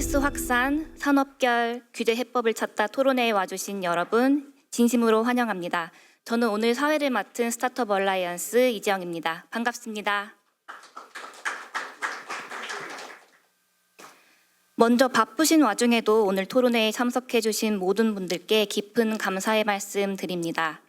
서비스 확산, 산업결, 규제 해법을 찾다 토론회에 와주신 여러분 진심으로 환영합니다. 저는 오늘 사회를 맡은 스타트업 얼라이언스 이지영입니다. 반갑습니다. 먼저 바쁘신 와중에도 오늘 토론회에 참석해 주신 모든 분들께 깊은 감사의 말씀 드립니다.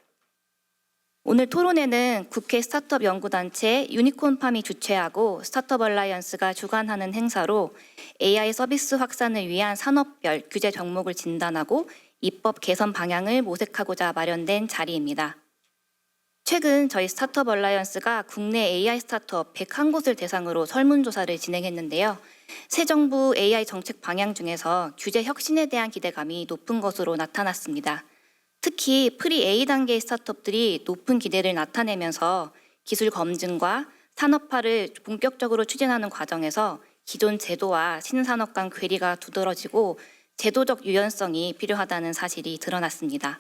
오늘 토론회는 국회 스타트업 연구단체 유니콘팜이 주최하고 스타트업 얼라이언스가 주관하는 행사로 AI 서비스 확산을 위한 산업별 규제 정목을 진단하고 입법 개선 방향을 모색하고자 마련된 자리입니다. 최근 저희 스타트업 얼라이언스가 국내 AI 스타트업 101곳을 대상으로 설문조사를 진행했는데요. 새 정부 AI 정책 방향 중에서 규제 혁신에 대한 기대감이 높은 것으로 나타났습니다. 특히 프리 A 단계의 스타트업들이 높은 기대를 나타내면서 기술 검증과 산업화를 본격적으로 추진하는 과정에서 기존 제도와 신산업 간 괴리가 두드러지고 제도적 유연성이 필요하다는 사실이 드러났습니다.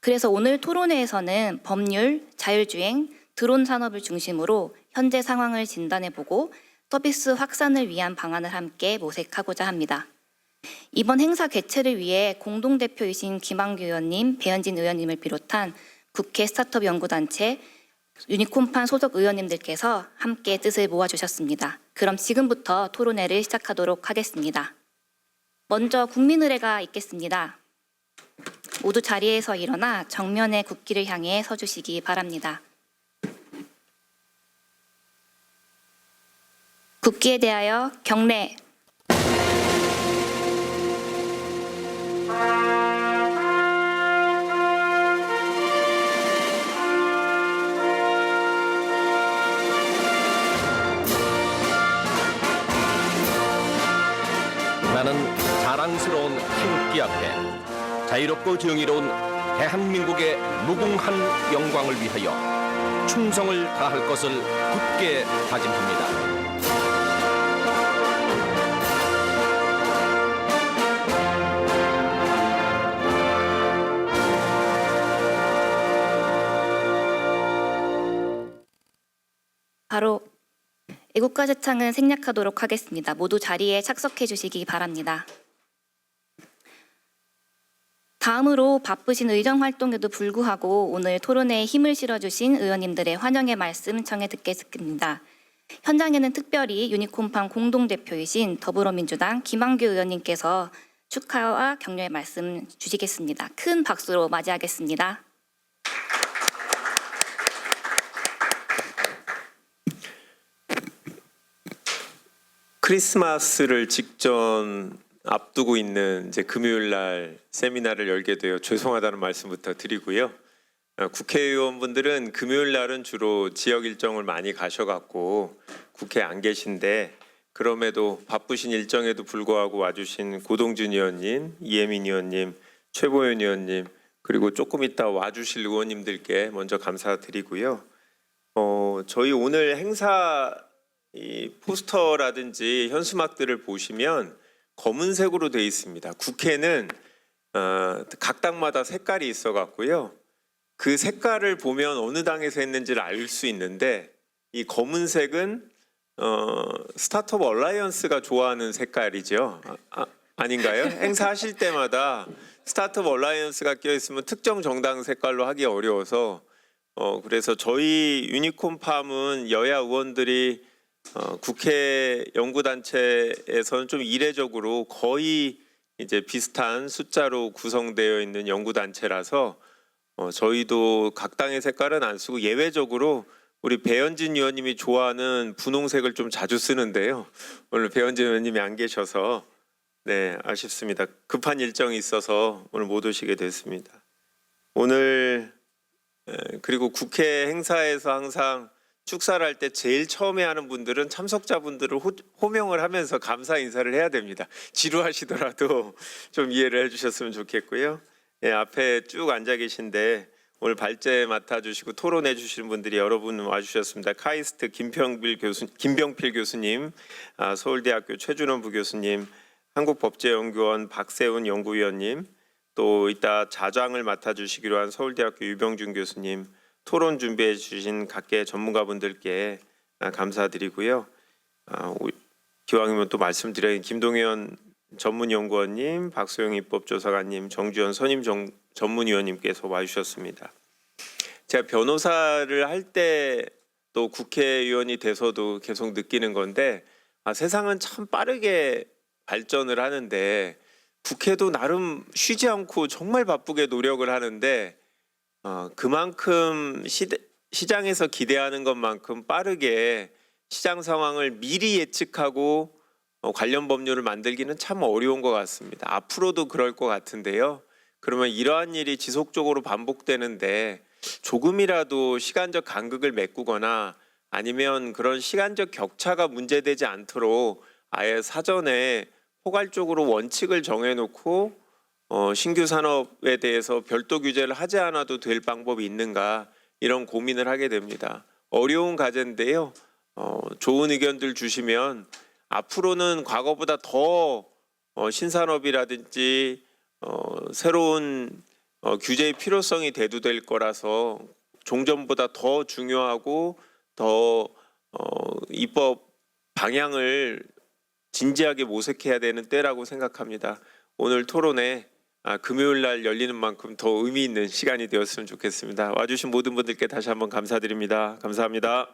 그래서 오늘 토론회에서는 법률, 자율주행, 드론 산업을 중심으로 현재 상황을 진단해보고 서비스 확산을 위한 방안을 함께 모색하고자 합니다. 이번 행사 개최를 위해 공동대표이신 김한규 의원님, 배현진 의원님을 비롯한 국회 스타트업 연구단체, 유니콘팜 소속 의원님들께서 함께 뜻을 모아주셨습니다. 그럼 지금부터 토론회를 시작하도록 하겠습니다. 먼저 국민의례가 있겠습니다. 모두 자리에서 일어나 정면의 국기를 향해 서주시기 바랍니다. 국기에 대하여 경례. 나는 자랑스러운 태극기 앞에 자유롭고 정의로운 대한민국의 무궁한 영광을 위하여 충성을 다할 것을 굳게 다짐합니다. 바로 애국가 제창은 생략하도록 하겠습니다. 모두 자리에 착석해 주시기 바랍니다. 다음으로 바쁘신 의정 활동에도 불구하고 오늘 토론회에 힘을 실어주신 의원님들의 환영의 말씀 청해 듣겠습니다. 현장에는 특별히 유니콘팜 공동대표이신 더불어민주당 김한규 의원님께서 축하와 격려의 말씀 주시겠습니다. 큰 박수로 맞이하겠습니다. 크리스마스를 직전 앞두고 있는 이제 금요일 날 세미나를 열게 되어 죄송하다는 말씀부터 드리고요. 국회의원분들은 금요일 날은 주로 지역 일정을 많이 가셔갖고 국회에 안 계신데 그럼에도 바쁘신 일정에도 불구하고 와주신 고동준 의원님, 이혜민 의원님, 최보현 의원님 그리고 조금 이따 와주실 의원님들께 먼저 감사드리고요. 저희 오늘 행사 이 포스터라든지 현수막들을 보시면 검은색으로 되어 있습니다. 국회는 각 당마다 색깔이 있어 갖고요. 그 색깔을 보면 어느 당에서 했는지를 알 수 있는데 이 검은색은 스타트업 얼라이언스가 좋아하는 색깔이죠. 아닌가요? 행사하실 때마다 스타트업 얼라이언스가 껴 있으면 특정 정당 색깔로 하기 어려워서 그래서 저희 유니콘팜은 여야 의원들이 국회 연구단체에서는 좀 이례적으로 거의 이제 비슷한 숫자로 구성되어 있는 연구단체라서 저희도 각 당의 색깔은 안 쓰고 예외적으로 우리 배현진 의원님이 좋아하는 분홍색을 좀 자주 쓰는데요. 오늘 배현진 의원님이 안 계셔서 네, 아쉽습니다. 급한 일정이 있어서 오늘 못 오시게 됐습니다. 오늘 그리고 국회 행사에서 항상 축사를 할 때 제일 처음에 하는 분들은 참석자분들을 호명을 하면서 감사 인사를 해야 됩니다. 지루하시더라도 좀 이해를 해주셨으면 좋겠고요. 예, 앞에 쭉 앉아 계신데 오늘 발제 맡아주시고 토론해 주시는 분들이 여러 분 와주셨습니다. 카이스트 김병필 교수님, 서울대학교 최준원 부교수님, 한국법제연구원 박세훈 연구위원님, 또 이따 자장을 맡아주시기로 한 서울대학교 유병준 교수님, 토론 준비해 주신 각계 전문가분들께 감사드리고요. 기왕이면 또 말씀드려야 김동현 전문연구원님, 박소영 입법조사관님, 정주현 선임 전문위원님께서 와주셨습니다. 제가 변호사를 할 때 또 국회의원이 돼서도 계속 느끼는 건데 세상은 참 빠르게 발전을 하는데 국회도 나름 쉬지 않고 정말 바쁘게 노력을 하는데 그만큼 시장에서 기대하는 것만큼 빠르게 시장 상황을 미리 예측하고 관련 법률을 만들기는 참 어려운 것 같습니다. 앞으로도 그럴 것 같은데요. 그러면 이러한 일이 지속적으로 반복되는데 조금이라도 시간적 간극을 메꾸거나 아니면 그런 시간적 격차가 문제되지 않도록 아예 사전에 포괄적으로 원칙을 정해놓고 신규 산업에 대해서 별도 규제를 하지 않아도 될 방법이 있는가 이런 고민을 하게 됩니다. 어려운 과제인데요. 좋은 의견들 주시면 앞으로는 과거보다 더 신산업이라든지 새로운 규제의 필요성이 대두될 거라서 종전보다 더 중요하고 더 입법 방향을 진지하게 모색해야 되는 때라고 생각합니다. 오늘 토론회 금요일 날 열리는 만큼 더 의미 있는 시간이 되었으면 좋겠습니다. 와주신 모든 분들께 다시 한번 감사드립니다. 감사합니다.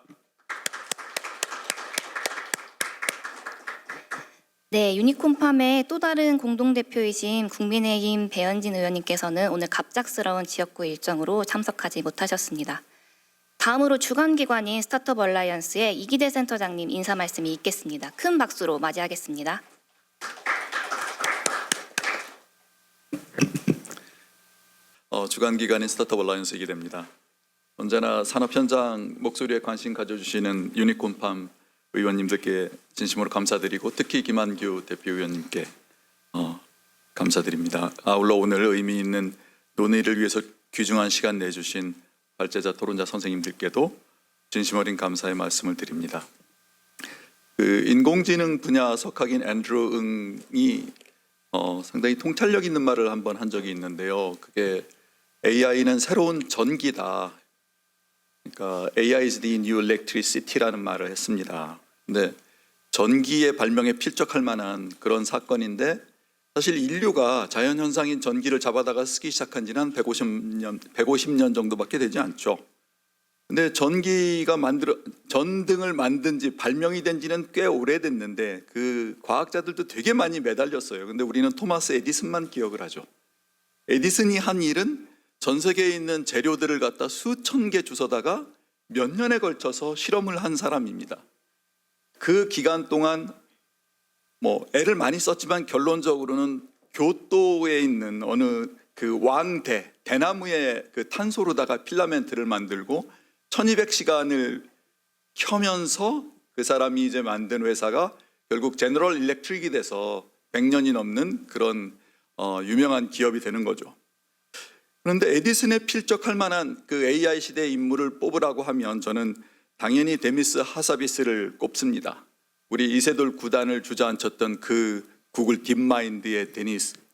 네, 유니콘팜의 또 다른 공동대표이신 국민의힘 배현진 의원님께서는 오늘 갑작스러운 지역구 일정으로 참석하지 못하셨습니다. 다음으로 주관기관인 스타트업 얼라이언스의 이기대 센터장님 인사 말씀이 있겠습니다. 큰 박수로 맞이하겠습니다. 주관기관인 스타트업 얼라이언스 이기대입니다. 언제나 산업 현장 목소리에 관심 가져주시는 유니콘팜 의원님들께 진심으로 감사드리고 특히 김한규 대표의원님께 감사드립니다. 아울러 오늘 의미 있는 논의를 위해서 귀중한 시간 내주신 발제자 토론자 선생님들께도 진심 어린 감사의 말씀을 드립니다. 인공지능 분야 석학인 앤드루 응이 상당히 통찰력 있는 말을 한번 한 적이 있는데요. 그게 AI는 새로운 전기다. 그러니까 AI is the new electricity라는 말을 했습니다. 근데 전기의 발명에 필적할 만한 그런 사건인데 사실 인류가 자연현상인 전기를 잡아다가 쓰기 시작한 지는 150년 정도밖에 되지 않죠. 근데 전등을 만든 지 발명이 된 지는 꽤 오래됐는데 그 과학자들도 되게 많이 매달렸어요. 근데 우리는 토마스 에디슨만 기억을 하죠. 에디슨이 한 일은 전 세계에 있는 재료들을 갖다 수천 개 주워다가 몇 년에 걸쳐서 실험을 한 사람입니다. 그 기간 동안 애를 많이 썼지만 결론적으로는 교토에 있는 어느 그 대나무에 그 탄소로다가 필라멘트를 만들고 1200시간을 켜면서 그 사람이 이제 만든 회사가 결국 제너럴 일렉트릭이 돼서 100년이 넘는 그런 유명한 기업이 되는 거죠. 그런데 에디슨에 필적할 만한 그 AI 시대의 인물을 뽑으라고 하면 저는 당연히 데미스 하사비스를 꼽습니다. 우리 이세돌 구단을 주저앉혔던 그 구글 딥마인드의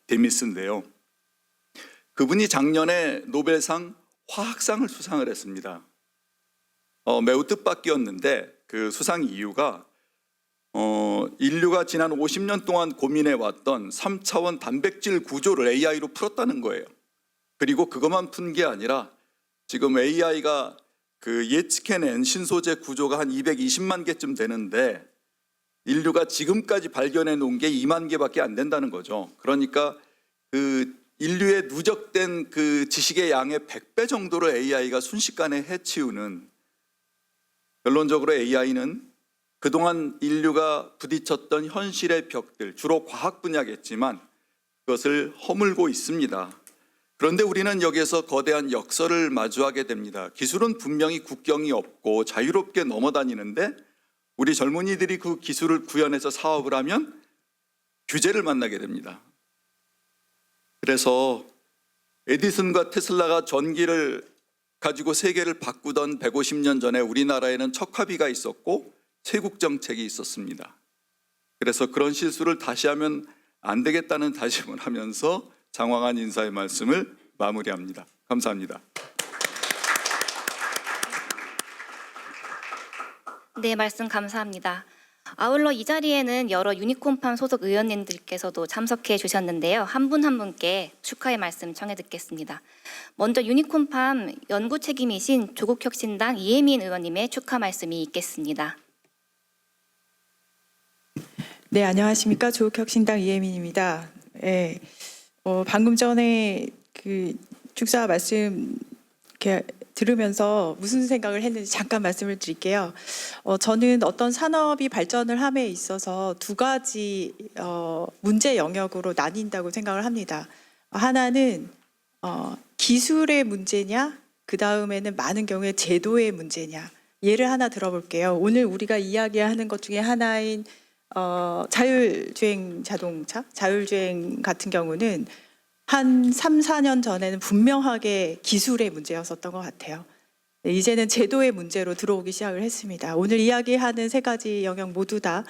데미스인데요. 그분이 작년에 노벨상 화학상을 수상을 했습니다. 매우 뜻밖이었는데 그 수상 이유가 인류가 지난 50년 동안 고민해왔던 3차원 단백질 구조를 AI로 풀었다는 거예요. 그리고 그것만 푼 게 아니라 지금 AI가 그 예측해낸 신소재 구조가 한 220만 개쯤 되는데 인류가 지금까지 발견해 놓은 게 2만 개밖에 안 된다는 거죠. 그러니까 그 인류의 누적된 그 지식의 양의 100배 정도로 AI가 순식간에 해치우는, 결론적으로 AI는 그동안 인류가 부딪혔던 현실의 벽들, 주로 과학 분야겠지만 그것을 허물고 있습니다. 그런데 우리는 여기에서 거대한 역설을 마주하게 됩니다. 기술은 분명히 국경이 없고 자유롭게 넘어다니는데 우리 젊은이들이 그 기술을 구현해서 사업을 하면 규제를 만나게 됩니다. 그래서 에디슨과 테슬라가 전기를 가지고 세계를 바꾸던 150년 전에 우리나라에는 척화비가 있었고 세국 정책이 있었습니다. 그래서 그런 실수를 다시 하면 안 되겠다는 다짐을 하면서 장황한 인사의 말씀을 마무리합니다. 감사합니다. 네, 말씀 감사합니다. 아울러 이 자리에는 여러 유니콘팜 소속 의원님들께서도 참석해 주셨는데요. 한 분 한 분께 축하의 말씀 청해 듣겠습니다. 먼저 유니콘팜 연구 책임이신 조국혁신당 이혜민 의원님의 축하 말씀이 있겠습니다. 네, 안녕하십니까. 조국혁신당 이혜민입니다. 예, 방금 전에 그 축사 말씀 이렇게 들으면서 무슨 생각을 했는지 잠깐 말씀을 드릴게요. 저는 어떤 산업이 발전을 함에 있어서 두 가지 문제 영역으로 나뉜다고 생각을 합니다. 하나는 기술의 문제냐, 그 다음에는 많은 경우에 제도의 문제냐. 예를 하나 들어볼게요. 오늘 우리가 이야기하는 것 중에 하나인 자율주행 자동차, 자율주행 같은 경우는 한 3, 4년 전에는 분명하게 기술의 문제였었던 것 같아요. 네, 이제는 제도의 문제로 들어오기 시작을 했습니다. 오늘 이야기하는 세 가지 영역 모두 다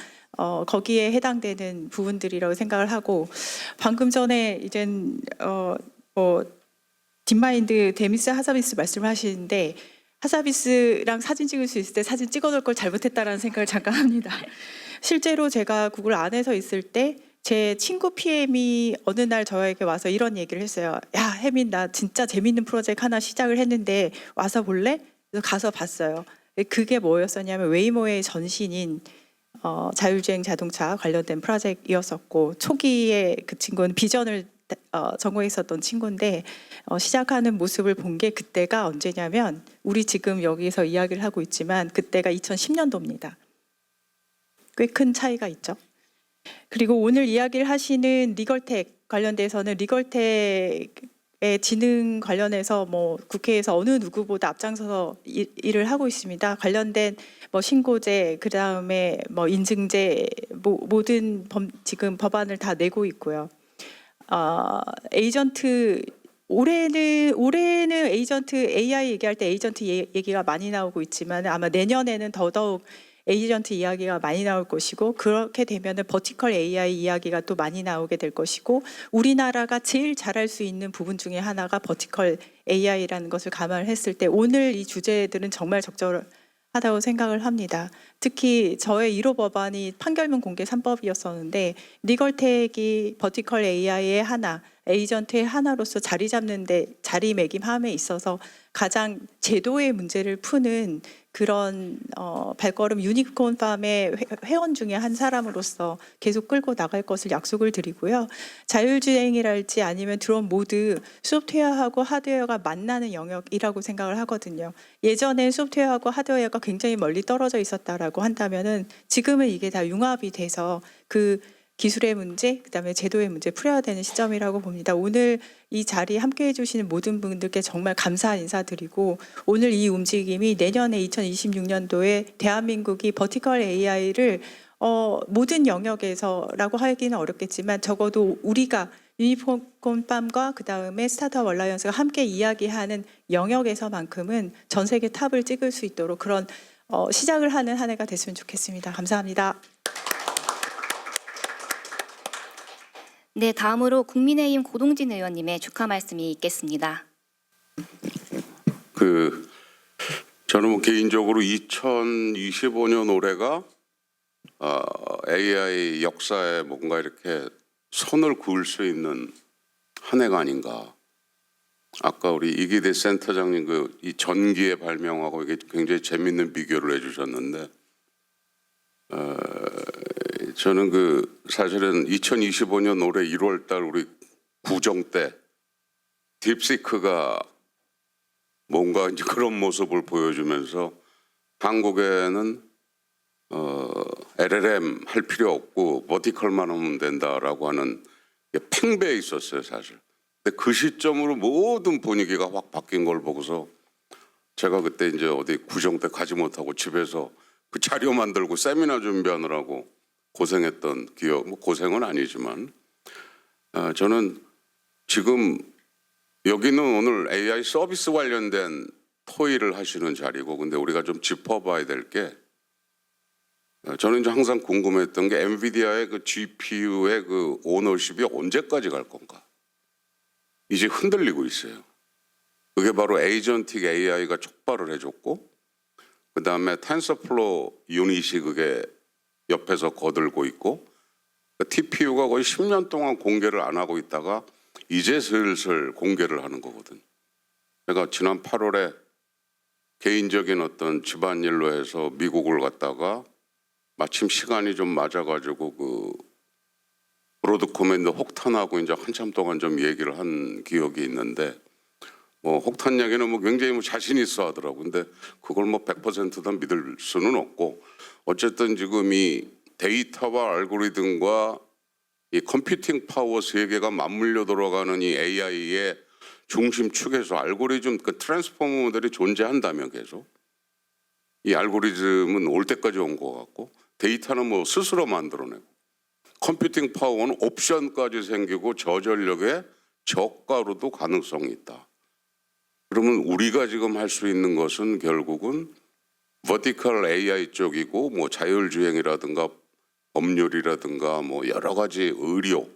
거기에 해당되는 부분들이라고 생각을 하고, 방금 전에 이젠 딥마인드 데미스 하사비스 말씀을 하시는데, 하사비스랑 사진 찍을 수 있을 때 사진 찍어놓을 걸 잘못했다라는 생각을 잠깐 합니다. 실제로 제가 구글 안에서 있을 때 제 친구 PM이 어느 날 저에게 와서 이런 얘기를 했어요. 야, 혜민, 나 진짜 재밌는 프로젝트 하나 시작을 했는데 와서 볼래? 그래서 가서 봤어요. 그게 뭐였었냐면 웨이모의 전신인 자율주행 자동차 관련된 프로젝트이었었고, 초기에 그 친구는 비전을 전공했었던 친구인데 시작하는 모습을 본 게 그때가 언제냐면, 우리 지금 여기서 이야기를 하고 있지만 그때가 2010년도입니다. 꽤 큰 차이가 있죠. 그리고 오늘 이야기를 하시는 리걸텍 관련돼서는 리걸텍의 지능 관련해서 국회에서 어느 누구보다 앞장서서 일을 하고 있습니다. 관련된 신고제, 그 다음에 인증제, 모든 지금 법안을 다 내고 있고요. 에이전트, 올해는 에이전트 AI 얘기할 때 에이전트 얘기가 많이 나오고 있지만 아마 내년에는 더더욱 에이전트 이야기가 많이 나올 것이고, 그렇게 되면은 버티컬 AI 이야기가 또 많이 나오게 될 것이고, 우리나라가 제일 잘할 수 있는 부분 중에 하나가 버티컬 AI라는 것을 감안을 했을 때 오늘 이 주제들은 정말 적절하다고 생각을 합니다. 특히 저의 1호 법안이 판결문 공개 3법이었었는데 리걸텍이 버티컬 AI의 하나, 에이전트의 하나로서 자리 잡는데 자리매김함에 있어서 가장 제도의 문제를 푸는 그런 발걸음 유니콘팜의 회원 중에 한 사람으로서 계속 끌고 나갈 것을 약속을 드리고요. 자율주행이랄지 아니면 드론 모두 소프트웨어하고 하드웨어가 만나는 영역이라고 생각을 하거든요. 예전에 소프트웨어하고 하드웨어가 굉장히 멀리 떨어져 있었다라고 한다면은 지금은 이게 다 융합이 돼서 그 기술의 문제, 그다음에 제도의 문제 풀어야 되는 시점이라고 봅니다. 오늘 이 자리에 함께해 주시는 모든 분들께 정말 감사 인사드리고, 오늘 이 움직임이 내년에 2026년도에 대한민국이 버티컬 AI를 모든 영역에서라고 하기는 어렵겠지만 적어도 우리가 유니콘팜과 그다음에 스타트업 얼라이언스가 함께 이야기하는 영역에서만큼은 전 세계 탑을 찍을 수 있도록 그런 시작을 하는 한 해가 됐으면 좋겠습니다. 감사합니다. 네, 다음으로 국민의힘 고동진 의원님의 축하 말씀이 있겠습니다. 저는 개인적으로 2025년 올해가 AI 역사에 뭔가 이렇게 선을 그을 수 있는 한 해가 아닌가. 아까 우리 이기대 센터장님 이 전기에 발명하고 이게 굉장히 재밌는 비교를 해주셨는데, 저는 사실은 2025년 올해 1월달 우리 구정 때 딥시크가 뭔가 이제 그런 모습을 보여주면서 한국에는 LLM 할 필요 없고 버티컬만 하면 된다라고 하는 게 팽배해 있었어요, 사실. 근데 그 시점으로 모든 분위기가 확 바뀐 걸 보고서 제가 그때 이제 어디 구정 때 가지 못하고 집에서 그 자료 만들고 세미나 준비하느라고 고생했던 기억, 고생은 아니지만, 저는 지금 여기는 오늘 AI 서비스 관련된 토의를 하시는 자리고, 근데 우리가 좀 짚어봐야 될 게, 저는 이제 항상 궁금했던 게 엔비디아의 GPU의 오너십이 언제까지 갈 건가? 이제 흔들리고 있어요. 그게 바로 에이전틱 AI가 촉발을 해줬고, 그 다음에 텐서플로우 유닛이 그게 옆에서 거들고 있고 TPU가 거의 10년 동안 공개를 안 하고 있다가 이제 슬슬 공개를 하는 거거든. 제가 지난 8월에 개인적인 어떤 집안일로 해서 미국을 갔다가 마침 시간이 좀 맞아가지고 그 브로드코멘트 혹탄하고 이제 한참 동안 좀 얘기를 한 기억이 있는데 뭐 혹탄 얘기는 뭐 굉장히 뭐 자신 있어 하더라고. 근데 그걸 뭐 100%다 믿을 수는 없고 어쨌든 지금 이 데이터와 알고리즘과 이 컴퓨팅 파워 세계가 맞물려 돌아가는 이 AI의 중심축에서 알고리즘 그 트랜스포머 모델이 존재한다면 계속 이 알고리즘은 올 때까지 온 것 같고 데이터는 뭐 스스로 만들어내고 컴퓨팅 파워는 옵션까지 생기고 저전력의 저가로도 가능성이 있다. 그러면 우리가 지금 할 수 있는 것은 결국은 버티컬 AI 쪽이고 뭐 자율주행이라든가 법률이라든가 뭐 여러 가지 의료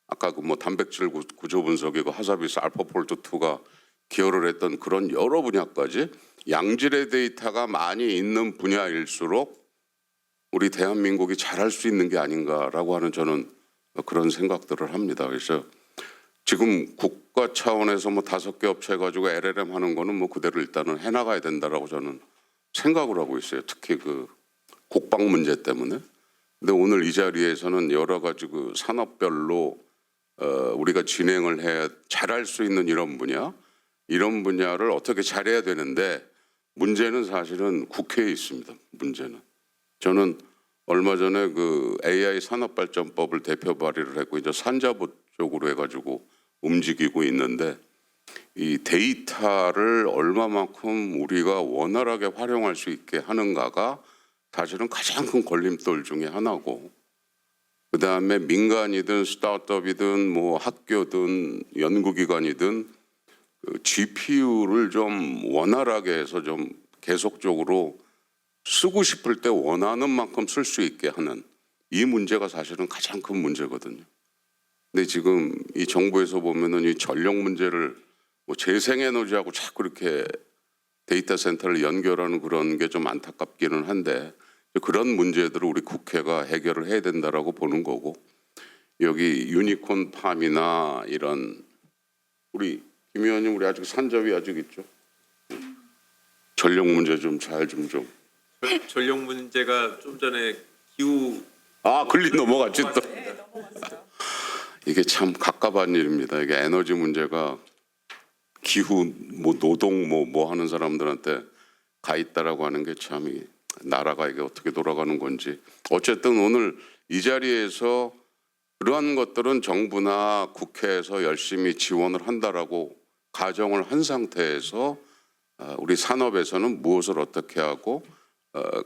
아까 그 뭐 단백질 구조 분석이고 하사비스 알파폴트 2가 기여를 했던 그런 여러 분야까지 양질의 데이터가 많이 있는 분야일수록 우리 대한민국이 잘할 수 있는 게 아닌가라고 하는 저는 그런 생각들을 합니다. 그래서 지금 국가 차원에서 뭐 5개 업체 가지고 LLM 하는 거는 뭐 그대로 일단은 해나가야 된다라고 저는 생각을 하고 있어요. 특히 그 국방 문제 때문에. 근데 오늘 이 자리에서는 여러 가지 그 산업별로 우리가 진행을 해야 잘할 수 있는 이런 분야를 어떻게 잘해야 되는데 문제는 사실은 국회에 있습니다. 문제는. 저는 얼마 전에 그 AI 산업발전법을 대표 발의를 했고 이제 산자부 쪽으로 해가지고 움직이고 있는데 이 데이터를 얼마만큼 우리가 원활하게 활용할 수 있게 하는가가 사실은 가장 큰 걸림돌 중에 하나고 그 다음에 민간이든 스타트업이든 뭐 학교든 연구기관이든 그 GPU를 좀 원활하게 해서 좀 계속적으로 쓰고 싶을 때 원하는 만큼 쓸 수 있게 하는 이 문제가 사실은 가장 큰 문제거든요. 근데 지금 이 정부에서 보면은 이 전력 문제를 뭐 재생에너지하고 자꾸 이렇게 데이터 센터를 연결하는 그런 게 좀 안타깝기는 한데 그런 문제들을 우리 국회가 해결을 해야 된다라고 보는 거고 여기 유니콘 팜이나 이런 우리 김 의원님 우리 아직 산자위 아직 있죠? 전력 문제 좀 잘 좀. 전력 문제가 좀 전에 기후 글리 넘어갔지 또. 이게 참 갑갑한 일입니다. 이게 에너지 문제가 기후 뭐 노동 뭐 하는 사람들한테 가 있다라고 하는 게 참 나라가 이게 어떻게 돌아가는 건지 어쨌든 오늘 이 자리에서 그러한 것들은 정부나 국회에서 열심히 지원을 한다라고 가정을 한 상태에서 우리 산업에서는 무엇을 어떻게 하고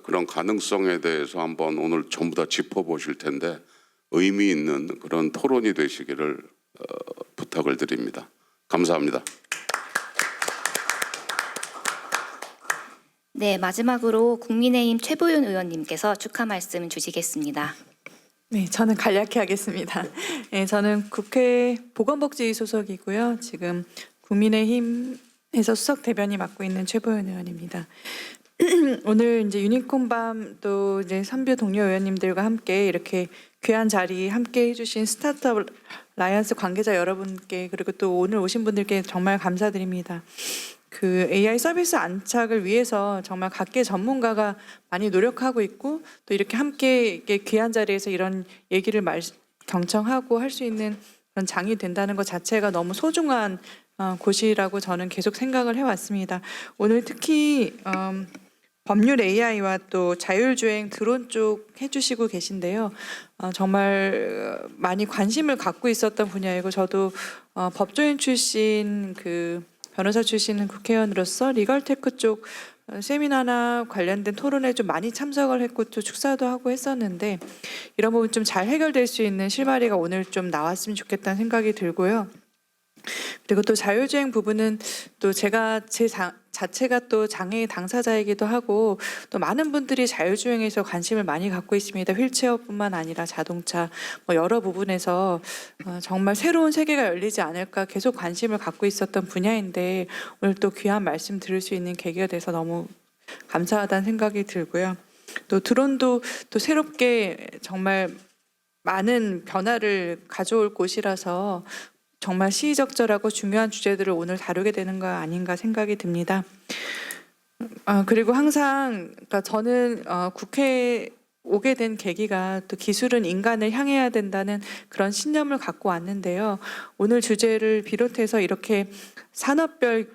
그런 가능성에 대해서 한번 오늘 전부 다 짚어보실 텐데 의미 있는 그런 토론이 되시기를 부탁을 드립니다. 감사합니다. 네, 마지막으로 국민의힘 최보윤 의원님께서 축하 말씀 주시겠습니다. 네, 저는 간략히 하겠습니다. 네, 저는 국회 보건복지 소속이고요. 지금 국민의힘에서 수석 대변인 맡고 있는 최보윤 의원입니다. 오늘 이제 유니콘밤 또 이제 선배 동료 의원님들과 함께 이렇게 귀한 자리 함께 해주신 스타트업 라이언스 관계자 여러분께 그리고 또 오늘 오신 분들께 정말 감사드립니다. 그 AI 서비스 안착을 위해서 정말 각계 전문가가 많이 노력하고 있고 또 이렇게 함께 이렇게 귀한 자리에서 이런 얘기를 경청하고 할 수 있는 그런 장이 된다는 것 자체가 너무 소중한 곳이라고 저는 계속 생각을 해왔습니다. 오늘 특히 법률 AI와 또 자율주행 드론 쪽 해주시고 계신데요. 정말 많이 관심을 갖고 있었던 분야이고 저도 법조인 출신 변호사 출신 국회의원으로서 리걸테크 쪽 세미나나 관련된 토론에 좀 많이 참석을 했고 또 축사도 하고 했었는데 이런 부분 좀 잘 해결될 수 있는 실마리가 오늘 좀 나왔으면 좋겠다는 생각이 들고요. 그리고 또 자율주행 부분은 또 제가 자체가 또 장애인 당사자이기도 하고 또 많은 분들이 자율주행에서 관심을 많이 갖고 있습니다. 휠체어뿐만 아니라 자동차 뭐 여러 부분에서 정말 새로운 세계가 열리지 않을까 계속 관심을 갖고 있었던 분야인데 오늘 또 귀한 말씀 들을 수 있는 계기가 돼서 너무 감사하다는 생각이 들고요. 또 드론도 또 새롭게 정말 많은 변화를 가져올 곳이라서 정말 시의적절하고 중요한 주제들을 오늘 다루게 되는 거 아닌가 생각이 듭니다. 그리고 항상 그러니까 저는 국회에 오게 된 계기가 또 기술은 인간을 향해야 된다는 그런 신념을 갖고 왔는데요. 오늘 주제를 비롯해서 이렇게 산업별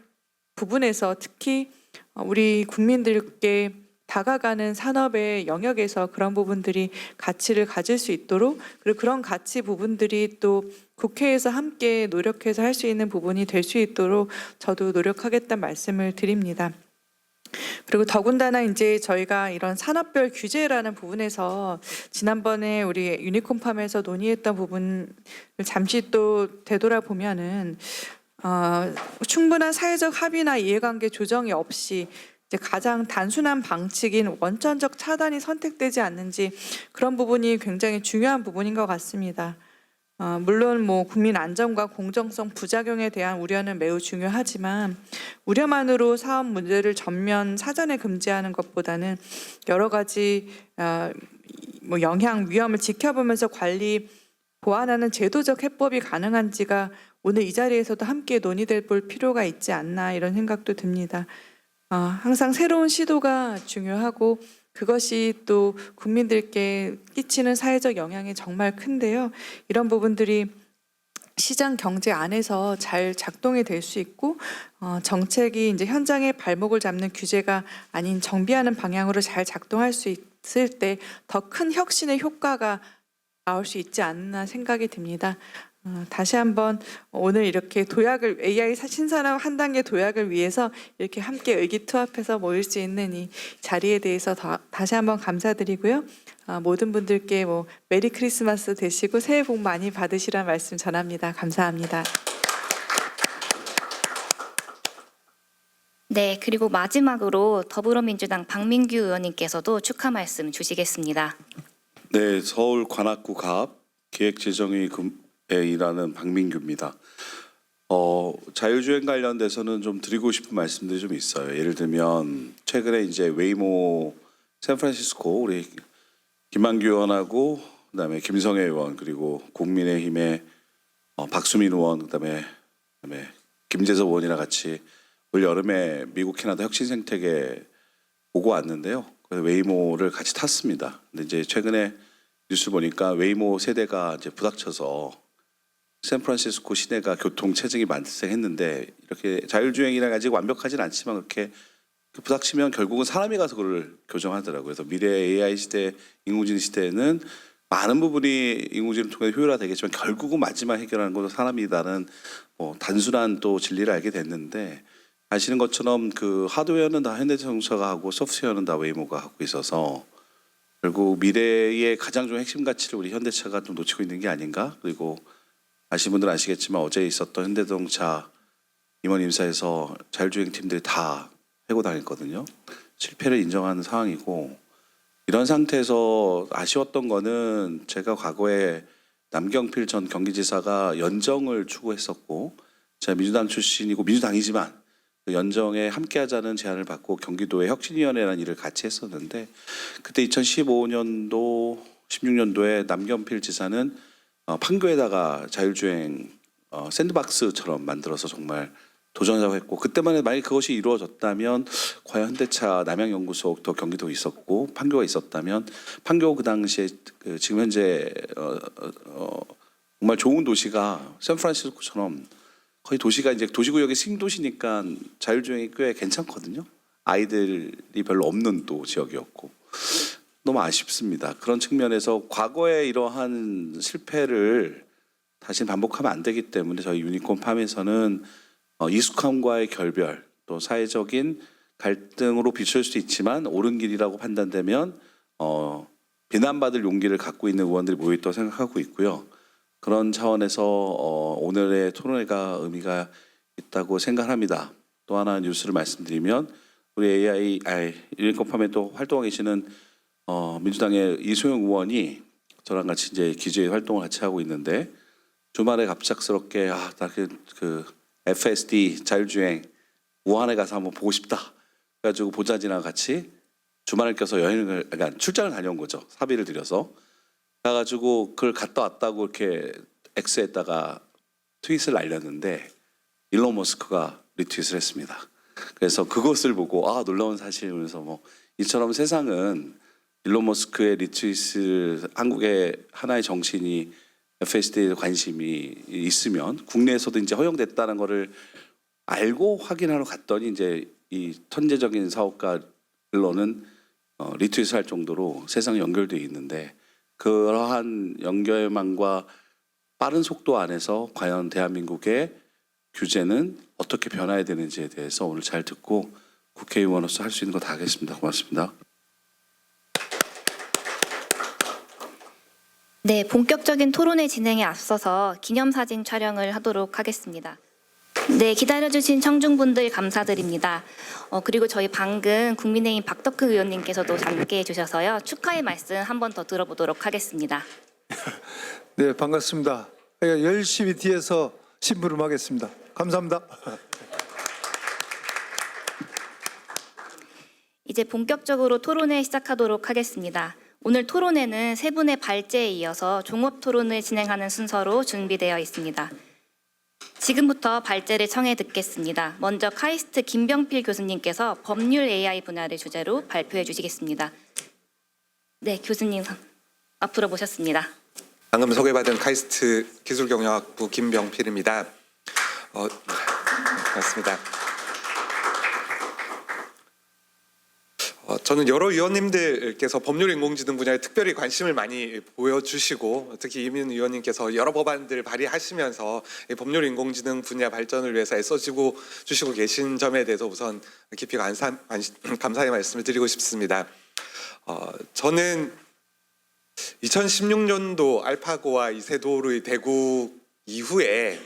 부분에서 특히 우리 국민들께 다가가는 산업의 영역에서 그런 부분들이 가치를 가질 수 있도록, 그리고 그런 가치 부분들이 또 국회에서 함께 노력해서 할 수 있는 부분이 될 수 있도록 저도 노력하겠다는 말씀을 드립니다. 그리고 더군다나 이제 저희가 이런 산업별 규제라는 부분에서 지난번에 우리 유니콘팜에서 논의했던 부분을 잠시 또 되돌아보면은 충분한 사회적 합의나 이해관계 조정이 없이 이제 가장 단순한 방식인 원천적 차단이 선택되지 않는지 그런 부분이 굉장히 중요한 부분인 것 같습니다. 물론 뭐 국민 안전과 공정성 부작용에 대한 우려는 매우 중요하지만 우려만으로 사업 문제를 전면 사전에 금지하는 것보다는 여러 가지 뭐 영향 위험을 지켜보면서 관리 보완하는 제도적 해법이 가능한지가 오늘 이 자리에서도 함께 논의될 볼 필요가 있지 않나 이런 생각도 듭니다. 항상 새로운 시도가 중요하고 그것이 또 국민들께 끼치는 사회적 영향이 정말 큰데요. 이런 부분들이 시장 경제 안에서 잘 작동이 될 수 있고 정책이 이제 현장에 발목을 잡는 규제가 아닌 정비하는 방향으로 잘 작동할 수 있을 때 더 큰 혁신의 효과가 나올 수 있지 않나 생각이 듭니다. 다시 한번 오늘 이렇게 도약을 AI 신산업 한 단계 도약을 위해서 이렇게 함께 의기투합해서 모일 수 있는 이 자리에 대해서 다시 한번 감사드리고요. 모든 분들께 뭐 메리 크리스마스 되시고 새해 복 많이 받으시라는 말씀 전합니다. 감사합니다. 네, 그리고 마지막으로 더불어민주당 박민규 의원님께서도 축하 말씀 주시겠습니다. 네, 서울 관악구 갑 기획재정위 에 일하는 박민규입니다. 자율주행 관련돼서는 좀 드리고 싶은 말씀들이 좀 있어요. 예를 들면 최근에 이제 웨이모 샌프란시스코 우리 김만규 의원하고 그다음에 김성애 의원 그리고 국민의힘의 박수민 의원 그다음에 김재섭 의원이랑 같이 올 여름에 미국 캐나다 혁신 생태계 보고 왔는데요. 그래서 웨이모를 같이 탔습니다. 근데 이제 최근에 뉴스 보니까 웨이모 세대가 이제 부닥쳐서 샌프란시스코 시내가 교통 체증이 발생했는데 이렇게 자율주행이랑 아직 완벽하진 않지만 그렇게 부닥치면 결국은 사람이 가서 그걸 교정하더라고요. 그래서 미래 AI 시대, 인공지능 시대에는 많은 부분이 인공지능을 통해 효율화되겠지만 결국은 마지막 해결하는 것도 사람이다는 단순한 또 진리를 알게 됐는데 아시는 것처럼 그 하드웨어는 다 현대자동차가 하고 소프트웨어는 다 웨이모가 하고 있어서 결국 미래의 가장 좋은 핵심 가치를 우리 현대차가 좀 놓치고 있는 게 아닌가. 그리고 아시는 분들은 아시겠지만 어제 있었던 현대자동차 임원 임사에서 자율주행 팀들이 다 해고 당했거든요. 실패를 인정하는 상황이고 이런 상태에서 아쉬웠던 거는 제가 과거에 남경필 전 경기지사가 연정을 추구했었고 제가 민주당 출신이고 민주당이지만 연정에 함께하자는 제안을 받고 경기도의 혁신위원회라는 일을 같이 했었는데 그때 2015년도 16년도에 남경필 지사는 판교에다가 자율주행 샌드박스처럼 만들어서 정말 도전하자고 했고 그때만 해도 만약 그것이 이루어졌다면 과연 현대차 남양연구소도 경기도에 있었고 판교가 있었다면 판교 그 당시에 지금 현재 정말 좋은 도시가 샌프란시스코처럼 거의 도시가 이제 도시구역의 신도시니까 자율주행이 꽤 괜찮거든요. 아이들이 별로 없는 또 지역이었고 너무 아쉽습니다. 그런 측면에서 과거의 이러한 실패를 다시 반복하면 안 되기 때문에 저희 유니콘팜에서는 익숙함과의 결별 또 사회적인 갈등으로 비출 수 있지만 옳은 길이라고 판단되면 비난받을 용기를 갖고 있는 의원들이 모여있다고 생각하고 있고요. 그런 차원에서 오늘의 토론회가 의미가 있다고 생각합니다. 또 하나 뉴스를 말씀드리면 우리 유니콘팜에 또 활동하고 계시는 민주당의 이소영 의원이 저랑 같이 이제 기재회 활동을 같이 하고 있는데 주말에 갑작스럽게 나 그 FSD 자율주행 우한에 가서 한번 보고 싶다. 그래가지고 보좌진이랑 같이 주말을 껴서 여행을 그러니까 출장을 다녀온 거죠. 사비를 들여서 가가지고 그걸 갔다 왔다고 이렇게 X에다가 트윗을 날렸는데 일론 머스크가 리트윗을 했습니다. 그래서 그것을 보고 아 놀라운 사실이면서 뭐 이처럼 세상은 일론 머스크의 리트윗을 한국의 하나의 정치인이 FSD에 관심이 있으면 국내에서도 이제 허용됐다는 거를 알고 확인하러 갔더니 이제 이 천재적인 사업가 일론은 리트윗을 할 정도로 세상에 연결되어 있는데 그러한 연결망과 빠른 속도 안에서 과연 대한민국의 규제는 어떻게 변화해야 되는지에 대해서 오늘 잘 듣고 국회의원으로서 할 수 있는 거 다 하겠습니다. 고맙습니다. 네, 본격적인 토론회 진행에 앞서서 기념사진 촬영을 하도록 하겠습니다. 네, 기다려주신 청중분들 감사드립니다. 그리고 저희 방금 국민의힘 박덕흠 의원님께서도 함께 해주셔서요. 축하의 말씀 한 번 더 들어보도록 하겠습니다. 네, 반갑습니다. 열심히 뒤에서 심부름하겠습니다. 감사합니다. 이제 본격적으로 토론회 시작하도록 하겠습니다. 오늘 토론회는 세 분의 발제에 이어서 종합 토론을 진행하는 순서로 준비되어 있습니다. 지금부터 발제를 청해 듣겠습니다. 먼저 카이스트 김병필 교수님께서 법률 AI 분야를 주제로 발표해 주시겠습니다. 네, 교수님 앞으로 모셨습니다. 방금 소개받은 카이스트 기술경영학부 김병필입니다. 반갑습니다. 저는 여러 위원님들께서 법률 인공지능 분야에 특별히 관심을 많이 보여주시고 특히 이민 의원님께서 여러 법안들 발의하시면서 이 법률 인공지능 분야 발전을 위해서 애써주고 계신 점에 대해서 우선 깊이 감사의 말씀을 드리고 싶습니다. 저는 2016년도 알파고와 이세돌의 대국 이후에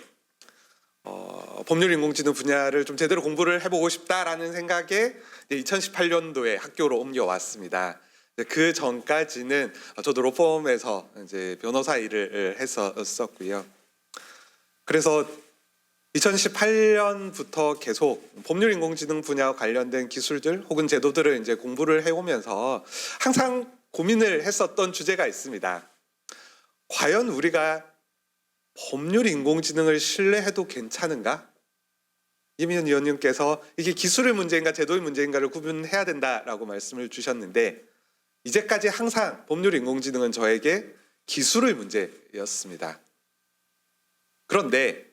법률 인공지능 분야를 좀 제대로 공부를 해보고 싶다라는 생각에 2018년도에 학교로 옮겨왔습니다. 그 전까지는 저도 로펌에서 이제 변호사 일을 했었고요. 그래서 2018년부터 계속 법률 인공지능 분야와 관련된 기술들 혹은 제도들을 이제 공부를 해오면서 항상 고민을 했었던 주제가 있습니다. 과연 우리가 법률 인공지능을 신뢰해도 괜찮은가? 이민현 의원님께서 이게 기술의 문제인가 제도의 문제인가를 구분해야 된다라고 말씀을 주셨는데 이제까지 항상 법률 인공지능은 저에게 기술의 문제였습니다. 그런데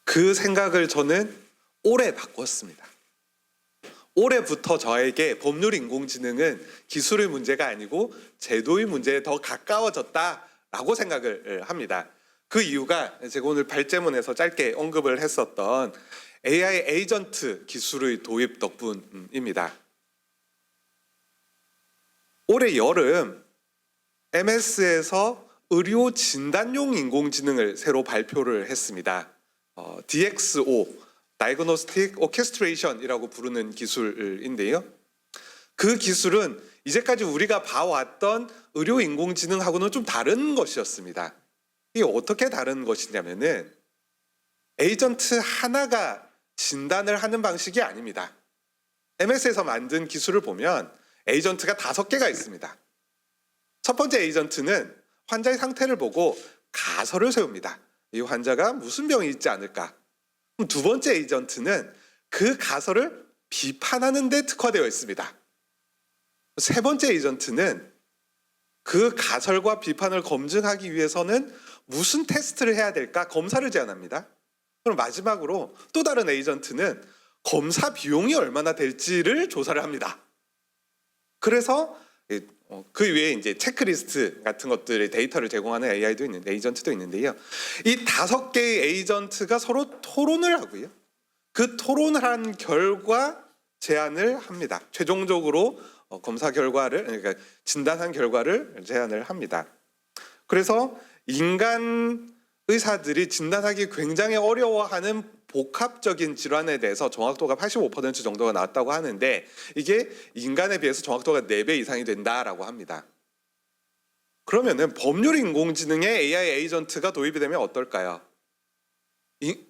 그 생각을 저는 올해 바꿨습니다. 올해부터 저에게 법률 인공지능은 기술의 문제가 아니고 제도의 문제에 더 가까워졌다라고 생각을 합니다. 그 이유가 제가 오늘 발제문에서 짧게 언급을 했었던 AI 에이전트 기술의 도입 덕분입니다. 올해 여름 MS에서 의료 진단용 인공지능을 새로 발표를 했습니다. DXO, Diagnostic Orchestration이라고 부르는 기술인데요. 그 기술은 이제까지 우리가 봐왔던 의료 인공지능하고는 좀 다른 것이었습니다. 이게 어떻게 다른 것이냐면은 에이전트 하나가 진단을 하는 방식이 아닙니다. MS에서 만든 기술을 보면 에이전트가 5개가 있습니다. 첫 번째 에이전트는 환자의 상태를 보고 가설을 세웁니다. 이 환자가 무슨 병이 있지 않을까? 그럼 두 번째 에이전트는 그 가설을 비판하는 데 특화되어 있습니다. 세 번째 에이전트는 그 가설과 비판을 검증하기 위해서는 무슨 테스트를 해야 될까? 검사를 제안합니다. 그럼 마지막으로 또 다른 에이전트는 검사 비용이 얼마나 될지를 조사를 합니다. 그래서 그 외에 이제 체크리스트 같은 것들의 데이터를 제공하는 AI도 있는데 에이전트도 있는데요. 이 5개의 에이전트가 서로 토론을 하고요. 그 토론을 한 결과 제안을 합니다. 최종적으로 검사 결과를 그러니까 진단한 결과를 제안을 합니다. 그래서 인간 의사들이 진단하기 굉장히 어려워하는 복합적인 질환에 대해서 정확도가 85% 정도가 나왔다고 하는데 이게 인간에 비해서 정확도가 4배 이상이 된다라고 합니다. 그러면은 법률 인공지능에 AI 에이전트가 도입이 되면 어떨까요?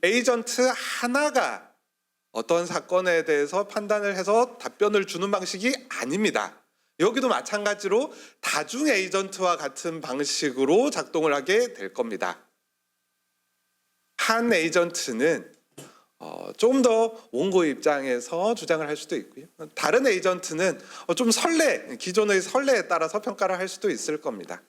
에이전트 하나가 어떤 사건에 대해서 판단을 해서 답변을 주는 방식이 아닙니다. 여기도 마찬가지로 다중 에이전트와 같은 방식으로 작동을 하게 될 겁니다. 한 에이전트는 좀 더 원고 입장에서 주장을 할 수도 있고요. 다른 에이전트는 좀 기존의 선례에 따라서 평가를 할 수도 있을 겁니다.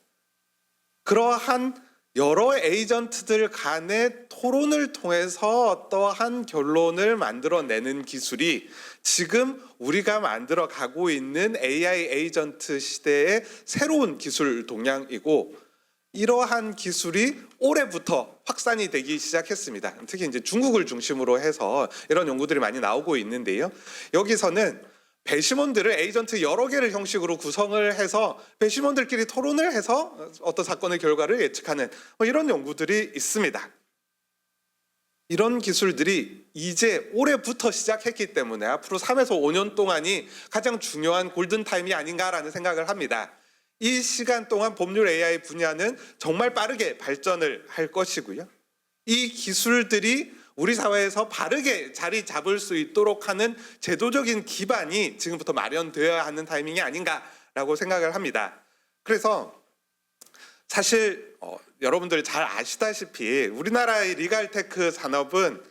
그러한 여러 에이전트들 간의 토론을 통해서 어떠한 결론을 만들어내는 기술이 지금 우리가 만들어 가고 있는 AI 에이전트 시대의 새로운 기술 동향이고, 이러한 기술이 올해부터 확산이 되기 시작했습니다. 특히 이제 중국을 중심으로 해서 이런 연구들이 많이 나오고 있는데요. 여기서는 배심원들을 에이전트 여러 개를 형식으로 구성을 해서 배심원들끼리 토론을 해서 어떤 사건의 결과를 예측하는 이런 연구들이 있습니다. 이런 기술들이 이제 올해부터 시작했기 때문에 앞으로 3에서 5년 동안이 가장 중요한 골든타임이 아닌가라는 생각을 합니다. 이 시간 동안 법률 AI 분야는 정말 빠르게 발전을 할 것이고요. 이 기술들이 우리 사회에서 바르게 자리 잡을 수 있도록 하는 제도적인 기반이 지금부터 마련되어야 하는 타이밍이 아닌가라고 생각을 합니다. 그래서 사실 여러분들이 잘 아시다시피 우리나라의 리갈테크 산업은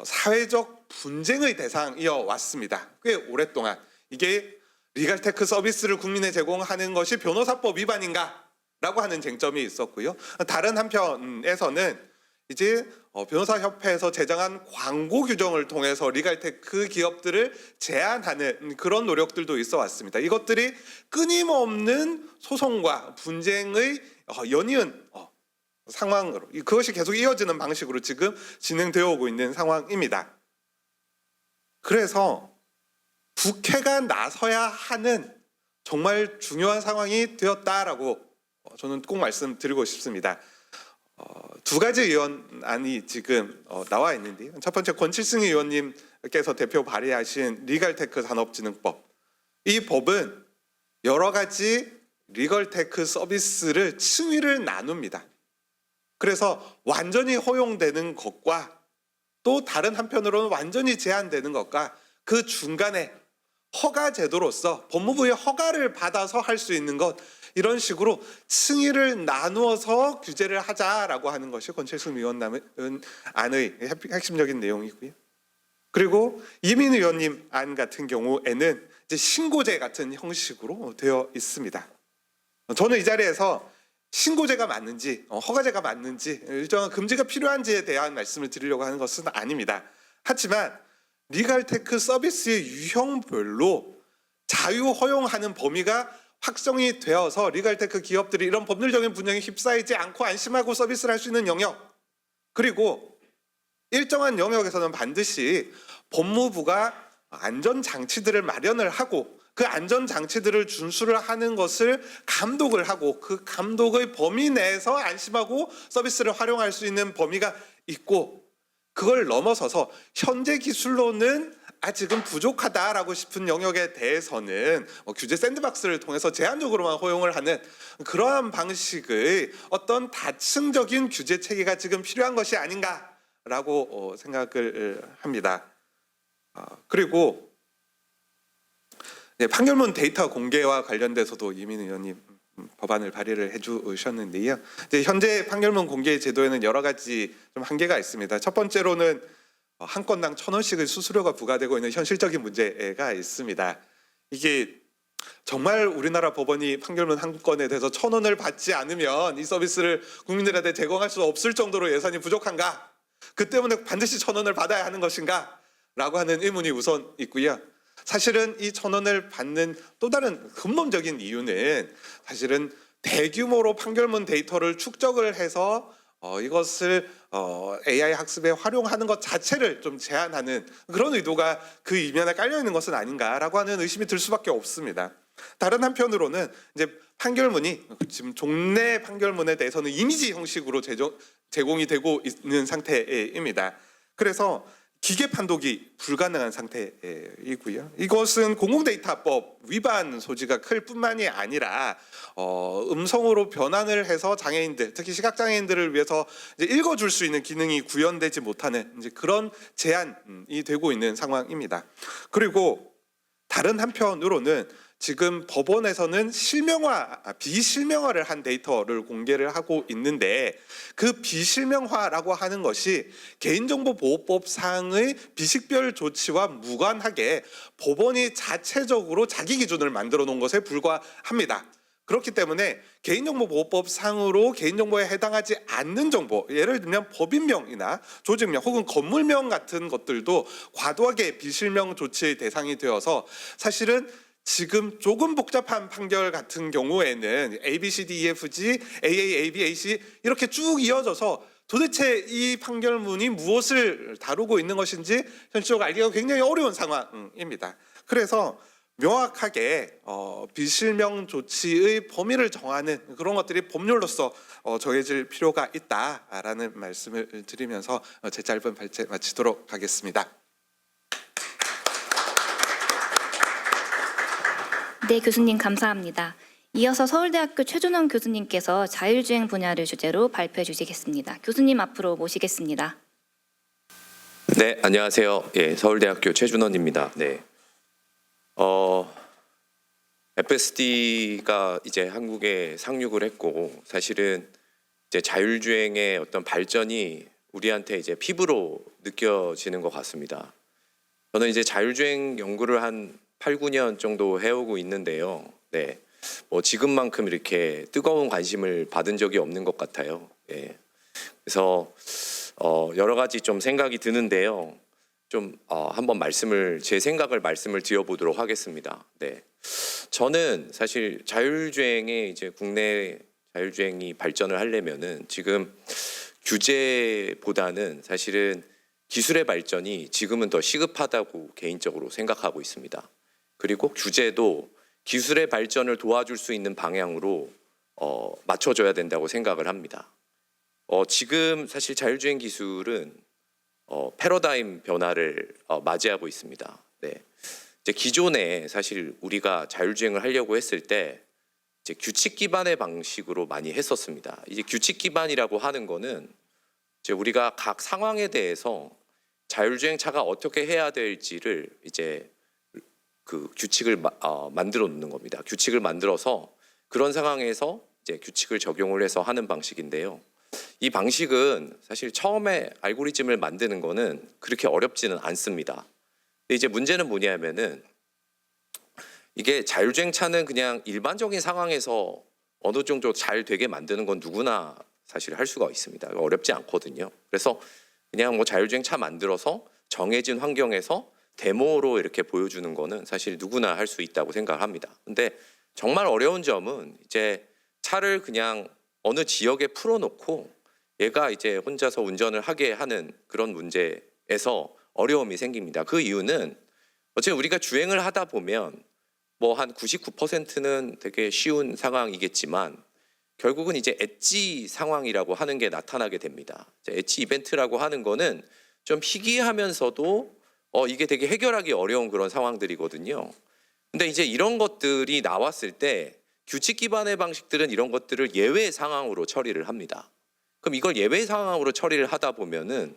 사회적 분쟁의 대상이어 왔습니다. 꽤 오랫동안. 이게 리갈테크 서비스를 국민에 제공하는 것이 변호사법 위반인가라고 하는 쟁점이 있었고요. 다른 한편에서는 이제 변호사협회에서 제정한 광고 규정을 통해서 리갈테크 기업들을 제한하는 그런 노력들도 있어 왔습니다. 이것들이 끊임없는 소송과 분쟁의 연이은 상황으로, 그것이 계속 이어지는 방식으로 지금 진행되어 오고 있는 상황입니다. 그래서 국회가 나서야 하는 정말 중요한 상황이 되었다라고 저는 꼭 말씀드리고 싶습니다. 두 가지 의원안이 지금 나와 있는데요. 첫 번째, 권칠승 의원님께서 대표 발의하신 리갈테크 산업진흥법. 이 법은 여러 가지 리걸테크 서비스를 층위를 나눕니다. 그래서 완전히 허용되는 것과 또 다른 한편으로는 완전히 제한되는 것과 그 중간에 허가 제도로서 법무부의 허가를 받아서 할 수 있는 것, 이런 식으로 층위를 나누어서 규제를 하자라고 하는 것이 권칠승 의원님의 안의 핵심적인 내용이고요. 그리고 이민 의원님 안 같은 경우에는 이제 신고제 같은 형식으로 되어 있습니다. 저는 이 자리에서 신고제가 맞는지 허가제가 맞는지 일정한 금지가 필요한지에 대한 말씀을 드리려고 하는 것은 아닙니다. 하지만 리갈테크 서비스의 유형별로 자유 허용하는 범위가 확정이 되어서 리갈테크 기업들이 이런 법률적인 분쟁에 휩싸이지 않고 안심하고 서비스를 할 수 있는 영역, 그리고 일정한 영역에서는 반드시 법무부가 안전장치들을 마련을 하고 그 안전장치들을 준수를 하는 것을 감독을 하고 그 감독의 범위 내에서 안심하고 서비스를 활용할 수 있는 범위가 있고, 그걸 넘어서서 현재 기술로는 아직은 부족하다라고 싶은 영역에 대해서는 규제 샌드박스를 통해서 제한적으로만 허용을 하는 그러한 방식의 어떤 다층적인 규제 체계가 지금 필요한 것이 아닌가라고 생각을 합니다. 그리고 판결문 데이터 공개와 관련돼서도 이민 의원님 법안을 발의를 해주셨는데요. 이제 현재 판결문 공개 제도에는 여러 가지 좀 한계가 있습니다. 첫 번째로는 한 건당 1,000원씩의 수수료가 부과되고 있는 현실적인 문제가 있습니다. 이게 정말 우리나라 법원이 판결문 한 건에 대해서 1,000원을 받지 않으면 이 서비스를 국민들한테 제공할 수 없을 정도로 예산이 부족한가? 그 때문에 반드시 1,000원을 받아야 하는 것인가? 라고 하는 의문이 우선 있고요. 사실은 이 1,000원을 받는 또 다른 근본적인 이유는 사실은 대규모로 판결문 데이터를 축적을 해서 이것을 AI 학습에 활용하는 것 자체를 좀 제한하는 그런 의도가 그 이면에 깔려 있는 것은 아닌가라고 하는 의심이 들 수밖에 없습니다. 다른 한편으로는 이제 판결문이 지금 종래 판결문에 대해서는 이미지 형식으로 제공이 되고 있는 상태입니다. 그래서 기계 판독이 불가능한 상태이고요. 이것은 공공데이터법 위반 소지가 클 뿐만이 아니라 음성으로 변환을 해서 장애인들, 특히 시각장애인들을 위해서 이제 읽어줄 수 있는 기능이 구현되지 못하는 이제 그런 제한이 되고 있는 상황입니다. 그리고 다른 한편으로는 지금 법원에서는 비실명화를 한 데이터를 공개를 하고 있는데 그 비실명화라고 하는 것이 개인정보보호법상의 비식별 조치와 무관하게 법원이 자체적으로 자기 기준을 만들어 놓은 것에 불과합니다. 그렇기 때문에 개인정보보호법상으로 개인정보에 해당하지 않는 정보, 예를 들면 법인명이나 조직명 혹은 건물명 같은 것들도 과도하게 비실명 조치의 대상이 되어서 사실은 지금 조금 복잡한 판결 같은 경우에는 A, B, C, D, E, F, G, AA, AB, AC 이렇게 쭉 이어져서 도대체 이 판결문이 무엇을 다루고 있는 것인지 현실적으로 알기가 굉장히 어려운 상황입니다. 그래서 명확하게 비실명 조치의 범위를 정하는 그런 것들이 법률로서 정해질 필요가 있다라는 말씀을 드리면서 제 짧은 발제 마치도록 하겠습니다. 네, 교수님 감사합니다. 이어서 서울대학교 최준원 교수님께서 자율주행 분야를 주제로 발표해 주시겠습니다. 교수님 앞으로 모시겠습니다. 네, 안녕하세요. 예, 서울대학교 최준원입니다. 네. FSD가 이제 한국에 상륙을 했고 사실은 이제 자율주행의 어떤 발전이 우리한테 이제 피부로 느껴지는 것 같습니다. 저는 이제 자율주행 연구를 한 8, 9년 정도 해오고 있는데요. 네. 뭐 지금만큼 이렇게 뜨거운 관심을 받은 적이 없는 것 같아요. 예. 그래서 여러 가지 좀 생각이 드는데요. 좀 한번 제 생각을 말씀을 드려보도록 하겠습니다. 네. 저는 사실 자율주행의 이제 국내 자율주행이 발전을 하려면은 지금 규제보다는 사실은 기술의 발전이 지금은 더 시급하다고 개인적으로 생각하고 있습니다. 그리고 규제도 기술의 발전을 도와줄 수 있는 방향으로 맞춰줘야 된다고 생각을 합니다. 지금 사실 자율주행 기술은 패러다임 변화를 맞이하고 있습니다. 네. 이제 기존에 사실 우리가 자율주행을 하려고 했을 때 이제 규칙 기반의 방식으로 많이 했었습니다. 이제 규칙 기반이라고 하는 거는 이제 우리가 각 상황에 대해서 자율주행 차가 어떻게 해야 될지를 이제 그 규칙을 만들어 놓는 겁니다. 규칙을 만들어서 그런 상황에서 이제 규칙을 적용을 해서 하는 방식인데요. 이 방식은 사실 처음에 알고리즘을 만드는 거는 그렇게 어렵지는 않습니다. 근데 이제 문제는 뭐냐면은 이게 자율주행 차는 그냥 일반적인 상황에서 어느 정도 잘 되게 만드는 건 누구나 사실 할 수가 있습니다. 어렵지 않거든요. 그래서 그냥 뭐 자율주행 차 만들어서 정해진 환경에서 데모로 이렇게 보여주는 거는 사실 누구나 할 수 있다고 생각을 합니다. 근데 정말 어려운 점은 이제 차를 그냥 어느 지역에 풀어놓고 얘가 이제 혼자서 운전을 하게 하는 그런 문제에서 어려움이 생깁니다. 그 이유는 어쨌든 우리가 주행을 하다 보면 뭐 한 99%는 되게 쉬운 상황이겠지만 결국은 이제 엣지 상황이라고 하는 게 나타나게 됩니다. 엣지 이벤트라고 하는 거는 좀 희귀하면서도 이게 되게 해결하기 어려운 그런 상황들이거든요. 근데 이제 이런 것들이 나왔을 때 규칙 기반의 방식들은 이런 것들을 예외 상황으로 처리를 합니다. 그럼 이걸 예외 상황으로 처리를 하다 보면은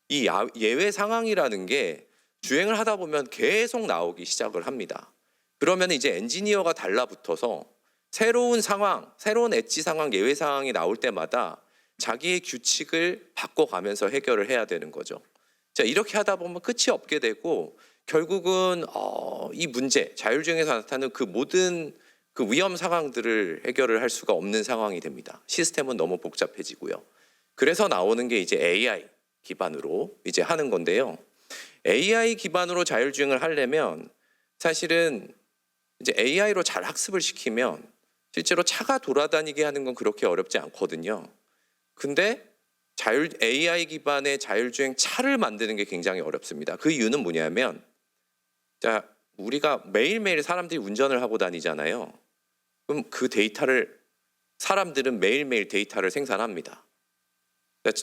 이 예외 상황이라는 게 주행을 하다 보면 계속 나오기 시작을 합니다. 그러면 이제 엔지니어가 달라붙어서 새로운 상황, 새로운 엣지 상황, 예외 상황이 나올 때마다 자기의 규칙을 바꿔가면서 해결을 해야 되는 거죠. 자, 이렇게 하다 보면 끝이 없게 되고 결국은 이 문제, 자율주행에서 나타나는 그 모든 그 위험 상황들을 해결을 할 수가 없는 상황이 됩니다. 시스템은 너무 복잡해지고요. 그래서 나오는 게 이제 AI 기반으로 이제 하는 건데요. AI 기반으로 자율주행을 하려면 사실은 이제 AI로 잘 학습을 시키면 실제로 차가 돌아다니게 하는 건 그렇게 어렵지 않거든요. 근데 AI 기반의 자율주행 차를 만드는 게 굉장히 어렵습니다. 그 이유는 뭐냐면 자, 우리가 매일매일 사람들이 운전을 하고 다니잖아요. 그럼 그 데이터를 사람들은 매일매일 데이터를 생산합니다.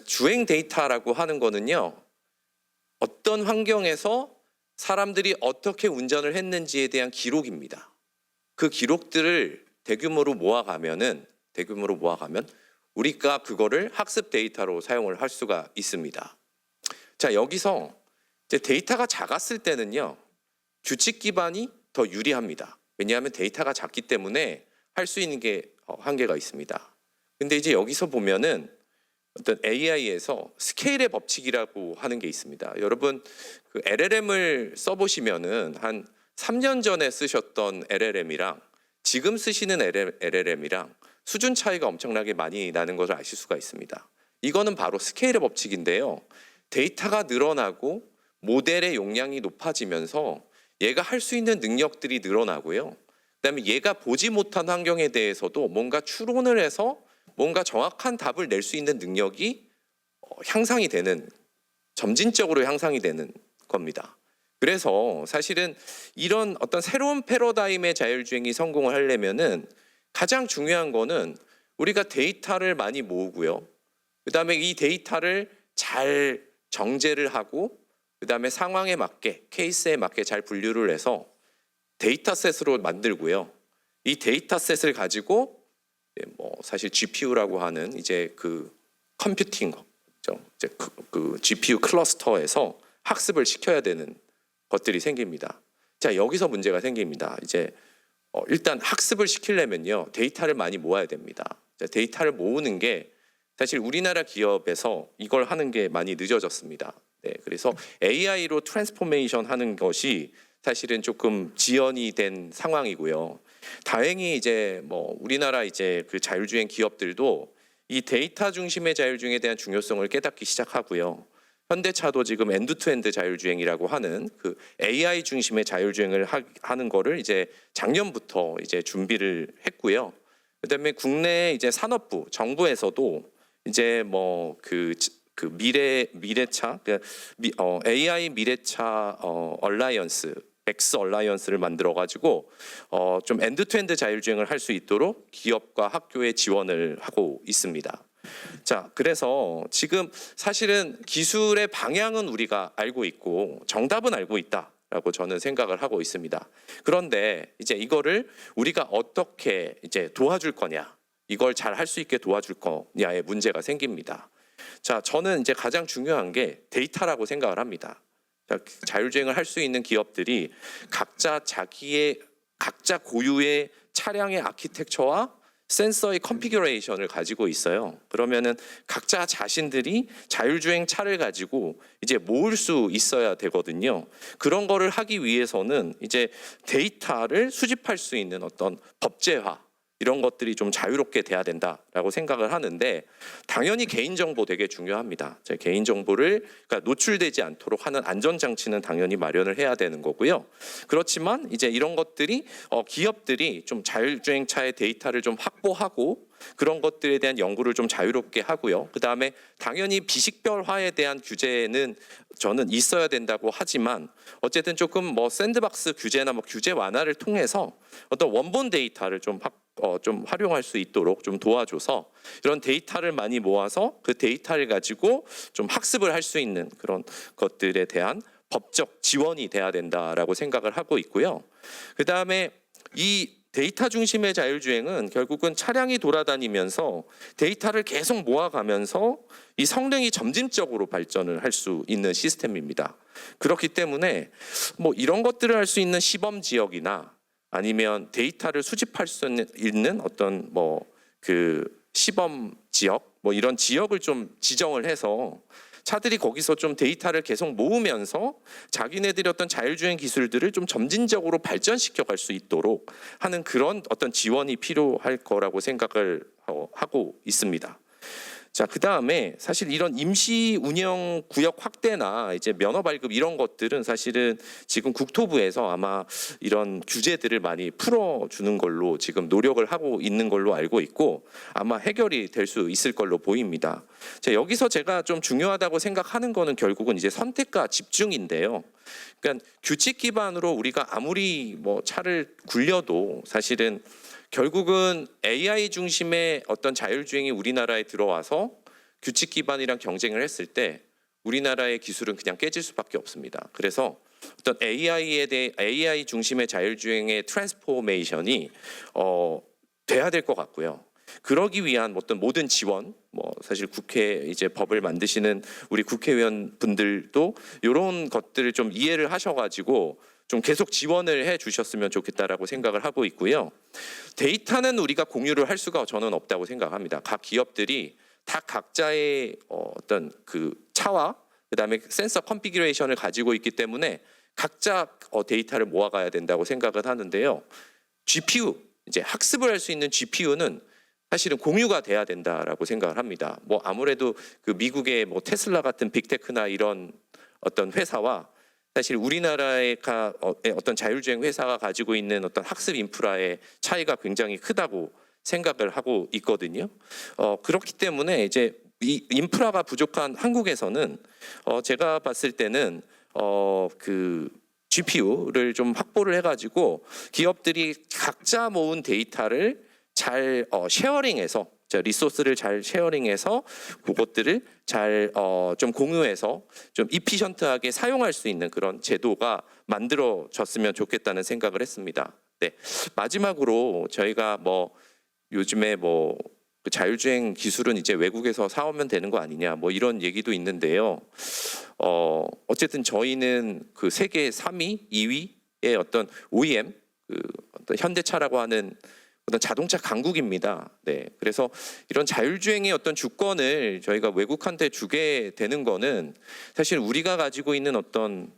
주행 데이터라고 하는 거는요. 어떤 환경에서 사람들이 어떻게 운전을 했는지에 대한 기록입니다. 그 기록들을 대규모로 모아가면 우리가 그거를 학습 데이터로 사용을 할 수가 있습니다. 자, 여기서 이제 데이터가 작았을 때는요, 규칙 기반이 더 유리합니다. 왜냐하면 데이터가 작기 때문에 할 수 있는 게 한계가 있습니다. 근데 이제 여기서 보면은 어떤 AI에서 스케일의 법칙이라고 하는 게 있습니다. 여러분 그 LLM을 써보시면은 한 3년 전에 쓰셨던 LLM이랑 지금 쓰시는 LLM이랑 수준 차이가 엄청나게 많이 나는 것을 아실 수가 있습니다. 이거는 바로 스케일의 법칙인데요. 데이터가 늘어나고 모델의 용량이 높아지면서 얘가 할 수 있는 능력들이 늘어나고요. 그다음에 얘가 보지 못한 환경에 대해서도 뭔가 추론을 해서 뭔가 정확한 답을 낼 수 있는 능력이 향상이 되는, 점진적으로 향상이 되는 겁니다. 그래서 사실은 이런 어떤 새로운 패러다임의 자율주행이 성공을 하려면은 가장 중요한 거는 우리가 데이터를 많이 모으고요. 그다음에 이 데이터를 잘 정제를 하고 그다음에 상황에 맞게, 케이스에 맞게 잘 분류를 해서 데이터셋으로 만들고요. 이 데이터셋을 가지고 뭐 사실 GPU라고 하는 이제 그 컴퓨팅 이제 그 GPU 클러스터에서 학습을 시켜야 되는 것들이 생깁니다. 자, 여기서 문제가 생깁니다. 이제 일단 학습을 시키려면요, 데이터를 많이 모아야 됩니다. 자, 데이터를 모으는 게 사실 우리나라 기업에서 이걸 하는 게 많이 늦어졌습니다. 네, 그래서 AI로 트랜스포메이션 하는 것이 사실은 조금 지연이 된 상황이고요. 다행히 이제 뭐 우리나라 이제 그 자율주행 기업들도 이 데이터 중심의 자율주행에 대한 중요성을 깨닫기 시작하고요. 현대차도 지금 엔드투엔드 자율주행이라고 하는 그 AI 중심의 자율주행을 하는 거를 이제 작년부터 이제 준비를 했고요. 그다음에 국내 이제 산업부, 정부에서도 이제 뭐 그 미래차, AI 미래차 얼라이언스, 엑스 얼라이언스를 만들어 가지고 좀 엔드투엔드 자율주행을 할 수 있도록 기업과 학교에 지원을 하고 있습니다. 자, 그래서 지금 사실은 기술의 방향은 우리가 알고 있고 정답은 알고 있다라고 저는 생각을 하고 있습니다. 그런데 이제 이거를 우리가 어떻게 이제 도와줄 거냐, 이걸 잘 할 수 있게 도와줄 거냐의 문제가 생깁니다. 자, 저는 이제 가장 중요한 게 데이터라고 생각을 합니다. 자율주행을 할 수 있는 기업들이 각자 고유의 차량의 아키텍처와 센서의 컨피규레이션을 가지고 있어요. 그러면은 각자 자신들이 자율주행 차를 가지고 이제 모을 수 있어야 되거든요. 그런 거를 하기 위해서는 이제 데이터를 수집할 수 있는 어떤 법제화, 이런 것들이 좀 자유롭게 돼야 된다라고 생각을 하는데, 당연히 개인정보 되게 중요합니다. 제 개인정보를 그러니까 노출되지 않도록 하는 안전장치는 당연히 마련을 해야 되는 거고요. 그렇지만 이제 이런 것들이 기업들이 좀 자율주행차의 데이터를 좀 확보하고 그런 것들에 대한 연구를 좀 자유롭게 하고요. 그다음에 당연히 비식별화에 대한 규제는 저는 있어야 된다고 하지만 어쨌든 조금 뭐 샌드박스 규제나 뭐 규제 완화를 통해서 어떤 원본 데이터를 좀 활용할 수 있도록 좀 도와줘서 이런 데이터를 많이 모아서 그 데이터를 가지고 좀 학습을 할 수 있는 그런 것들에 대한 법적 지원이 돼야 된다라고 생각을 하고 있고요. 그다음에 이 데이터 중심의 자율주행은 결국은 차량이 돌아다니면서 데이터를 계속 모아가면서 이 성능이 점진적으로 발전을 할 수 있는 시스템입니다. 그렇기 때문에 뭐 이런 것들을 할 수 있는 시범 지역이나 아니면 데이터를 수집할 수 있는 어떤 뭐 그 시범 지역, 뭐 이런 지역을 좀 지정을 해서 차들이 거기서 좀 데이터를 계속 모으면서 자기네들이 어떤 자율주행 기술들을 좀 점진적으로 발전시켜 갈 수 있도록 하는 그런 어떤 지원이 필요할 거라고 생각을 하고 있습니다. 자, 그다음에 사실 이런 임시 운영 구역 확대나 이제 면허 발급 이런 것들은 사실은 지금 국토부에서 아마 이런 규제들을 많이 풀어주는 걸로 지금 노력을 하고 있는 걸로 알고 있고 아마 해결이 될 수 있을 걸로 보입니다. 자, 여기서 제가 좀 중요하다고 생각하는 거는 결국은 이제 선택과 집중인데요. 그러니까 규칙 기반으로 우리가 아무리 뭐 차를 굴려도 사실은 결국은 AI 중심의 어떤 자율주행이 우리나라에 들어와서 규칙 기반이랑 경쟁을 했을 때 우리나라의 기술은 그냥 깨질 수밖에 없습니다. 그래서 어떤 AI 중심의 자율주행의 트랜스포메이션이 돼야 될 것 같고요. 그러기 위한 어떤 모든 지원, 사실 국회 이제 법을 만드시는 우리 국회의원 분들도 이런 것들을 좀 이해를 하셔가지고 좀 계속 지원을 해 주셨으면 좋겠다라고 생각을 하고 있고요. 데이터는 우리가 공유를 할 수가 저는 없다고 생각합니다. 각 기업들이 다 각자의 어떤 그 차와 그다음에 센서 컨피규레이션을 가지고 있기 때문에 각자 데이터를 모아가야 된다고 생각을 하는데요. GPU, 이제 학습을 할 수 있는 GPU는 사실은 공유가 돼야 된다라고 생각을 합니다. 아무래도 그 미국의 테슬라 같은 빅테크나 이런 어떤 회사와 사실 우리나라의 어떤 자율주행 회사가 가지고 있는 어떤 학습 인프라의 차이가 굉장히 크다고 생각을 하고 있거든요. 그렇기 때문에 이제 이 인프라가 부족한 한국에서는 제가 봤을 때는 그 GPU를 좀 확보를 해가지고 기업들이 각자 모은 데이터를 잘 쉐어링해서 리소스를 잘 쉐어링해서 그것들을 잘 좀 공유해서 좀 이피션트하게 사용할 수 있는 그런 제도가 만들어졌으면 좋겠다는 생각을 했습니다. 네. 마지막으로 저희가 요즘에 그 자율주행 기술은 이제 외국에서 사오면 되는 거 아니냐 이런 얘기도 있는데요. 어쨌든 저희는 그 세계 3위, 2위의 어떤 OEM, 어떤 현대차라고 하는 어떤 자동차 강국입니다. 네, 그래서 이런 자율주행의 어떤 주권을 저희가 외국한테 주게 되는 거는 사실 우리가 가지고 있는 어떤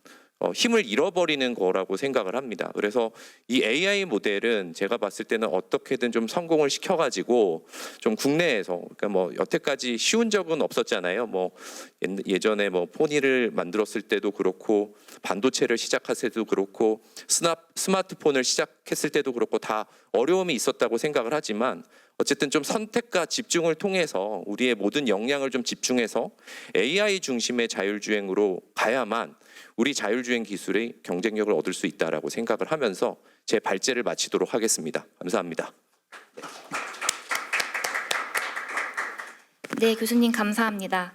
힘을 잃어버리는 거라고 생각을 합니다. 그래서 이 AI 모델은 제가 봤을 때는 어떻게든 좀 성공을 시켜가지고 좀 국내에서, 그러니까 여태까지 쉬운 적은 없었잖아요. 예전에 포니를 만들었을 때도 그렇고 반도체를 시작했을 때도 그렇고 스마트폰을 시작했을 때도 그렇고 다 어려움이 있었다고 생각을 하지만 어쨌든 좀 선택과 집중을 통해서 우리의 모든 역량을 좀 집중해서 AI 중심의 자율주행으로 가야만 우리 자율주행 기술의 경쟁력을 얻을 수 있다라고 생각을 하면서 제 발제를 마치도록 하겠습니다. 감사합니다. 네, 교수님 감사합니다.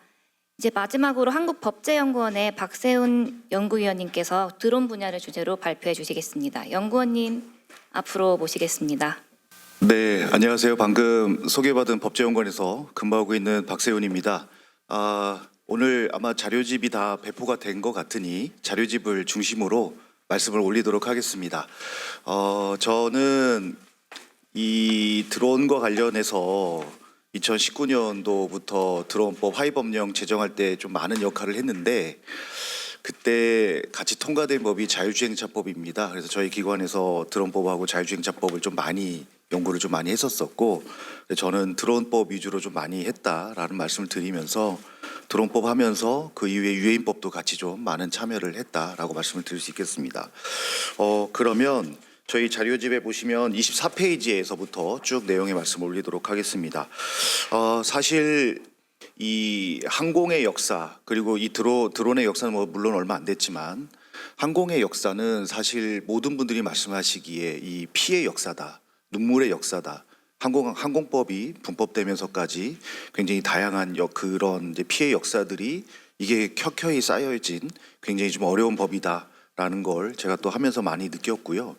이제 마지막으로 한국법제연구원의 박세훈 연구위원님께서 드론 분야를 주제로 발표해 주시겠습니다. 연구원님 앞으로 모시겠습니다. 네, 안녕하세요. 방금 소개받은 법제연구원에서 근무하고 있는 박세훈입니다. 오늘 아마 자료집이 다 배포가 된 것 같으니 자료집을 중심으로 말씀을 올리도록 하겠습니다. 저는 이 드론과 관련해서 2019년도부터 드론법 하위법령 제정할 때 좀 많은 역할을 했는데 그때 같이 통과된 법이 자율주행차법입니다. 그래서 저희 기관에서 드론법하고 자율주행차법을 좀 많이 연구를 좀 많이 했었었고 저는 드론법 위주로 좀 많이 했다라는 말씀을 드리면서 드론법 하면서 그 이후에 유해인법도 같이 좀 많은 참여를 했다라고 말씀을 드릴 수 있겠습니다. 그러면 저희 자료집에 보시면 24페이지에서부터 쭉 내용의 말씀을 올리도록 하겠습니다. 사실 이 항공의 역사 그리고 이 드론의 역사는 물론 얼마 안 됐지만 항공의 역사는 사실 모든 분들이 말씀하시기에 이 피의 역사다, 눈물의 역사다. 항공법이 분법되면서까지 굉장히 다양한 그런 이제 피해 역사들이 이게 켜켜이 쌓여진 굉장히 좀 어려운 법이다라는 걸 제가 또 하면서 많이 느꼈고요.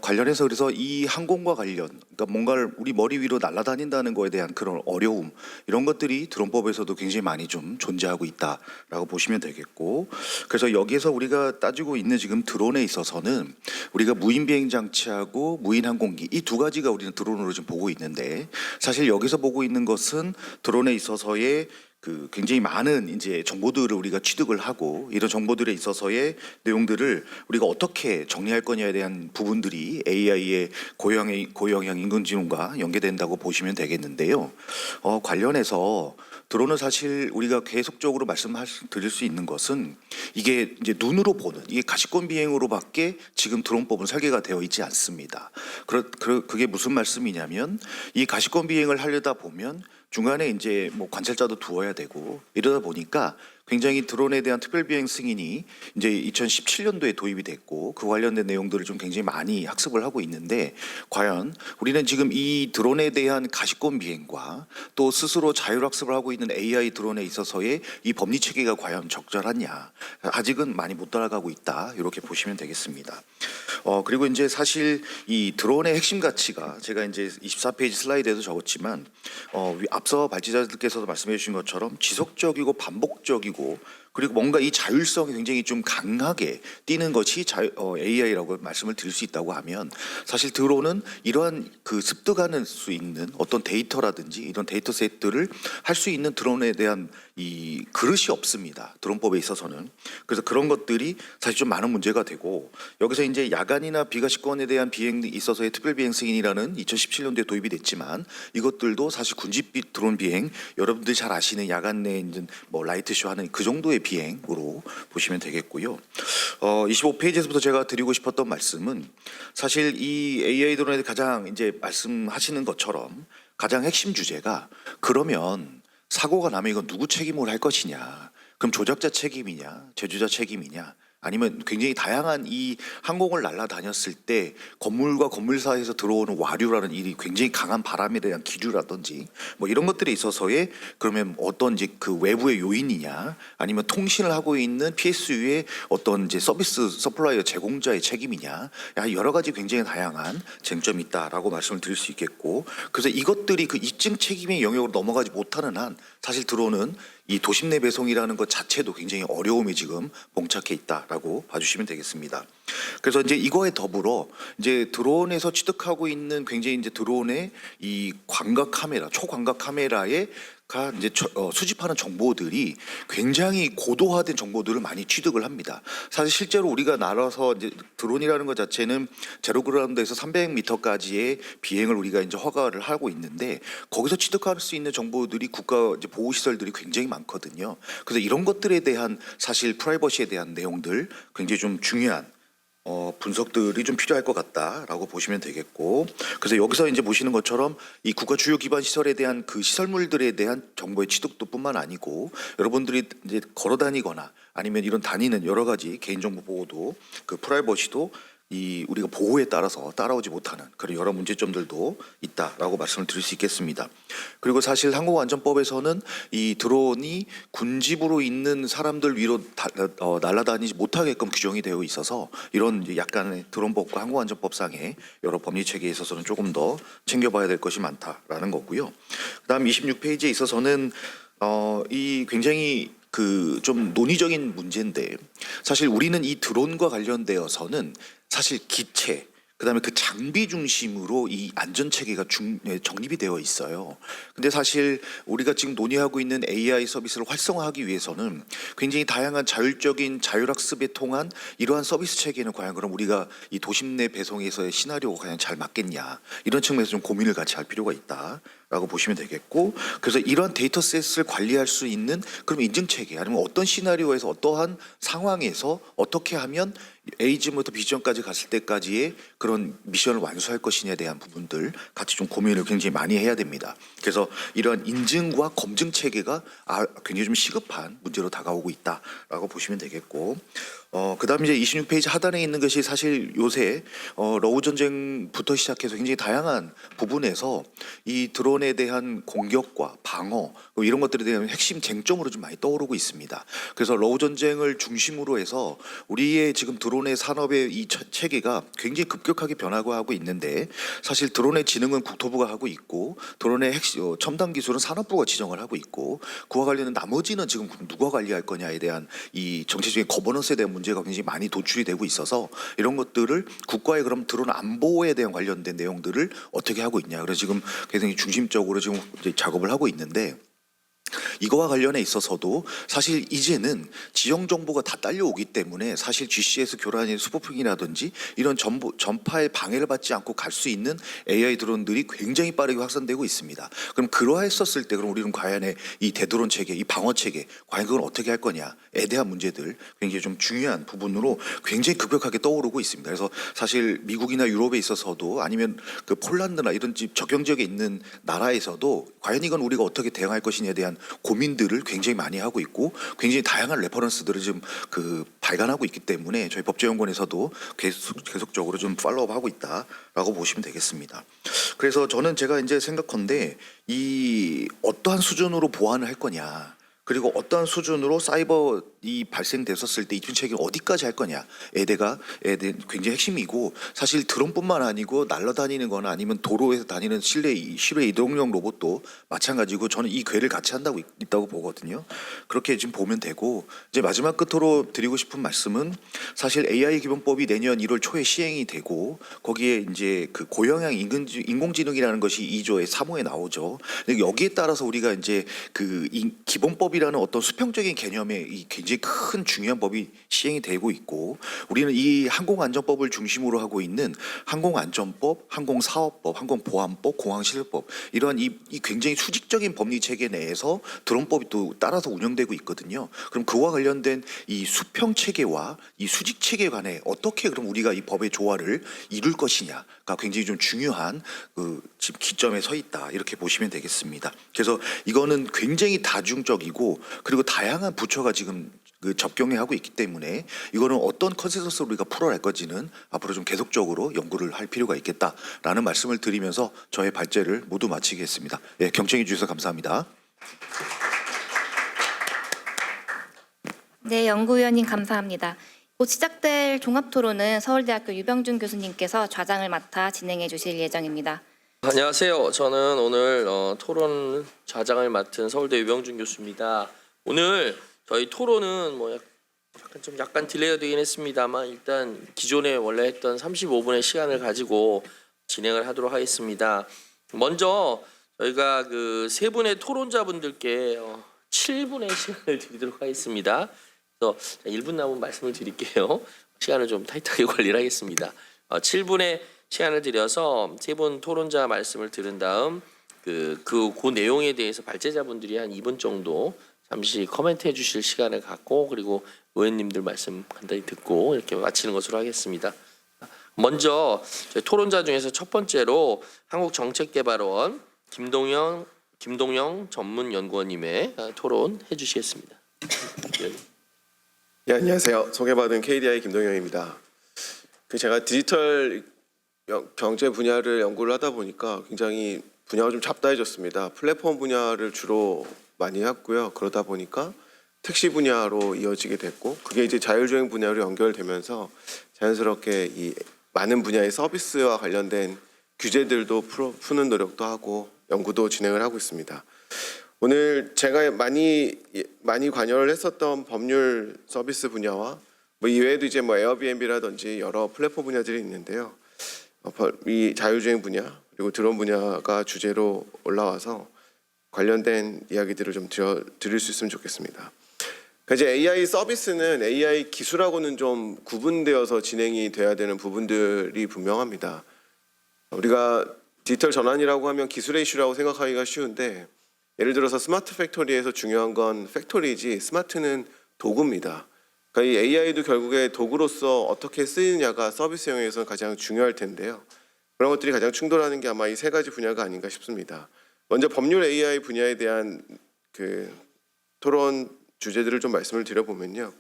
관련해서 그래서 이 항공과 관련, 그러니까 뭔가를 우리 머리 위로 날아다닌다는 거에 대한 그런 어려움 이런 것들이 드론법에서도 굉장히 많이 좀 존재하고 있다라고 보시면 되겠고, 그래서 여기에서 우리가 따지고 있는 지금 드론에 있어서는 우리가 무인 비행 장치하고 무인 항공기 이 두 가지가 우리는 드론으로 좀 보고 있는데 사실 여기서 보고 있는 것은 드론에 있어서의 그 굉장히 많은 이제 정보들을 우리가 취득을 하고 이런 정보들에 있어서의 내용들을 우리가 어떻게 정리할 거냐에 대한 부분들이 AI의 고영향 인공지능과 연계된다고 보시면 되겠는데요. 관련해서 드론은 사실 우리가 계속적으로 말씀드릴 수 있는 것은 이게 이제 눈으로 보는 이게 가시권 비행으로밖에 지금 드론법은 설계가 되어 있지 않습니다. 그게 무슨 말씀이냐면 이 가시권 비행을 하려다 보면 중간에 이제 관찰자도 두어야 되고 이러다 보니까 굉장히 드론에 대한 특별비행 승인이 이제 2017년도에 도입이 됐고 그 관련된 내용들을 좀 굉장히 많이 학습을 하고 있는데 과연 우리는 지금 이 드론에 대한 가시권 비행과 또 스스로 자율학습을 하고 있는 AI 드론에 있어서의 이 법리 체계가 과연 적절하냐 아직은 많이 못 따라가고 있다 이렇게 보시면 되겠습니다. 그리고 이제 사실 이 드론의 핵심 가치가 제가 이제 24페이지 슬라이드에도 적었지만 앞서 발제자들께서도 말씀해 주신 것처럼 지속적이고 반복적이고 그리고 뭔가 이 자율성이 굉장히 좀 강하게 띄는 것이 AI라고 말씀을 드릴 수 있다고 하면 사실 드론은 이러한 그 습득할 수 있는 어떤 데이터라든지 이런 데이터 셋들을 할 수 있는 드론에 대한 이 그릇이 없습니다. 드론법에 있어서는. 그래서 그런 것들이 사실 좀 많은 문제가 되고 여기서 이제 야간이나 비가시권에 대한 비행에 있어서의 특별비행 승인이라는 2017년도에 도입이 됐지만 이것들도 사실 군집빛 드론 비행 여러분들이 잘 아시는 야간 내에 이제 뭐 라이트쇼 하는 그 정도의 비행으로 보시면 되겠고요. 25페이지에서부터 제가 드리고 싶었던 말씀은 사실 이 AI 드론에 가장 이제 말씀하시는 것처럼 가장 핵심 주제가 그러면 사고가 나면 이건 누구 책임을 할 것이냐? 그럼 조작자 책임이냐? 제조자 책임이냐? 아니면 굉장히 다양한 이 항공을 날아다녔을 때 건물과 건물 사이에서 들어오는 와류라는 일이 굉장히 강한 바람에 대한 기류라든지 뭐 이런 것들에 있어서의 그러면 어떤 이제 그 외부의 요인이냐 아니면 통신을 하고 있는 PSU의 어떤 이제 서비스 서플라이어 제공자의 책임이냐 여러 가지 굉장히 다양한 쟁점이 있다라고 말씀을 드릴 수 있겠고 그래서 이것들이 그 입증 책임의 영역으로 넘어가지 못하는 한 사실 드론은 이 도심 내 배송이라는 것 자체도 굉장히 어려움이 지금 봉착해 있다라고 봐주시면 되겠습니다. 그래서 이제 이거에 더불어 이제 드론에서 취득하고 있는 굉장히 이제 드론의 이 광각 카메라, 초광각 카메라에 가 이제 수집하는 정보들이 굉장히 고도화된 정보들을 많이 취득을 합니다. 사실 실제로 우리가 날아서 이제 드론이라는 것 자체는 제로 그라운드에서 300m까지의 비행을 우리가 이제 허가를 하고 있는데 거기서 취득할 수 있는 정보들이 국가 이제 보호 시설들이 굉장히 많거든요. 그래서 이런 것들에 대한 사실 프라이버시에 대한 내용들 굉장히 좀 중요한 분석들이 좀 필요할 것 같다라고 보시면 되겠고 그래서 여기서 이제 보시는 것처럼 이 국가 주요 기반 시설에 대한 그 시설물들에 대한 정보의 취득도 뿐만 아니고 여러분들이 이제 걸어 다니거나 아니면 이런 다니는 여러 가지 개인정보 보호도 그 프라이버시도 이 우리가 보호에 따라서 따라오지 못하는 그런 여러 문제점들도 있다라고 말씀을 드릴 수 있겠습니다. 그리고 사실 항공안전법에서는 이 드론이 군집으로 있는 사람들 위로 날아다니지 못하게끔 규정이 되어 있어서 이런 이제 약간의 드론법과 항공안전법상의 여러 법리 체계에 있어서는 조금 더 챙겨봐야 될 것이 많다라는 거고요. 그다음 26페이지에 있어서는 이 굉장히 그 좀 논의적인 문제인데 사실 우리는 이 드론과 관련되어서는 사실 기체 그다음에 그 장비 중심으로 이 안전 체계가 정립이 되어 있어요. 근데 사실 우리가 지금 논의하고 있는 AI 서비스를 활성화하기 위해서는 굉장히 다양한 자율적인 자율학습에 통한 이러한 서비스 체계는 과연 그럼 우리가 이 도심 내 배송에서의 시나리오가 과연 잘 맞겠냐 이런 측면에서 좀 고민을 같이 할 필요가 있다라고 보시면 되겠고 그래서 이러한 데이터셋을 관리할 수 있는 그럼 인증 체계 아니면 어떤 시나리오에서 어떠한 상황에서 어떻게 하면 A지부터 B지점까지 갔을 때까지의 그런 미션을 완수할 것이냐에 대한 부분들 같이 좀 고민을 굉장히 많이 해야 됩니다. 그래서 이러한 인증과 검증 체계가 굉장히 좀 시급한 문제로 다가오고 있다라고 보시면 되겠고 그다음에 이제 26페이지 하단에 있는 것이 사실 요새 러우 전쟁부터 시작해서 굉장히 다양한 부분에서 이 드론에 대한 공격과 방어 이런 것들에 대한 핵심 쟁점으로 좀 많이 떠오르고 있습니다. 그래서 러우 전쟁을 중심으로 해서 우리의 지금 드론의 산업의 이 체계가 굉장히 급격하게 변화하고 하고 있는데 사실 드론의 지능은 국토부가 하고 있고 드론의 핵심 첨단 기술은 산업부가 지정을 하고 있고 그와 관련된 나머지는 지금 누가 관리할 거냐에 대한 이 정치적인 거버넌스에 대한 문제가 굉장히 많이 도출이 되고 있어서 이런 것들을 국가의 그럼 드론 안보에 대한 관련된 내용들을 어떻게 하고 있냐. 그래서 지금 굉장히 중심적으로 지금 이제 작업을 하고 있는데 이거와 관련해 있어서도 사실 이제는 지형 정보가 다 딸려오기 때문에 사실 GCS 교란의 수보핑이라든지 이런 전파의 방해를 받지 않고 갈 수 있는 AI 드론들이 굉장히 빠르게 확산되고 있습니다. 그럼 그러했었을 때 그럼 우리는 과연 이 대드론 체계, 이 방어 체계 과연 그걸 어떻게 할 거냐에 대한 문제들 굉장히 좀 중요한 부분으로 굉장히 급격하게 떠오르고 있습니다. 그래서 사실 미국이나 유럽에 있어서도 아니면 그 폴란드나 이런 적경 지역에 있는 나라에서도 과연 이건 우리가 어떻게 대응할 것이냐에 대한 고민들을 굉장히 많이 하고 있고 굉장히 다양한 레퍼런스들을 지금 발간하고 있기 때문에 저희 법제연구원에서도 계속적으로 좀 팔로우하고 있다라고 보시면 되겠습니다. 그래서 제가 이제 생각컨대 이 어떠한 수준으로 보완을 할 거냐, 그리고 어떠한 수준으로 사이버이 발생됐었을 때 이중 체계를 어디까지 할 거냐에 대한 굉장히 핵심이고, 사실 드론뿐만 아니고 날아다니는 거나 아니면 도로에서 다니는 실내 이동용 로봇도 마찬가지고 저는 이 궤를 같이 한다고 있다고 보거든요. 그렇게 지금 보면 되고, 이제 마지막 끝으로 드리고 싶은 말씀은 사실 AI 기본법이 내년 1월 초에 시행이 되고 거기에 이제 그 고영향 인공지능이라는 것이 2조의 3호에 나오죠. 여기에 따라서 우리가 이제 기본법이라는 어떤 수평적인 개념의 이 굉장히 큰 중요한 법이 시행이 되고 있고, 우리는 이 항공안전법을 중심으로 하고 있는 항공안전법, 항공사업법, 항공보안법, 공항시설법, 이러한 이 굉장히 수직적인 법리 체계 내에서 드론법이 또 따라서 운영되고 있거든요. 그럼 그와 관련된 이 수평 체계와 이 수직 체계 간에 어떻게 그럼 우리가 이 법의 조화를 이룰 것이냐가 굉장히 좀 중요한 지금 기점에 서 있다, 이렇게 보시면 되겠습니다. 그래서 이거는 굉장히 다중적이고 그리고 다양한 부처가 지금 접경하고 있기 때문에 이거는 어떤 컨센서스로 우리가 풀어갈 건지는 앞으로 좀 계속적으로 연구를 할 필요가 있겠다라는 말씀을 드리면서 저의 발제를 모두 마치겠습니다. 예, 경청해 주셔서 감사합니다. 네, 연구위원님 감사합니다. 곧 시작될 종합토론은 서울대학교 유병준 교수님께서 좌장을 맡아 진행해 주실 예정입니다. 안녕하세요. 저는 오늘 토론 좌장을 맡은 서울대 유병준 교수입니다. 오늘 저희 토론은 약간 딜레이가 되긴 했습니다만 일단 기존에 원래 했던 35분의 시간을 가지고 진행을 하도록 하겠습니다. 먼저 저희가 세 분의 토론자분들께 7분의 시간을 드리도록 하겠습니다. 그래서 1분 남은 말씀을 드릴게요. 시간을 좀 타이트하게 관리를 하겠습니다. 7분의 시간을 드려서 세 분 토론자 말씀을 들은 다음 그 내용에 대해서 발제자분들이 한 2분 정도 잠시 코멘트해 주실 시간을 갖고, 그리고 의원님들 말씀 간단히 듣고 이렇게 마치는 것으로 하겠습니다. 먼저 저희 토론자 중에서 첫 번째로 한국정책개발원 김동영 전문연구원님의 토론해 주시겠습니다. 네, 안녕하세요. 소개받은 KDI 김동영입니다. 제가 디지털 경제 분야를 연구를 하다 보니까 굉장히 분야가 좀 잡다해졌습니다. 플랫폼 분야를 주로 많이 했고요. 그러다 보니까 택시 분야로 이어지게 됐고, 그게 이제 자율주행 분야로 연결되면서 자연스럽게 이 많은 분야의 서비스와 관련된 규제들도 푸는 노력도 하고 연구도 진행을 하고 있습니다. 오늘 제가 많이 관여를 했었던 법률 서비스 분야와 이외에도 이제 에어비앤비라든지 여러 플랫폼 분야들이 있는데요. 이 자율주행 분야 그리고 드론 분야가 주제로 올라와서 관련된 이야기들을 좀 드릴 수 있으면 좋겠습니다. 이제 AI 서비스는 AI 기술하고는 좀 구분되어서 진행이 돼야 되는 부분들이 분명합니다. 우리가 디지털 전환이라고 하면 기술의 이슈라고 생각하기가 쉬운데, 예를 들어서 스마트 팩토리에서 중요한 건 팩토리지 스마트는 도구입니다. 그러니까 이 AI도 결국에 도구로서 어떻게 쓰이느냐가 서비스 영역에서는 가장 중요할 텐데요. 그런 것들이 가장 충돌하는 게 아마 이 세 가지 분야가 아닌가 싶습니다. 먼저 법률 AI 분야에 대한 토론 주제들을 좀 말씀을 드려보면요.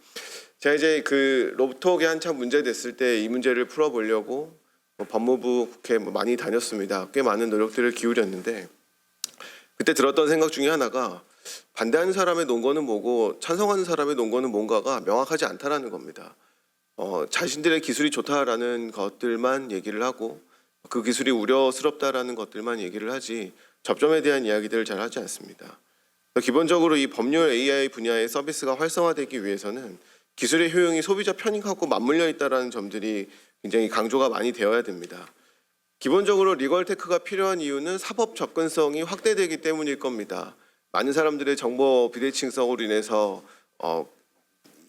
제가 이제 로보톡이 한참 문제됐을 때 이 문제를 풀어보려고 법무부 국회 많이 다녔습니다. 꽤 많은 노력들을 기울였는데, 그때 들었던 생각 중에 하나가 반대하는 사람의 논거는 뭐고 찬성하는 사람의 논거는 뭔가가 명확하지 않다라는 겁니다. 자신들의 기술이 좋다라는 것들만 얘기를 하고 그 기술이 우려스럽다라는 것들만 얘기를 하지 접점에 대한 이야기들을 잘 하지 않습니다. 기본적으로 이 법률 AI 분야의 서비스가 활성화되기 위해서는 기술의 효용이 소비자 편익하고 맞물려 있다는 점들이 굉장히 강조가 많이 되어야 됩니다. 기본적으로 리걸테크가 필요한 이유는 사법 접근성이 확대되기 때문일 겁니다. 많은 사람들의 정보 비대칭성으로 인해서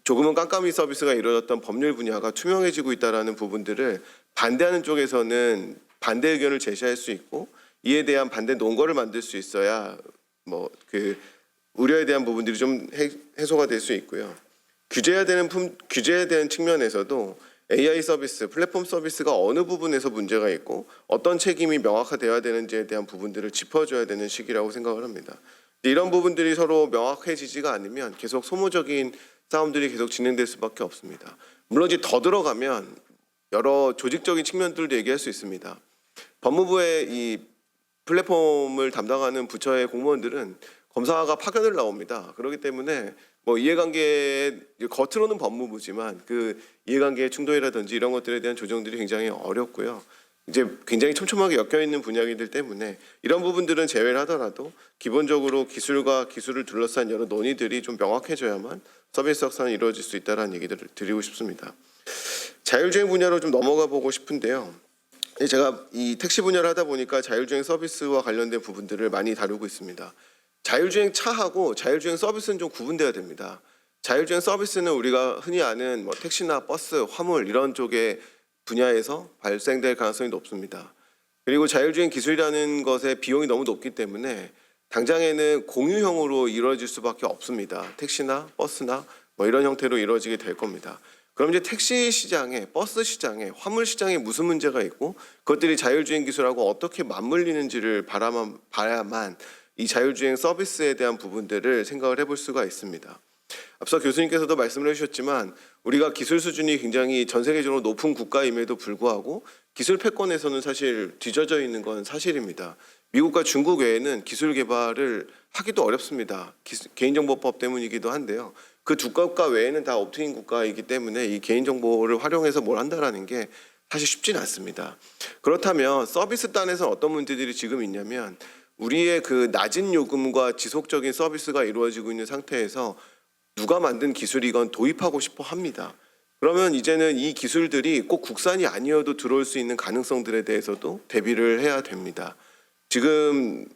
조금은 깜깜이 서비스가 이루어졌던 법률 분야가 투명해지고 있다는 부분들을 반대하는 쪽에서는 반대 의견을 제시할 수 있고, 이에 대한 반대 논거를 만들 수 있어야 우려에 대한 부분들이 좀 해소가 될 수 있고요. 규제해야 되는 측면에서도 AI 서비스, 플랫폼 서비스가 어느 부분에서 문제가 있고 어떤 책임이 명확화되어야 되는지에 대한 부분들을 짚어줘야 되는 시기라고 생각을 합니다. 이런 부분들이 서로 명확해지지가 않으면 계속 소모적인 싸움들이 계속 진행될 수밖에 없습니다. 물론 이제 더 들어가면 여러 조직적인 측면들도 얘기할 수 있습니다. 법무부의 이 플랫폼을 담당하는 부처의 공무원들은 검사가 파견을 나옵니다. 그렇기 때문에 뭐 이해관계 겉으로는 법무부지만 그 이해관계의 충돌이라든지 이런 것들에 대한 조정들이 굉장히 어렵고요. 이제 굉장히 촘촘하게 엮여 있는 분야이기 때문에 이런 부분들은 제외를 하더라도 기본적으로 기술과 기술을 둘러싼 여러 논의들이 좀 명확해져야만 서비스 확산이 이루어질 수 있다는 얘기들을 드리고 싶습니다. 자율주행 분야로 좀 넘어가 보고 싶은데요. 제가 이 택시 분야를 하다 보니까 자율주행 서비스와 관련된 부분들을 많이 다루고 있습니다. 자율주행 차하고 자율주행 서비스는 좀 구분돼야 됩니다. 자율주행 서비스는 우리가 흔히 아는 뭐 택시나 버스, 화물 이런 쪽의 분야에서 발생될 가능성이 높습니다. 그리고 자율주행 기술이라는 것의 비용이 너무 높기 때문에 당장에는 공유형으로 이루어질 수밖에 없습니다. 택시나 버스나 뭐 이런 형태로 이루어지게 될 겁니다. 그럼 이제 택시 시장에, 버스 시장에, 화물 시장에 무슨 문제가 있고 그것들이 자율주행 기술하고 어떻게 맞물리는지를 봐야만 이 자율주행 서비스에 대한 부분들을 생각을 해볼 수가 있습니다. 앞서 교수님께서도 말씀을 해주셨지만 우리가 기술 수준이 굉장히 전 세계적으로 높은 국가임에도 불구하고 기술 패권에서는 사실 뒤져져 있는 건 사실입니다. 미국과 중국 외에는 기술 개발을 하기도 어렵습니다. 개인정보법 때문이기도 한데요. 그 두 국가 외에는 다 옵트인 국가이기 때문에 이 개인정보를 활용해서 뭘 한다라는 게 사실 쉽지는 않습니다. 그렇다면 서비스 단에서 어떤 문제들이 지금 있냐면 우리의 그 낮은 요금과 지속적인 서비스가 이루어지고 있는 상태에서 누가 만든 기술이건 도입하고 싶어 합니다. 그러면 이제는 이 기술들이 꼭 국산이 아니어도 들어올 수 있는 가능성들에 대해서도 대비를 해야 됩니다. 지금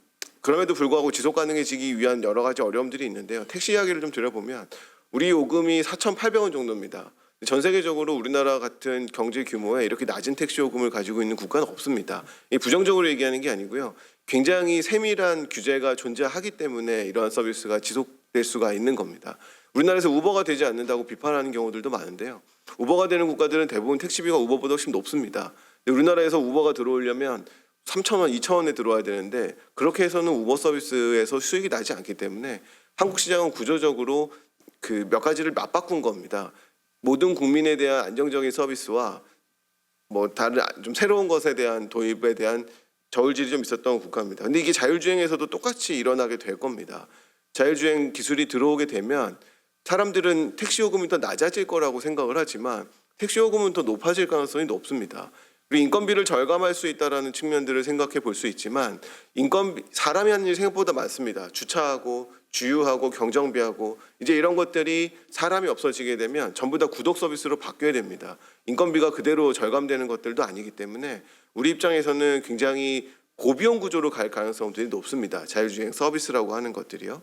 그럼에도 불구하고 지속 가능해지기 위한 여러 가지 어려움들이 있는데요. 택시 이야기를 좀 드려보면 우리 요금이 4,800원 정도입니다. 전 세계적으로 우리나라 같은 경제 규모에 이렇게 낮은 택시 요금을 가지고 있는 국가는 없습니다. 이 부정적으로 얘기하는 게 아니고요. 굉장히 세밀한 규제가 존재하기 때문에 이러한 서비스가 지속될 수가 있는 겁니다. 우리나라에서 우버가 되지 않는다고 비판하는 경우들도 많은데요. 우버가 되는 국가들은 대부분 택시비가 우버보다 훨씬 높습니다. 근데 우리나라에서 우버가 들어오려면 3,000원, 2,000원에 들어와야 되는데 그렇게 해서는 우버 서비스에서 수익이 나지 않기 때문에 한국 시장은 구조적으로 그 몇 가지를 맞바꾼 겁니다. 모든 국민에 대한 안정적인 서비스와 뭐 다른 좀 새로운 것에 대한 도입에 대한 저울질이 좀 있었던 국가입니다. 근데 이게 자율주행에서도 똑같이 일어나게 될 겁니다. 자율주행 기술이 들어오게 되면 사람들은 택시 요금이 더 낮아질 거라고 생각을 하지만 택시 요금은 더 높아질 가능성이 높습니다. 그리고 인건비를 절감할 수 있다라는 측면들을 생각해 볼 수 있지만 사람이 하는 일 생각보다 많습니다. 주차하고 주유하고 경정비하고 이제 이런 것들이 사람이 없어지게 되면 전부 다 구독 서비스로 바뀌어야 됩니다. 인건비가 그대로 절감되는 것들도 아니기 때문에 우리 입장에서는 굉장히 고비용 구조로 갈 가능성들이 높습니다. 자율주행 서비스라고 하는 것들이요.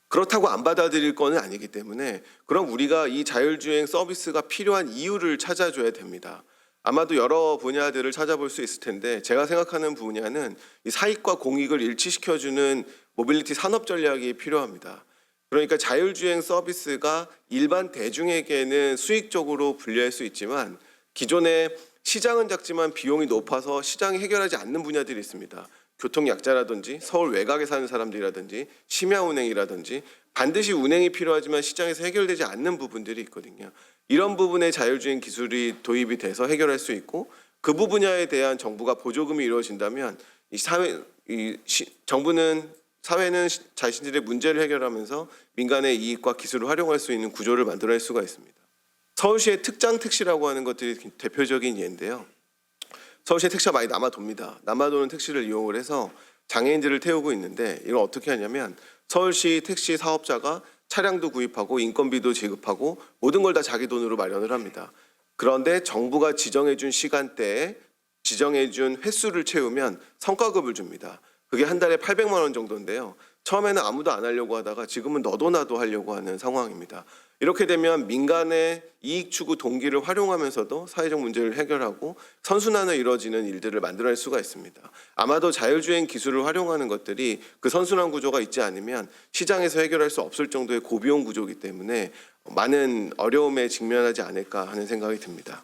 그렇다고 안 받아들일 건 아니기 때문에 그럼 우리가 이 자율주행 서비스가 필요한 이유를 찾아줘야 됩니다. 아마도 여러 분야들을 찾아볼 수 있을 텐데 제가 생각하는 분야는 이 사익과 공익을 일치시켜주는 모빌리티 산업 전략이 필요합니다. 그러니까 자율주행 서비스가 일반 대중에게는 수익적으로 불리할 수 있지만 기존에 시장은 작지만 비용이 높아서 시장이 해결하지 않는 분야들이 있습니다. 교통약자라든지 서울 외곽에 사는 사람들이라든지 심야 운행이라든지 반드시 운행이 필요하지만 시장에서 해결되지 않는 부분들이 있거든요. 이런 부분에 자율주행 기술이 도입이 돼서 해결할 수 있고 그 분야에 대한 정부가 보조금이 이루어진다면 정부는 사회는 자신들의 문제를 해결하면서 민간의 이익과 기술을 활용할 수 있는 구조를 만들어낼 수가 있습니다. 서울시의 특장 택시라고 하는 것들이 대표적인 예인데요. 서울시에 택시가 많이 남아돕니다. 남아도는 택시를 이용을 해서 장애인들을 태우고 있는데 이걸 어떻게 하냐면 서울시 택시 사업자가 차량도 구입하고 인건비도 지급하고 모든 걸 다 자기 돈으로 마련을 합니다. 그런데 정부가 지정해준 시간대에 지정해준 횟수를 채우면 성과급을 줍니다. 그게 한 달에 800만 원 정도인데요. 처음에는 아무도 안 하려고 하다가 지금은 너도 나도 하려고 하는 상황입니다. 이렇게 되면 민간의 이익 추구 동기를 활용하면서도 사회적 문제를 해결하고 선순환을 이루어지는 일들을 만들어낼 수가 있습니다. 아마도 자율주행 기술을 활용하는 것들이 그 선순환 구조가 있지 않으면 시장에서 해결할 수 없을 정도의 고비용 구조이기 때문에 많은 어려움에 직면하지 않을까 하는 생각이 듭니다.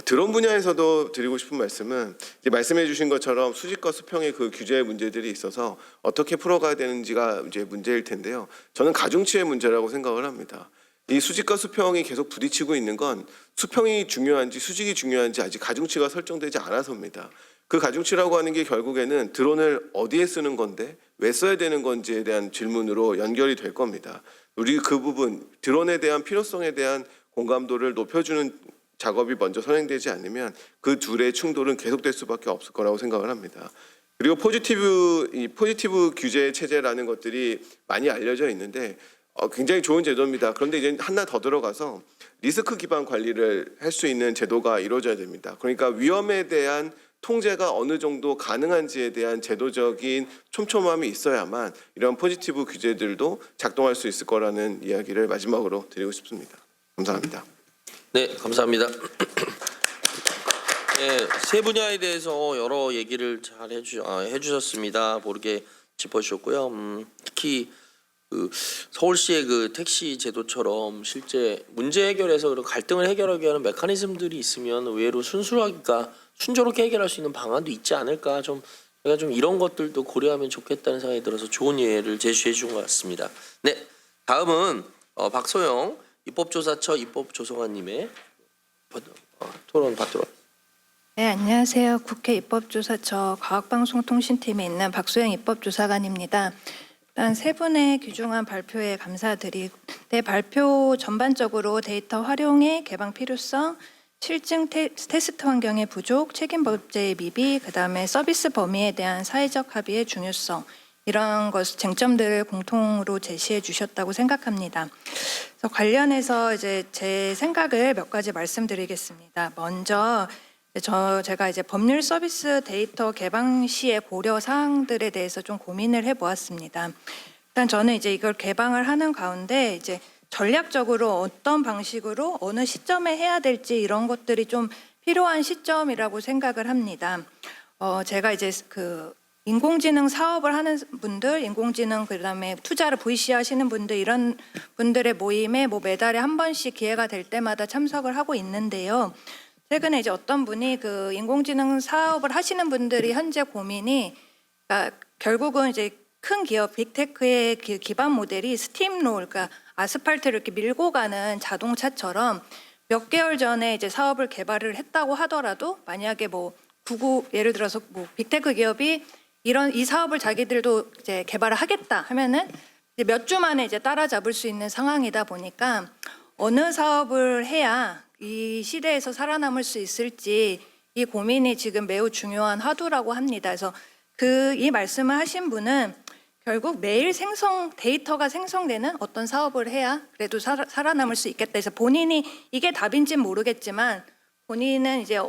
드론 분야에서도 드리고 싶은 말씀은 이제 말씀해 주신 것처럼 수직과 수평의 그 규제 문제들이 있어서 어떻게 풀어가야 되는지가 이제 문제일 텐데요. 저는 가중치의 문제라고 생각을 합니다. 이 수직과 수평이 계속 부딪히고 있는 건 수평이 중요한지 수직이 중요한지 아직 가중치가 설정되지 않아서입니다. 그 가중치라고 하는 게 결국에는 드론을 어디에 쓰는 건데 왜 써야 되는 건지에 대한 질문으로 연결이 될 겁니다. 우리 그 부분 드론에 대한 필요성에 대한 공감도를 높여주는 작업이 먼저 선행되지 않으면 그 둘의 충돌은 계속될 수밖에 없을 거라고 생각을 합니다. 그리고 포지티브 규제 체제라는 것들이 많이 알려져 있는데 굉장히 좋은 제도입니다. 그런데 이제 하나 더 들어가서 리스크 기반 관리를 할 수 있는 제도가 이루어져야 됩니다. 그러니까 위험에 대한 통제가 어느 정도 가능한지에 대한 제도적인 촘촘함이 있어야만 이런 포지티브 규제들도 작동할 수 있을 거라는 이야기를 마지막으로 드리고 싶습니다. 감사합니다. 네, 감사합니다. 네, 세 분야에 대해서 여러 얘기를 잘 해주셨습니다. 모르게 짚어주셨고요. 특히 그 서울시의 그 택시 제도처럼 실제 문제 해결에서 그런 갈등을 해결하기 위한 메커니즘들이 있으면 의외로 순조롭게 해결할 수 있는 방안도 있지 않을까, 좀 제가 좀 이런 것들도 고려하면 좋겠다는 생각이 들어서 좋은 예를 제시해 주신 것 같습니다. 네, 다음은 박소영 입법조사처 입법조성관님의 토론 받도록. 네, 안녕하세요. 국회 입법조사처 과학방송통신팀에 있는 박소영 입법조사관입니다. 일단 세 분의 귀중한 발표에 감사드리고, 발표 전반적으로 데이터 활용의 개방 필요성, 실증 테스트 환경의 부족, 책임 법제의 미비, 그다음에 서비스 범위에 대한 사회적 합의의 중요성, 이런 쟁점들을 공통으로 제시해 주셨다고 생각합니다. 그래서 관련해서 이제 제 생각을 몇 가지 말씀드리겠습니다. 먼저 제가 이제 법률 서비스 데이터 개방 시의 고려 사항들에 대해서 좀 고민을 해보았습니다. 일단 저는 이제 이걸 개방을 하는 가운데 이제 전략적으로 어떤 방식으로 어느 시점에 해야 될지 이런 것들이 좀 필요한 시점이라고 생각을 합니다. 제가 이제 그 인공지능 사업을 하는 분들, 인공지능 그다음에 투자를 VC 하시는 분들, 이런 분들의 모임에 뭐 매달에 한 번씩 기회가 될 때마다 참석을 하고 있는데요. 최근에 이제 어떤 분이 그 인공지능 사업을 하시는 분들이 현재 고민이, 그러니까 결국은 이제 큰 기업 빅테크의 기반 모델이 스팀롤, 그러니까 아스팔트를 이렇게 밀고 가는 자동차처럼 몇 개월 전에 이제 사업을 개발을 했다고 하더라도 만약에 뭐 예를 들어서 뭐 빅테크 기업이 이 사업을 자기들도 이제 개발을 하겠다 하면은 몇 주 만에 이제 따라잡을 수 있는 상황이다 보니까 어느 사업을 해야 이 시대에서 살아남을 수 있을지 이 고민이 지금 매우 중요한 화두라고 합니다. 그래서 이 말씀을 하신 분은 결국 매일 데이터가 생성되는 어떤 사업을 해야 그래도 살아남을 수 있겠다 해서 본인이 이게 답인지는 모르겠지만 본인은 이제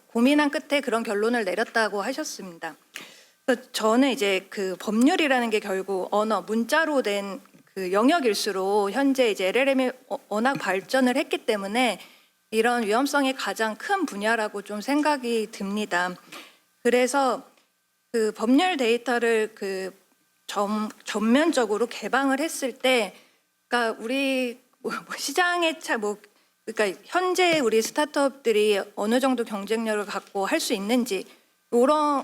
고민한 끝에 그런 결론을 내렸다고 하셨습니다. 그래서 저는 이제 그 법률이라는 게 결국 문자로 된 그 영역일수록 현재 이제 LLM이 워낙 발전을 했기 때문에 이런 위험성이 가장 큰 분야라고 좀 생각이 듭니다. 그래서 그 법률 데이터를 그 전면적으로 개방을 했을 때, 그러니까 우리 시장의 그러니까 현재 우리 스타트업들이 어느 정도 경쟁력을 갖고 할 수 있는지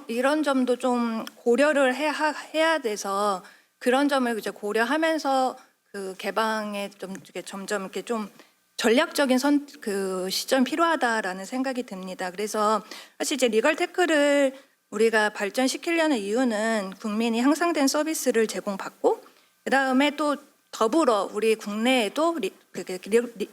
이런 점도 좀 고려를 해야 돼서 그런 점을 이제 고려하면서 그 개방에 점점 이렇게 좀 전략적인 시점이 필요하다라는 생각이 듭니다. 그래서 사실 이제 리걸 테크를 우리가 발전시키려는 이유는 국민이 향상된 서비스를 제공받고 그다음에 또 더불어 우리 국내에도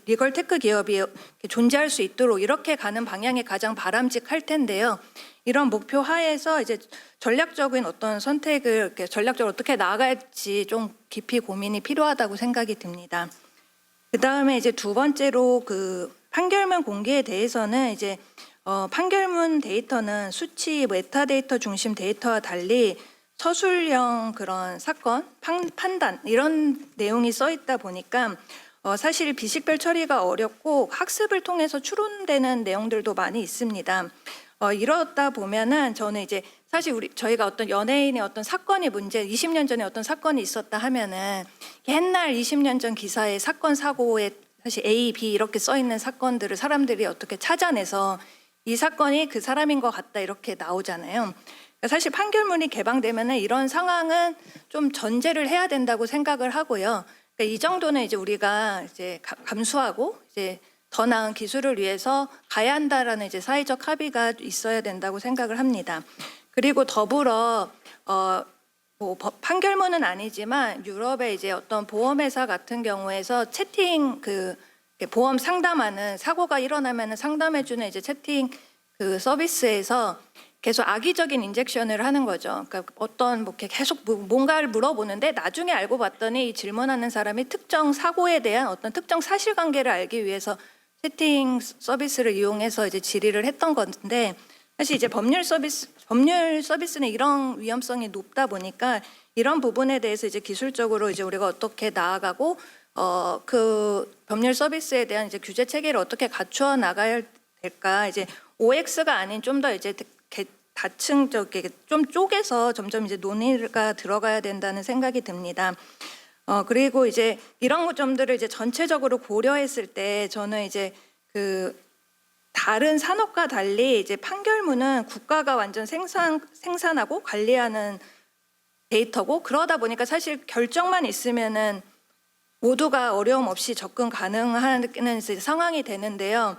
리걸 테크 기업이 존재할 수 있도록 이렇게 가는 방향이 가장 바람직할 텐데요. 이런 목표 하에서 이제 전략적인 어떤 선택을 전략적으로 어떻게 나아갈지 좀 깊이 고민이 필요하다고 생각이 듭니다. 그다음에 이제 두 번째로 그 판결문 공개에 대해서는 이제 판결문 데이터는 수치, 메타데이터 중심 데이터와 달리 서술형 그런 사건, 판단 이런 내용이 써 있다 보니까 사실 비식별 처리가 어렵고 학습을 통해서 추론되는 내용들도 많이 있습니다. 이러다 보면은 저는 이제 사실 저희가 어떤 연예인의 어떤 사건이 20년 전에 어떤 사건이 있었다 하면은 옛날 20년 전 기사의 사건 사고에 사실 A, B 이렇게 써 있는 사건들을 사람들이 어떻게 찾아내서 이 사건이 그 사람인 것 같다 이렇게 나오잖아요. 그러니까 사실 판결문이 개방되면은 이런 상황은 좀 전제를 해야 된다고 생각을 하고요. 그러니까 이 정도는 이제 우리가 이제 감수하고 이제 더 나은 기술을 위해서 가야 한다라는 이제 사회적 합의가 있어야 된다고 생각을 합니다. 그리고 더불어 뭐 판결문은 아니지만 유럽의 이제 어떤 보험회사 같은 경우에서 채팅 그 보험 상담하는 사고가 일어나면 상담해주는 이제 채팅 그 서비스에서 계속 악의적인 인젝션을 하는 거죠. 그러니까 어떤 뭐 이렇게 계속 뭔가를 물어보는데 나중에 알고 봤더니 이 질문하는 사람이 특정 사고에 대한 어떤 특정 사실관계를 알기 위해서 채팅 서비스를 이용해서 이제 질의를 했던 건데 사실 이제 법률 서비스는 이런 위험성이 높다 보니까 이런 부분에 대해서 이제 기술적으로 이제 우리가 어떻게 나아가고 그 법률 서비스에 대한 이제 규제 체계를 어떻게 갖추어 나가야 될까 이제 OX가 아닌 좀 더 이제 다층적이게 좀 쪼개서 점점 이제 논의가 들어가야 된다는 생각이 듭니다. 그리고 이제 이런 점들을 이제 전체적으로 고려했을 때 저는 이제 그 다른 산업과 달리 이제 판결문은 국가가 완전 생산하고 관리하는 데이터고 그러다 보니까 사실 결정만 있으면은 모두가 어려움 없이 접근 가능한 이제 상황이 되는데요.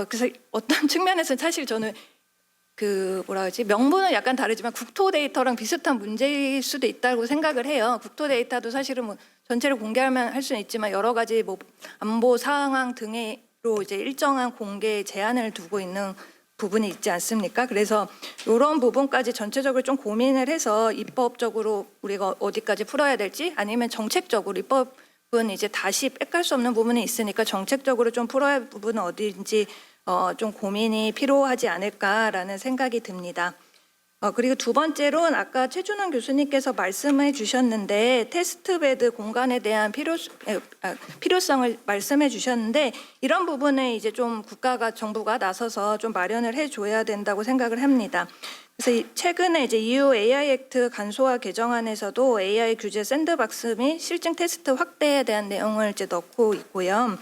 그래서 어떤 측면에서는 사실 저는 그 뭐라 하지 명분은 약간 다르지만 국토 데이터랑 비슷한 문제일 수도 있다고 생각을 해요. 국토 데이터도 사실은 뭐 전체를 공개하면 할 수는 있지만 여러 가지 뭐 안보 상황 등으로 이제 일정한 공개 제한을 두고 있는 부분이 있지 않습니까? 그래서 이런 부분까지 전체적으로 좀 고민을 해서 입법적으로 우리가 어디까지 풀어야 될지 아니면 정책적으로 입법은 이제 다시 뺏갈 수 없는 부분이 있으니까 정책적으로 좀 풀어야 할 부분은 어디인지 좀 고민이 필요하지 않을까라는 생각이 듭니다. 그리고 두 번째로는 아까 최준원 교수님께서 말씀해 주셨는데 테스트베드 공간에 대한 필요성을 말씀해 주셨는데 이런 부분에 이제 좀 국가가 정부가 나서서 좀 마련을 해줘야 된다고 생각을 합니다. 그래서 최근에 이제 EU AI 액트 간소화 개정안에서도 AI 규제 샌드박스 및 실증 테스트 확대에 대한 내용을 이제 넣고 있고요.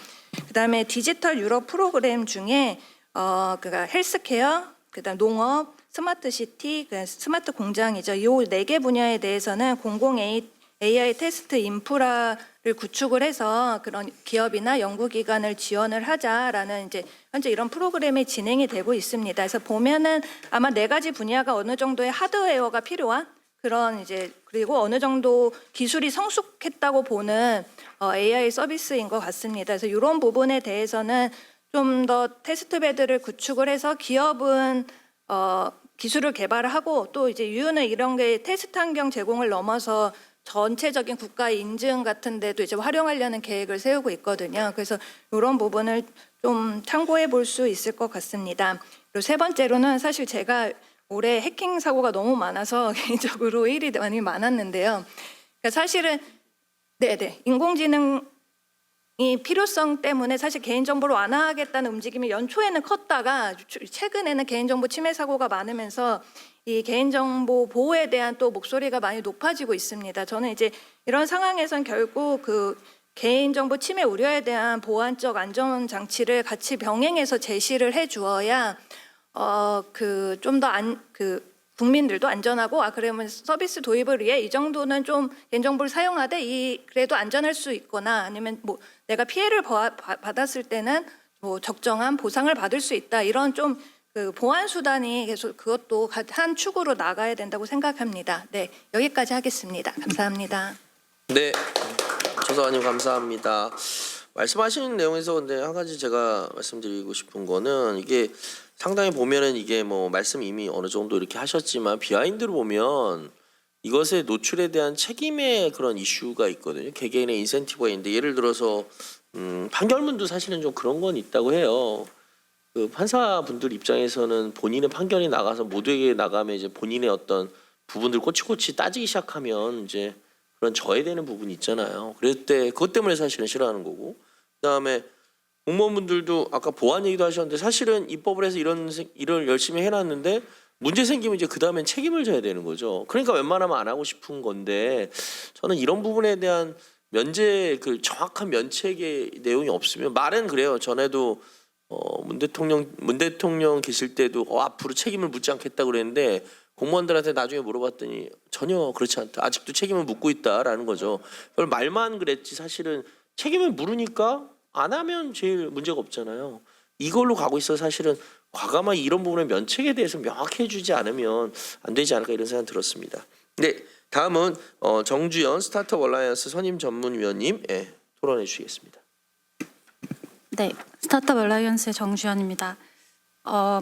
그다음에 디지털 유럽 프로그램 중에 그가 헬스케어, 그다음 농업, 스마트 시티, 스마트 공장이죠. 이 4개 분야에 대해서는 공공 AI 테스트 인프라를 구축을 해서 그런 기업이나 연구기관을 지원을 하자라는 이제 현재 이런 프로그램이 진행이 되고 있습니다. 그래서 보면은 아마 4가지 분야가 어느 정도의 하드웨어가 필요한 그런 이제 그리고 어느 정도 기술이 성숙했다고 보는 AI 서비스인 것 같습니다. 그래서 이런 부분에 대해서는 좀 더 테스트베드를 구축을 해서 기업은 기술을 개발하고 또 이제 유는 이런 게 테스트 환경 제공을 넘어서 전체적인 국가 인증 같은 데도 이제 활용하려는 계획을 세우고 있거든요. 그래서 이런 부분을 좀 참고해 볼 수 있을 것 같습니다. 그리고 세 번째로는 사실 제가 올해 해킹 사고가 너무 많아서 개인적으로 일이 많이 많았는데요. 그러니까 사실은 인공지능이 필요성 때문에 사실 개인정보를 완화하겠다는 움직임이 연초에는 컸다가 최근에는 개인정보 침해 사고가 많으면서 이 개인정보 보호에 대한 또 목소리가 많이 높아지고 있습니다. 저는 이제 이런 상황에선 결국 그 개인정보 침해 우려에 대한 보안적 안전 장치를 같이 병행해서 제시를 해 주어야 좀 더 국민들도 안전하고 그러면 서비스 도입을 위해 이 정도는 좀 개인정보를 사용하되 그래도 안전할 수 있거나 아니면 뭐 내가 피해를 받았을 때는 뭐 적정한 보상을 받을 수 있다 이런 좀 그 보안 수단이 계속 그것도 한 축으로 나가야 된다고 생각합니다. 네, 여기까지 하겠습니다. 감사합니다. 네, 조사관님 감사합니다. 말씀하신 내용에서 근데 한 가지 제가 말씀드리고 싶은 거는 이게 상당히 보면은 이게 뭐 말씀 이미 어느 정도 이렇게 하셨지만 비하인드로 보면 이것의 노출에 대한 책임의 그런 이슈가 있거든요. 개개인의 인센티브가 있는데 예를 들어서 판결문도 사실은 좀 그런 건 있다고 해요. 그 판사분들 입장에서는 본인의 판결이 나가서 모두에게 나가면 이제 본인의 어떤 부분들 꼬치꼬치 따지기 시작하면 이제 그런 저해되는 부분이 있잖아요. 그럴 때 그것 때문에 사실은 싫어하는 거고 그다음에 공무원분들도 아까 보안 얘기도 하셨는데 사실은 입법을 해서 이런 일을 열심히 해놨는데 문제 생기면 이제 그 다음엔 책임을 져야 되는 거죠. 그러니까 웬만하면 안 하고 싶은 건데 저는 이런 부분에 대한 정확한 면책의 내용이 없으면 말은 그래요. 전에도 문 대통령 계실 때도 앞으로 책임을 묻지 않겠다 그랬는데 공무원들한테 나중에 물어봤더니 전혀 그렇지 않다. 아직도 책임을 묻고 있다라는 거죠. 그걸 말만 그랬지 사실은 책임을 물으니까 안 하면 제일 문제가 없잖아요. 이걸로 가고 있어 사실은 과감하게 이런 부분의 면책에 대해서 명확히 해주지 않으면 안 되지 않을까 이런 생각 들었습니다. 네, 다음은 정주연 스타트업 얼라이언스 선임 전문위원님 토론해 주시겠습니다. 네, 스타트업 얼라이언스의 정주연입니다.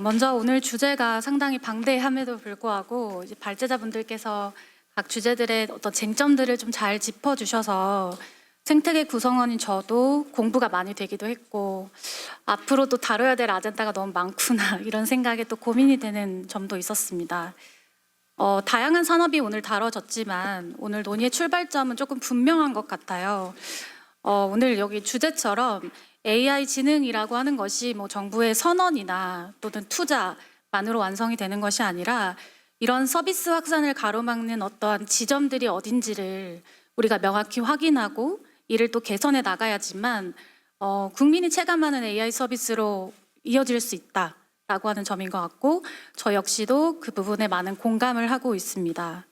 먼저 오늘 주제가 상당히 방대함에도 불구하고 이제 발제자분들께서 각 주제들의 어떤 쟁점들을 좀 잘 짚어주셔서 생태계 구성원인 저도 공부가 많이 되기도 했고 앞으로 또 다뤄야 될 아젠다가 너무 많구나 이런 생각에 또 고민이 되는 점도 있었습니다. 다양한 산업이 오늘 다뤄졌지만 오늘 논의의 출발점은 조금 분명한 것 같아요. 오늘 여기 주제처럼 AI 지능이라고 하는 것이 뭐 정부의 선언이나 또는 투자만으로 완성이 되는 것이 아니라 이런 서비스 확산을 가로막는 어떠한 지점들이 어딘지를 우리가 명확히 확인하고 이를 또 개선해 나가야지만 국민이 체감하는 AI 서비스로 이어질 수 있다라고 하는 점인 것 같고 저 역시도 그 부분에 많은 공감을 하고 있습니다.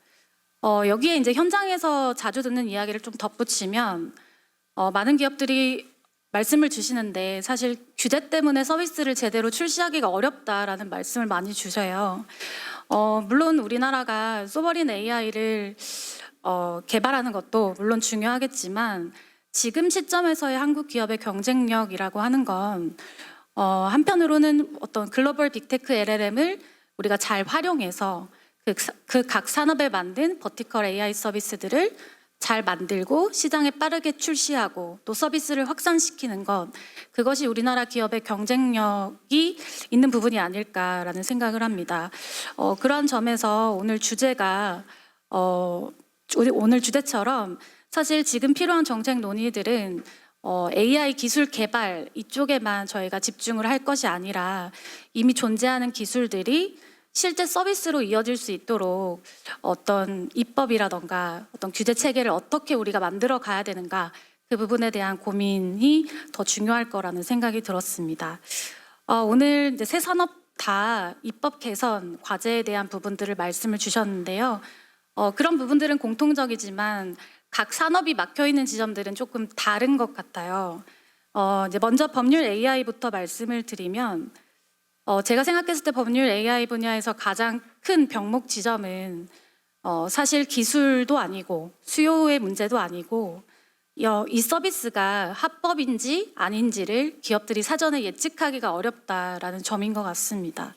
여기에 이제 현장에서 자주 듣는 이야기를 좀 덧붙이면 많은 기업들이 말씀을 주시는데 사실 규제 때문에 서비스를 제대로 출시하기가 어렵다라는 말씀을 많이 주셔요. 물론 우리나라가 소버린 AI를 개발하는 것도 물론 중요하겠지만 지금 시점에서의 한국 기업의 경쟁력이라고 하는 건 한편으로는 어떤 글로벌 빅테크 LLM을 우리가 잘 활용해서 그 각 산업에 만든 버티컬 AI 서비스들을 잘 만들고 시장에 빠르게 출시하고 또 서비스를 확산시키는 것 그것이 우리나라 기업의 경쟁력이 있는 부분이 아닐까라는 생각을 합니다. 그런 점에서 오늘 주제가 오늘 주제처럼 사실 지금 필요한 정책 논의들은 AI 기술 개발 이쪽에만 저희가 집중을 할 것이 아니라 이미 존재하는 기술들이 실제 서비스로 이어질 수 있도록 어떤 입법이라던가 어떤 규제 체계를 어떻게 우리가 만들어 가야 되는가 그 부분에 대한 고민이 더 중요할 거라는 생각이 들었습니다. 오늘 이제 세 산업 다 입법 개선 과제에 대한 부분들을 말씀을 주셨는데요. 그런 부분들은 공통적이지만 각 산업이 막혀 있는 지점들은 조금 다른 것 같아요. 이제 먼저 법률 AI부터 말씀을 드리면 제가 생각했을 때 법률 AI 분야에서 가장 큰 병목 지점은 사실 기술도 아니고 수요의 문제도 아니고 이 서비스가 합법인지 아닌지를 기업들이 사전에 예측하기가 어렵다라는 점인 것 같습니다.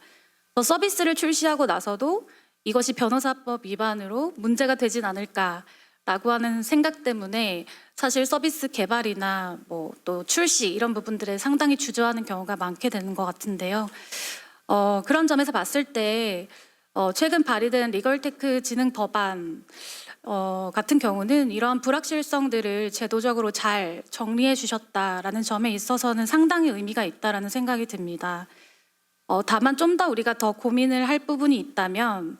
서비스를 출시하고 나서도 이것이 변호사법 위반으로 문제가 되진 않을까라고 하는 생각 때문에 사실 서비스 개발이나 뭐 또 출시 이런 부분들에 상당히 주저하는 경우가 많게 되는 것 같은데요. 그런 점에서 봤을 때 최근 발의된 리걸테크 지능 법안 같은 경우는 이러한 불확실성들을 제도적으로 잘 정리해 주셨다라는 점에 있어서는 상당히 의미가 있다라는 생각이 듭니다. 다만 좀 더 우리가 더 고민을 할 부분이 있다면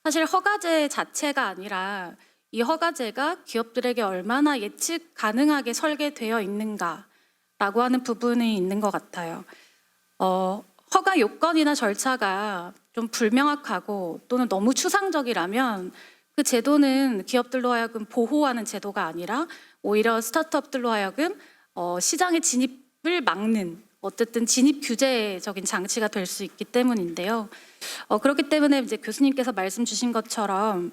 사실 허가제 자체가 아니라 이 허가제가 기업들에게 얼마나 예측 가능하게 설계되어 있는가라고 하는 부분이 있는 것 같아요. 허가 요건이나 절차가 좀 불명확하고 또는 너무 추상적이라면 그 제도는 기업들로 하여금 보호하는 제도가 아니라 오히려 스타트업들로 하여금 시장의 진입을 막는 어쨌든 진입 규제적인 장치가 될 수 있기 때문인데요. 그렇기 때문에 이제 교수님께서 말씀 주신 것처럼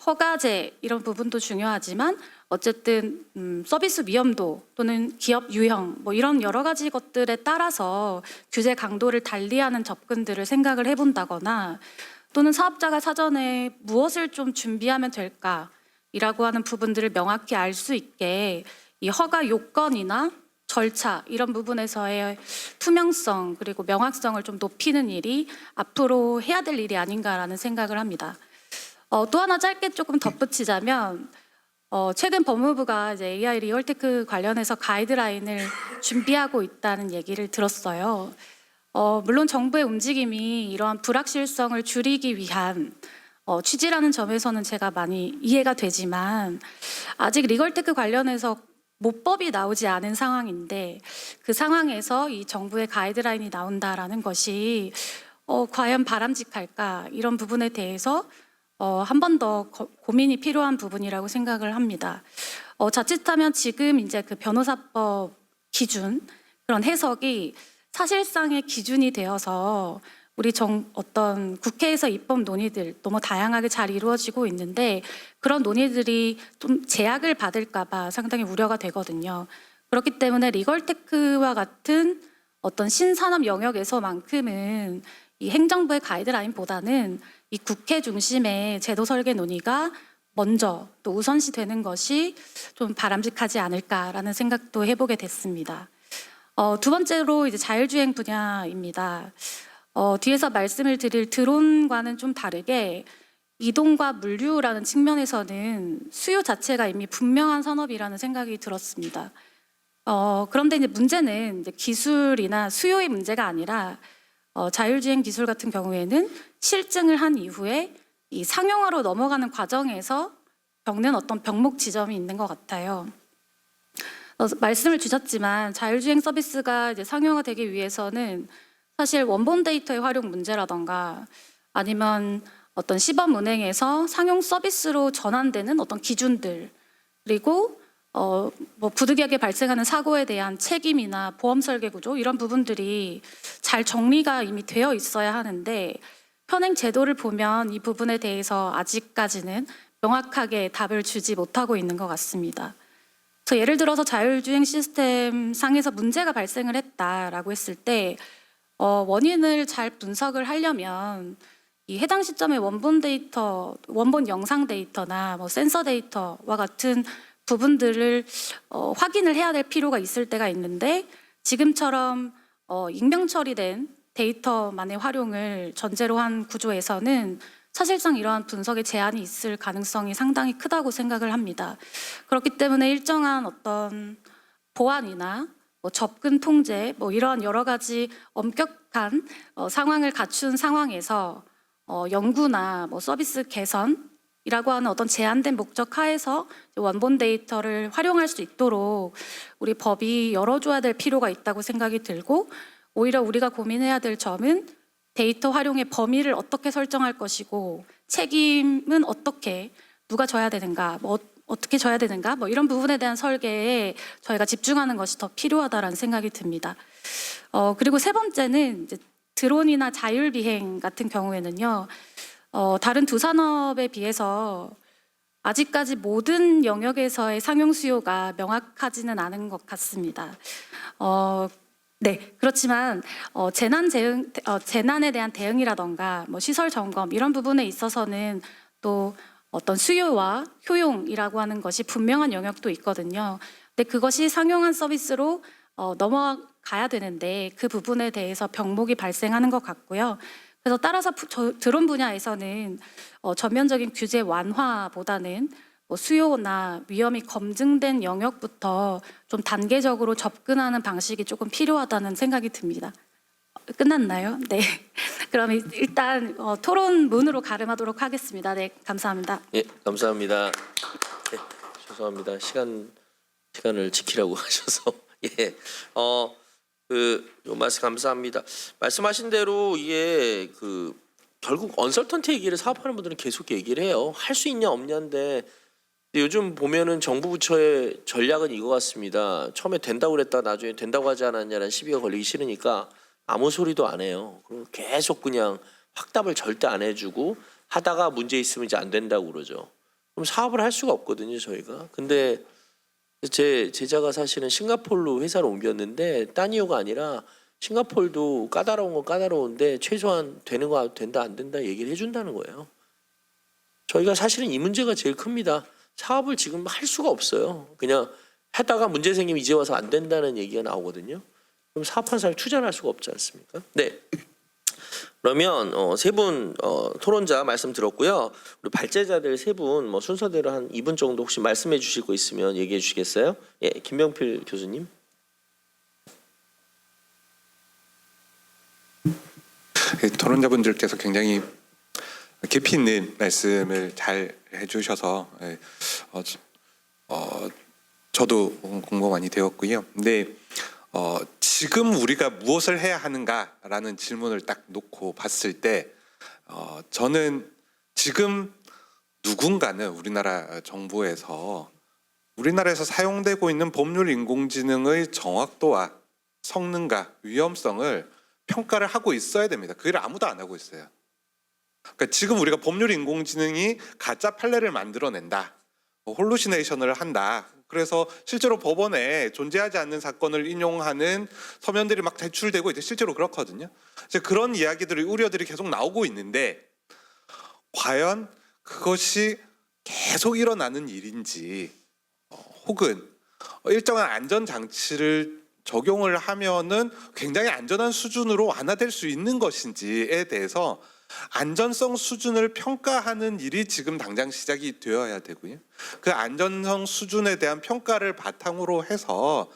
허가제 이런 부분도 중요하지만 어쨌든 서비스 위험도 또는 기업 유형 뭐 이런 여러 가지 것들에 따라서 규제 강도를 달리하는 접근들을 생각을 해본다거나 또는 사업자가 사전에 무엇을 좀 준비하면 될까이라고 하는 부분들을 명확히 알 수 있게 이 허가 요건이나 절차 이런 부분에서의 투명성 그리고 명확성을 좀 높이는 일이 앞으로 해야 될 일이 아닌가라는 생각을 합니다. 또 하나 짧게 조금 덧붙이자면 최근 법무부가 이제 AI 리얼테크 관련해서 가이드라인을 준비하고 있다는 얘기를 들었어요. 물론 정부의 움직임이 이러한 불확실성을 줄이기 위한 취지라는 점에서는 제가 많이 이해가 되지만 아직 리걸테크 관련해서 모법이 나오지 않은 상황인데 그 상황에서 이 정부의 가이드라인이 나온다라는 것이 과연 바람직할까 이런 부분에 대해서 한 번 더 고민이 필요한 부분이라고 생각을 합니다. 자칫하면 지금 이제 그 변호사법 기준 그런 해석이 사실상의 기준이 되어서 우리 어떤 국회에서 입법 논의들 너무 다양하게 잘 이루어지고 있는데 그런 논의들이 좀 제약을 받을까 봐 상당히 우려가 되거든요. 그렇기 때문에 리걸테크와 같은 어떤 신산업 영역에서만큼은 이 행정부의 가이드라인보다는 이 국회 중심의 제도 설계 논의가 먼저 또 우선시 되는 것이 좀 바람직하지 않을까라는 생각도 해보게 됐습니다. 두 번째로 이제 자율주행 분야입니다. 뒤에서 말씀을 드릴 드론과는 좀 다르게 이동과 물류라는 측면에서는 수요 자체가 이미 분명한 산업이라는 생각이 들었습니다. 그런데 이제 문제는 이제 기술이나 수요의 문제가 아니라 자율주행 기술 같은 경우에는 실증을 한 이후에 이 상용화로 넘어가는 과정에서 겪는 어떤 병목 지점이 있는 것 같아요. 말씀을 주셨지만 자율주행 서비스가 이제 상용화되기 위해서는 사실 원본 데이터의 활용 문제라던가 아니면 어떤 시범은행에서 상용 서비스로 전환되는 어떤 기준들 그리고 뭐 부득이하게 발생하는 사고에 대한 책임이나 보험 설계 구조 이런 부분들이 잘 정리가 이미 되어 있어야 하는데 현행 제도를 보면 이 부분에 대해서 아직까지는 명확하게 답을 주지 못하고 있는 것 같습니다. 그래서 예를 들어서 자율주행 시스템 상에서 문제가 발생을 했다라고 했을 때 원인을 잘 분석을 하려면 이 해당 시점의 원본 데이터, 원본 영상 데이터나 뭐 센서 데이터와 같은 부분들을 확인을 해야 될 필요가 있을 때가 있는데 지금처럼 익명 처리된 데이터만의 활용을 전제로 한 구조에서는 사실상 이러한 분석에 제한이 있을 가능성이 상당히 크다고 생각을 합니다. 그렇기 때문에 일정한 어떤 보안이나 뭐 접근 통제, 뭐 이러한 여러 가지 엄격한 상황을 갖춘 상황에서 연구나 뭐 서비스 개선이라고 하는 어떤 제한된 목적 하에서 원본 데이터를 활용할 수 있도록 우리 법이 열어줘야 될 필요가 있다고 생각이 들고 오히려 우리가 고민해야 될 점은 데이터 활용의 범위를 어떻게 설정할 것이고 책임은 어떻게 누가 져야 되는가, 뭐 어떻게 져야 되는가, 뭐 이런 부분에 대한 설계에 저희가 집중하는 것이 더 필요하다라는 생각이 듭니다. 그리고 세 번째는 이제 드론이나 자율비행 같은 경우에는요, 다른 두 산업에 비해서 아직까지 모든 영역에서의 상용 수요가 명확하지는 않은 것 같습니다. 네, 그렇지만 재난에 대한 대응이라던가 뭐 시설 점검 이런 부분에 있어서는 또 어떤 수요와 효용이라고 하는 것이 분명한 영역도 있거든요. 근데 그것이 상용한 서비스로 넘어가야 되는데 그 부분에 대해서 병목이 발생하는 것 같고요. 그래서 따라서 드론 분야에서는 전면적인 규제 완화보다는 뭐 수요나 위험이 검증된 영역부터 좀 단계적으로 접근하는 방식이 조금 필요하다는 생각이 듭니다. 끝났나요? 네. 그럼 일단 토론문으로 가름하도록 하겠습니다. 네, 감사합니다. 예, 감사합니다. 네, 죄송합니다. 시간을 지키라고 하셔서 예, 요 말씀 감사합니다. 말씀하신 대로 이게 결국 언설턴트 얘기를 사업하는 분들은 계속 얘기를 해요. 할 수 있냐 없냐인데. 요즘 보면은 정부 부처의 전략은 이거 같습니다. 처음에 된다고 그랬다 나중에 된다고 하지 않았냐는 시비가 걸리기 싫으니까 아무 소리도 안 해요. 그리고 계속 그냥 확답을 절대 안 해주고 하다가 문제 있으면 이제 안 된다고 그러죠. 그럼 사업을 할 수가 없거든요, 저희가. 근데 제 제자가 사실은 싱가포르로 회사를 옮겼는데 딴 이유가 아니라 싱가포르도 까다로운 건 까다로운데 최소한 되는 거 된다 안 된다 얘기를 해준다는 거예요. 저희가 사실은 이 문제가 제일 큽니다. 사업을 지금 할 수가 없어요. 그냥 하다가 문제 생기면 이제 와서 안 된다는 얘기가 나오거든요. 그럼 사업한 사람이 투자를 할 수가 없지 않습니까? 네. 그러면 세 분 토론자 말씀 들었고요. 우리 발제자들 세 분 뭐 순서대로 한 2분 정도 혹시 말씀해 주실 거 있으면 얘기해 주시겠어요? 예, 김병필 교수님. 토론자분들께서 굉장히 깊이 있는 말씀을 잘 해주셔서 저도 공부가 많이 되었고요. 근데 지금 우리가 무엇을 해야 하는가라는 질문을 딱 놓고 봤을 때 저는 지금 누군가는 우리나라 정부에서 우리나라에서 사용되고 있는 법률 인공지능의 정확도와 성능과 위험성을 평가를 하고 있어야 됩니다. 그 일을 아무도 안 하고 있어요. 그러니까 지금 우리가 법률 인공지능이 가짜 판례를 만들어낸다, 홀루시네이션을 한다. 그래서 실제로 법원에 존재하지 않는 사건을 인용하는 서면들이 막 제출되고 이제 실제로 그렇거든요. 이제 그런 이야기들이 우려들이 계속 나오고 있는데 과연 그것이 계속 일어나는 일인지 혹은 일정한 안전 장치를 적용을 하면은 굉장히 안전한 수준으로 완화될 수 있는 것인지에 대해서 안전성 수준을 평가하는 일이 지금 당장 시작이 되어야 되고요. 그 안전성 수준에 대한 평가를 바탕으로 해서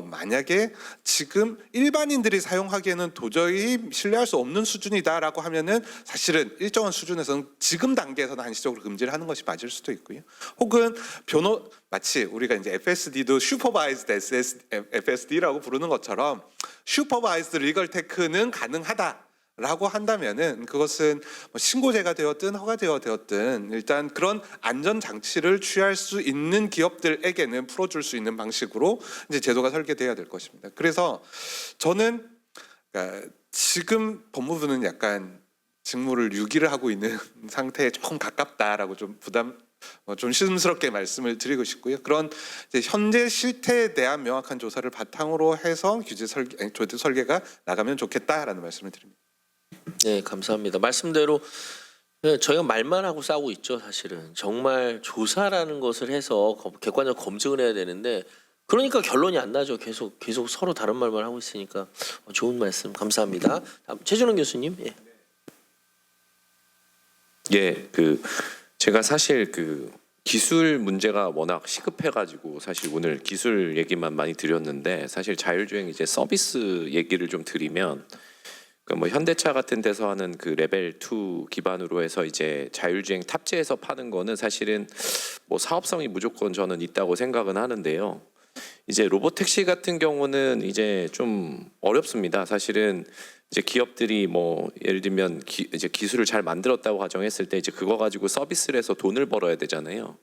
만약에 지금 일반인들이 사용하기에는 도저히 신뢰할 수 없는 수준이다라고 하면은 사실은 일정한 수준에서는 지금 단계에서는 한시적으로 금지를 하는 것이 맞을 수도 있고요. 혹은 마치 우리가 이제 FSD도 슈퍼바이즈드 FSD라고 부르는 것처럼 슈퍼바이즈드 리걸 테크는 가능하다. 라고 한다면은 그것은 신고제가 되었든 허가제가 되었든 일단 그런 안전 장치를 취할 수 있는 기업들에게는 풀어줄 수 있는 방식으로 이제 제도가 설계돼야 될 것입니다. 그래서 저는 지금 법무부는 약간 직무를 유기를 하고 있는 상태에 조금 가깝다라고 좀 좀 시름스럽게 말씀을 드리고 싶고요. 그런 이제 현재 실태에 대한 명확한 조사를 바탕으로 해서 조례 설계가 나가면 좋겠다라는 말씀을 드립니다. 네, 감사합니다. 말씀대로 저희가 말만 하고 싸우고 있죠. 사실은 정말 조사라는 것을 해서 객관적 검증을 해야 되는데 그러니까 결론이 안 나죠. 계속 서로 다른 말만 하고 있으니까 좋은 말씀 감사합니다. 다음 최준원 교수님. 예. 예, 제가 사실 기술 문제가 워낙 시급해가지고 사실 오늘 기술 얘기만 많이 드렸는데 사실 자율주행 이제 서비스 얘기를 좀 드리면 뭐 현대차 같은 데서 하는 그 레벨 2 기반으로 해서 이제 자율주행 탑재해서 파는 거는 사실은 뭐 사업성이 무조건 저는 있다고 생각은 하는데요. 이제 로보택시 같은 경우는 이제 좀 어렵습니다. 사실은 이제 기업들이 뭐 예를 들면 이제 기술을 잘 만들었다고 가정했을 때 이제 그거 가지고 서비스를 해서 돈을 벌어야 되잖아요.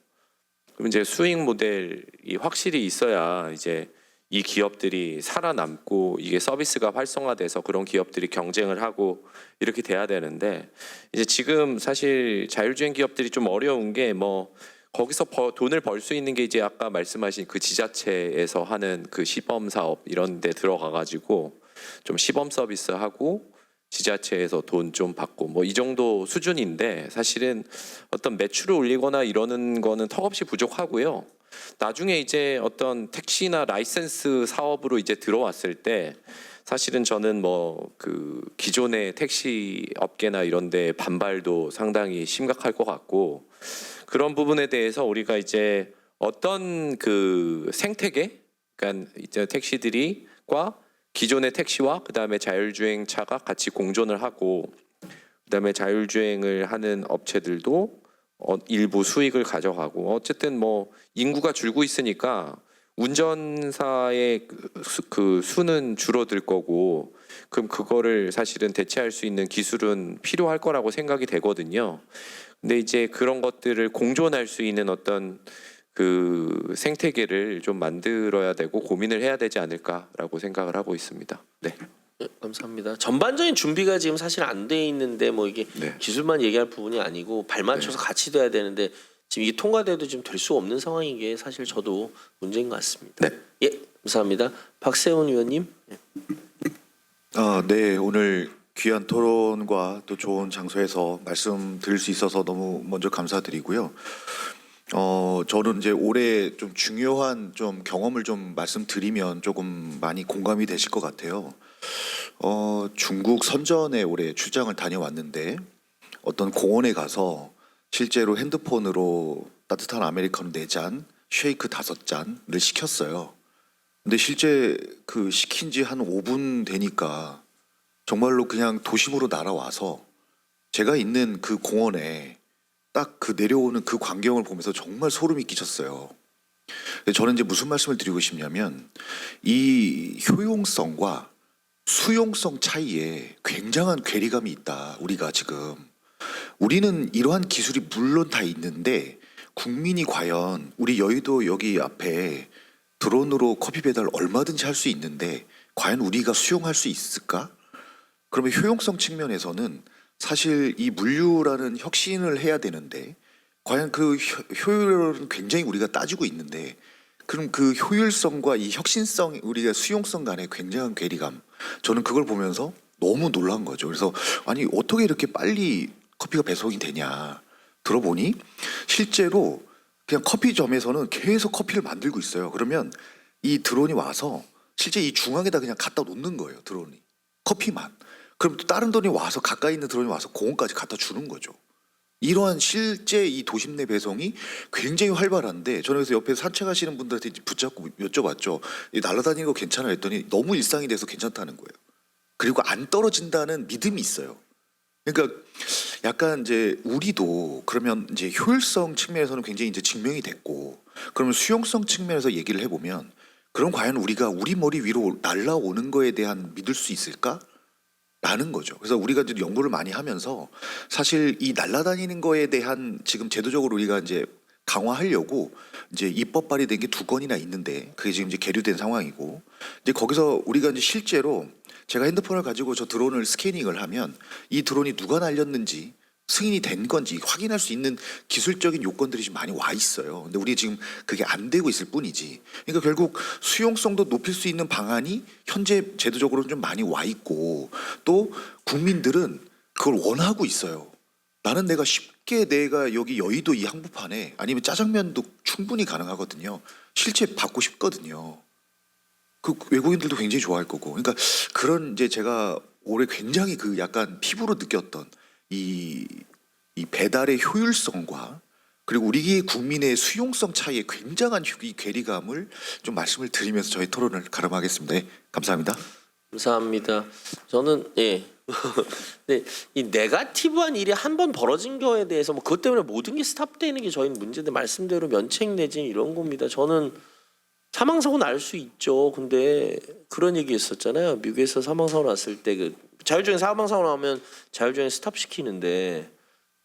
그럼 이제 수익 모델이 확실히 있어야 이제 이 기업들이 살아남고 이게 서비스가 활성화돼서 그런 기업들이 경쟁을 하고 이렇게 돼야 되는데 이제 지금 사실 자율주행 기업들이 좀 어려운 게 뭐 거기서 돈을 벌 수 있는 게 이제 아까 말씀하신 그 지자체에서 하는 그 시범 사업 이런 데 들어가 가지고 좀 시범 서비스 하고 지자체에서 돈 좀 받고 뭐 이 정도 수준인데 사실은 어떤 매출을 올리거나 이러는 거는 턱없이 부족하고요. 나중에 이제 어떤 택시나 라이센스 사업으로 이제 들어왔을 때 사실은 저는 뭐 기존의 택시 업계나 이런 데 반발도 상당히 심각할 것 같고 그런 부분에 대해서 우리가 이제 어떤 생태계 그러니까 이제 택시들이과 기존의 택시와 그다음에 자율주행차가 같이 공존을 하고 그다음에 자율주행을 하는 업체들도 일부 수익을 가져가고 어쨌든 뭐 인구가 줄고 있으니까 운전사의 그 수는 줄어들 거고 그럼 그거를 사실은 대체할 수 있는 기술은 필요할 거라고 생각이 되거든요. 근데 이제 그런 것들을 공존할 수 있는 어떤 그 생태계를 좀 만들어야 되고 고민을 해야 되지 않을까라고 생각을 하고 있습니다. 네. 네, 감사합니다. 전반적인 준비가 지금 사실 안 돼 있는데 뭐 이게 네. 기술만 얘기할 부분이 아니고 발 맞춰서 같이 돼야 되는데 지금 이게 통과돼도 지금 될 수 없는 상황인 게 사실 저도 문제인 것 같습니다. 네. 예, 감사합니다. 박세훈 의원님. 예. 네, 오늘 귀한 토론과 또 좋은 장소에서 말씀드릴 수 있어서 너무 먼저 감사드리고요. 저는 이제 올해 좀 중요한 좀 경험을 좀 말씀드리면 조금 많이 공감이 되실 것 같아요. 중국 선전에 올해 출장을 다녀왔는데 어떤 공원에 가서 실제로 핸드폰으로 따뜻한 아메리카노 4잔, 쉐이크 5잔을 시켰어요. 근데 실제 그 시킨 지 한 5분 되니까 정말로 그냥 도심으로 날아와서 제가 있는 그 공원에 딱 그 내려오는 그 광경을 보면서 정말 소름이 끼쳤어요. 저는 이제 무슨 말씀을 드리고 싶냐면 이 효용성과 수용성 차이에 굉장한 괴리감이 있다. 우리가 지금 우리는 이러한 기술이 물론 다 있는데 국민이 과연 우리 여의도 여기 앞에 드론으로 커피 배달 얼마든지 할 수 있는데 과연 우리가 수용할 수 있을까? 그러면 효용성 측면에서는 사실 이 물류라는 혁신을 해야 되는데 과연 그 효율은 굉장히 우리가 따지고 있는데 그럼 그 효율성과 이 혁신성 우리가 수용성 간의 굉장한 괴리감 저는 그걸 보면서 너무 놀란 거죠. 그래서 아니 어떻게 이렇게 빨리 커피가 배송이 되냐 들어보니 실제로 그냥 커피점에서는 계속 커피를 만들고 있어요. 그러면 이 드론이 와서 실제 이 중앙에다 그냥 갖다 놓는 거예요. 드론이 커피만. 그럼 또 다른 드론이 와서 가까이 있는 드론이 와서 공원까지 갖다 주는 거죠. 이러한 실제 이 도심 내 배송이 굉장히 활발한데 저는 그래서 옆에 산책하시는 분들한테 붙잡고 여쭤봤죠. 날아다니는 거 괜찮아 했더니 너무 일상이 돼서 괜찮다는 거예요. 그리고 안 떨어진다는 믿음이 있어요. 그러니까 약간 이제 우리도 그러면 이제 효율성 측면에서는 굉장히 이제 증명이 됐고 그러면 수용성 측면에서 얘기를 해보면 그럼 과연 우리가 우리 머리 위로 날아오는 거에 대한 믿을 수 있을까? 라는 거죠. 그래서 우리가 이제 연구를 많이 하면서 사실 이 날아다니는 거에 대한 지금 제도적으로 우리가 이제 강화하려고 이제 입법 발의된 게 2건이나 있는데 그게 지금 이제 계류된 상황이고 이제 거기서 우리가 이제 실제로 제가 핸드폰을 가지고 저 드론을 스캐닝을 하면 이 드론이 누가 날렸는지 승인이 된 건지 확인할 수 있는 기술적인 요건들이 지금 많이 와 있어요. 근데 우리 지금 그게 안 되고 있을 뿐이지. 그러니까 결국 수용성도 높일 수 있는 방안이 현재 제도적으로는 좀 많이 와 있고 또 국민들은 그걸 원하고 있어요. 나는 내가 쉽게 내가 여기 여의도 이 한복판에 아니면 짜장면도 충분히 가능하거든요. 실제 받고 싶거든요. 그 외국인들도 굉장히 좋아할 거고. 그러니까 그런 이제 제가 올해 굉장히 그 약간 피부로 느꼈던 이 배달의 효율성과 그리고 우리 국민의 수용성 차이에 굉장한 이 괴리감을 좀 말씀을 드리면서 저희 토론을 가름하겠습니다. 네, 감사합니다. 감사합니다. 저는 네, 이 네거티브한 일이 한 번 벌어진 거에 대해서 뭐 그것 때문에 모든 게 스탑되는 게 저희는 문제인데 말씀대로 면책 내지 이런 겁니다. 저는 사망사고 날 수 있죠. 근데 그런 얘기 있었잖아요. 미국에서 사망사고 났을 때 그 자율주행 사망사고 나오면 자율주행 스탑시키는데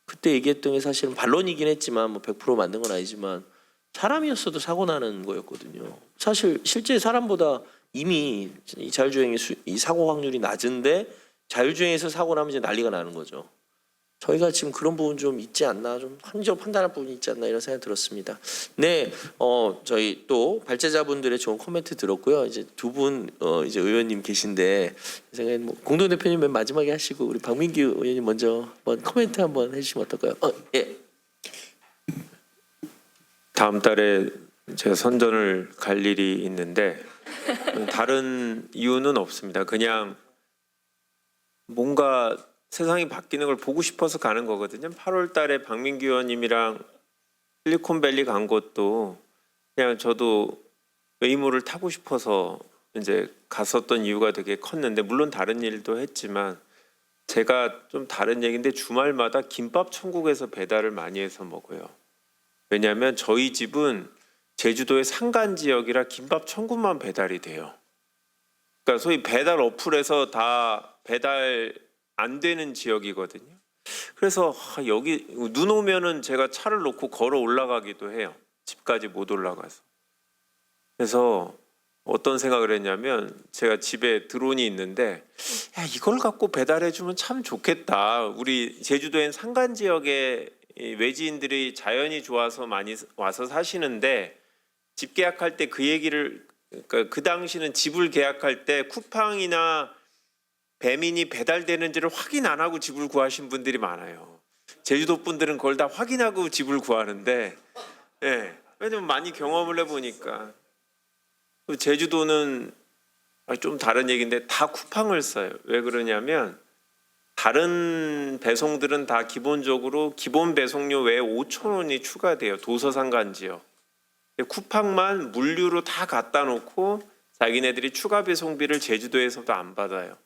그때 얘기했던 게 사실은 반론이긴 했지만 뭐 100% 맞는 건 아니지만 사람이었어도 사고 나는 거였거든요. 사실 실제 사람보다 이미 이 자율주행의 이 사고 확률이 낮은데 자율주행에서 사고 나면 이제 난리가 나는 거죠. 저희가 지금 그런 부분 좀 있지 않나, 좀 합리적으로 판단할 부분이 있지 않나 이런 생각이 들었습니다. 네, 저희 또 발제자분들의 좋은 코멘트 들었고요. 이제 두 분 이제 의원님 계신데 생각에 뭐 공동 대표님 맨 마지막에 하시고 우리 박민규 의원님 먼저 한번 코멘트 한번 해주시면 어떨까요? 예. 다음 달에 제가 선전을 갈 일이 있는데 다른 이유는 없습니다. 그냥 뭔가 세상이 바뀌는 걸 보고 싶어서 가는 거거든요. 8월 달에 박민규 의원님이랑 실리콘밸리 간 것도 그냥 저도 웨이모를 타고 싶어서 이제 갔었던 이유가 되게 컸는데 물론 다른 일도 했지만 제가 좀 다른 얘기인데 주말마다 김밥 천국에서 배달을 많이 해서 먹어요. 왜냐하면 저희 집은 제주도의 산간 지역이라 김밥 천국만 배달이 돼요. 그러니까 소위 배달 어플에서 다 배달 안 되는 지역이거든요. 그래서 여기 눈 오면은 제가 차를 놓고 걸어 올라가기도 해요. 집까지 못 올라가서. 그래서 어떤 생각을 했냐면 제가 집에 드론이 있는데 야, 이걸 갖고 배달해 주면 참 좋겠다. 우리 제주도엔 산간 지역에 외지인들이 자연이 좋아서 많이 와서 사시는데 집 계약할 때 그 얘기를 그러니까 그 당시는 집을 계약할 때 쿠팡이나 배민이 배달되는지를 확인 안 하고 집을 구하신 분들이 많아요. 제주도 분들은 그걸 다 확인하고 집을 구하는데, 예, 왜냐면 많이 경험을 해보니까 제주도는 좀 다른 얘기인데 다 쿠팡을 써요. 왜 그러냐면 다른 배송들은 다 기본적으로 기본 배송료 외에 5,000원이 추가돼요. 도서산간 지역. 쿠팡만 물류로 다 갖다 놓고 자기네들이 추가 배송비를 제주도에서도 안 받아요.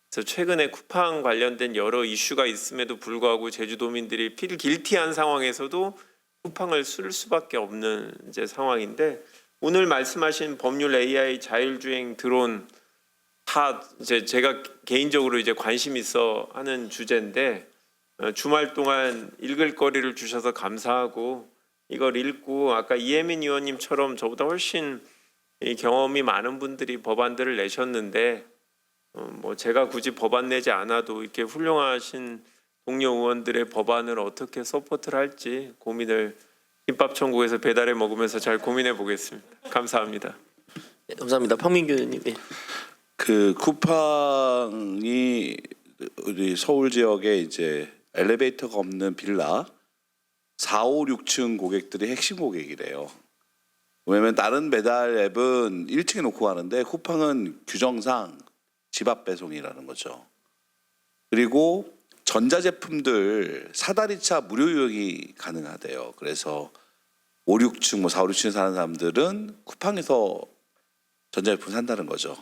그래서 최근에 쿠팡 관련된 여러 이슈가 있음에도 불구하고 제주도민들이 필 길티한 상황에서도 쿠팡을 쓸 수밖에 없는 이제 상황인데, 오늘 말씀하신 법률 AI 자율주행 드론 다 이제 제가 개인적으로 이제 관심 있어 하는 주제인데, 주말 동안 읽을 거리를 주셔서 감사하고, 이걸 읽고 아까 이혜민 의원님처럼 저보다 훨씬 이 경험이 많은 분들이 법안들을 내셨는데, 뭐 제가 굳이 법안 내지 않아도 이렇게 훌륭하신 동료 의원들의 법안을 어떻게 서포트를 할지 고민을 김밥천국에서 배달해 먹으면서 잘 고민해 보겠습니다. 감사합니다. 네, 감사합니다. 박민규 의원님. 예. 그 쿠팡이 우리 서울 지역에 이제 엘리베이터가 없는 빌라 4, 5, 6층 고객들이 핵심 고객이래요. 왜냐면 다른 배달 앱은 1층에 놓고 가는데 쿠팡은 규정상 집 앞 배송이라는 거죠. 그리고 전자제품들 사다리차 무료 이용이 가능하대요. 그래서 5, 6층, 뭐 4, 5, 6층에 사는 사람들은 쿠팡에서 전자제품 산다는 거죠.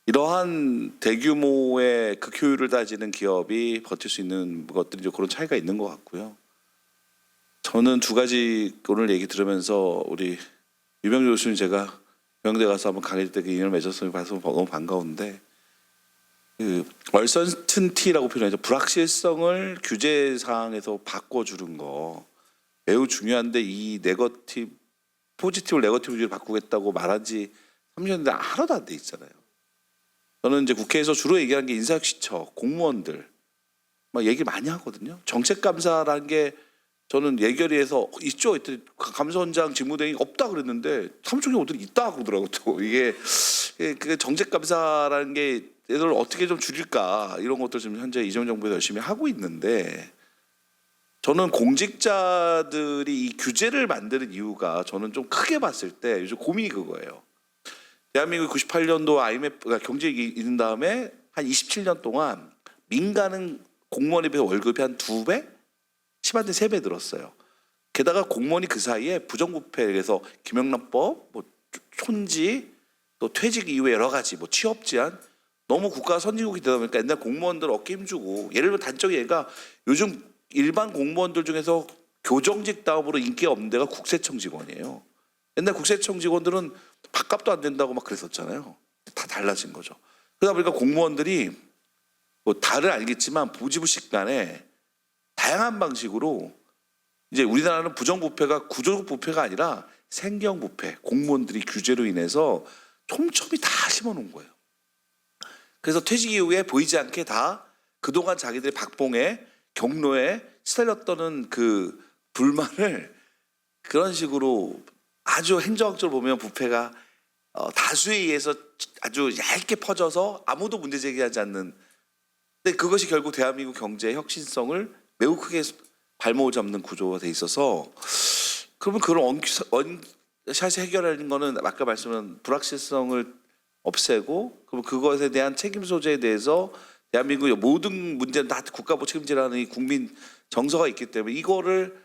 이러한 대규모의 극효율을 따지는 기업이 버틸 수 있는 것들이 좀 그런 차이가 있는 것 같고요. 저는 두 가지 오늘 얘기 들으면서 우리 유병주 교수님 제가 병대 가서 한번 강의 때 그 인연을 맺었으면 봐서 너무 반가운데, 그 얼선튼티라고 표현하죠. 불확실성을 규제 사항에서 바꿔주는 거 매우 중요한데, 이 네거티브, 포지티브 네거티브를 바꾸겠다고 말한 지 3년인데 하나도 안 돼 있잖아요. 저는 이제 국회에서 주로 얘기하는 게 인사혁신처, 공무원들 막 얘기 많이 하거든요. 정책감사라는 게 저는 예결위에서 있죠. 감사원장 직무대행이 없다 그랬는데 3초 후에 오더니 있다 하더라고. 또 이게 그 정책감사라는 게 얘들 어떻게 좀 줄일까, 이런 것들 지금 현재 이재명 정부에서 열심히 하고 있는데, 저는 공직자들이 이 규제를 만드는 이유가 저는 좀 크게 봤을 때 요즘 고민이 그거예요. 대한민국 98년도 IMF가 경제위기 있는 다음에 한 27년 동안 민간은 공무원에 비해 월급이 한 2배? 10한테 3배 들었어요. 게다가 공무원이 그 사이에 부정부패, 그래서 김영란법, 뭐 촌지, 또 퇴직 이후에 여러 가지 뭐 취업 제한, 너무 국가 선진국이 되다 보니까 옛날 공무원들 어깨 힘주고, 예를 들어 단적인 얘가 요즘 일반 공무원들 중에서 교정직 다음으로 인기가 없는 데가 국세청 직원이에요. 옛날 국세청 직원들은 밥값도 안 된다고 막 그랬었잖아요. 다 달라진 거죠. 그러다 보니까 공무원들이 뭐 다를 알겠지만 부지부식 간에 다양한 방식으로, 이제 우리나라는 부정부패가 구조적 부패가 아니라 생경부패, 공무원들이 규제로 인해서 촘촘히 다 심어놓은 거예요. 그래서 퇴직 이후에 보이지 않게 다 그동안 자기들의 박봉에 경로에 시달렸던 그 불만을 그런 식으로 아주 행정학적으로 보면 부패가 다수에 의해서 아주 얇게 퍼져서 아무도 문제 제기하지 않는, 근데 그것이 결국 대한민국 경제의 혁신성을 매우 크게 발목을 잡는 구조가 돼 있어서, 그러면 그런 원샷이 해결하는 거는 아까 말씀한 불확실성을 없애고, 그럼 그것에 대한 책임 소재에 대해서 대한민국의 모든 문제는 다 국가보 책임지라는 이 국민 정서가 있기 때문에, 이거를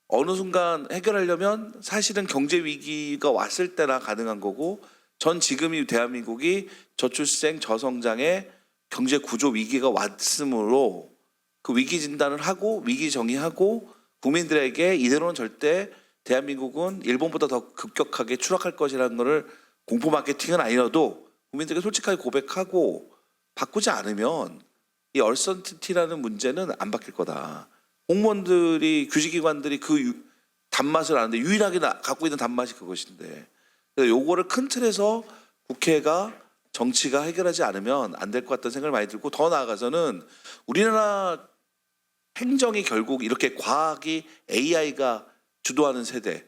어느 순간 해결하려면 사실은 경제 위기가 왔을 때나 가능한 거고, 전 지금이 대한민국이 저출생 저성장의 경제 구조 위기가 왔으므로 그 위기 진단을 하고 위기 정의하고 국민들에게 이대로는 절대 대한민국은 일본보다 더 급격하게 추락할 것이라는 것을 공포 마케팅은 아니어도 국민들에게 솔직하게 고백하고 바꾸지 않으면 이 얼선티티라는 문제는 안 바뀔 거다. 공무원들이, 규직기관들이 그 단맛을 아는데 유일하게 갖고 있는 단맛이 그것인데, 요거를 큰 틀에서 국회가, 정치가 해결하지 않으면 안 될 것 같다는 생각을 많이 들고, 더 나아가서는 우리나라 행정이 결국 이렇게 과학이 AI가 주도하는 세대,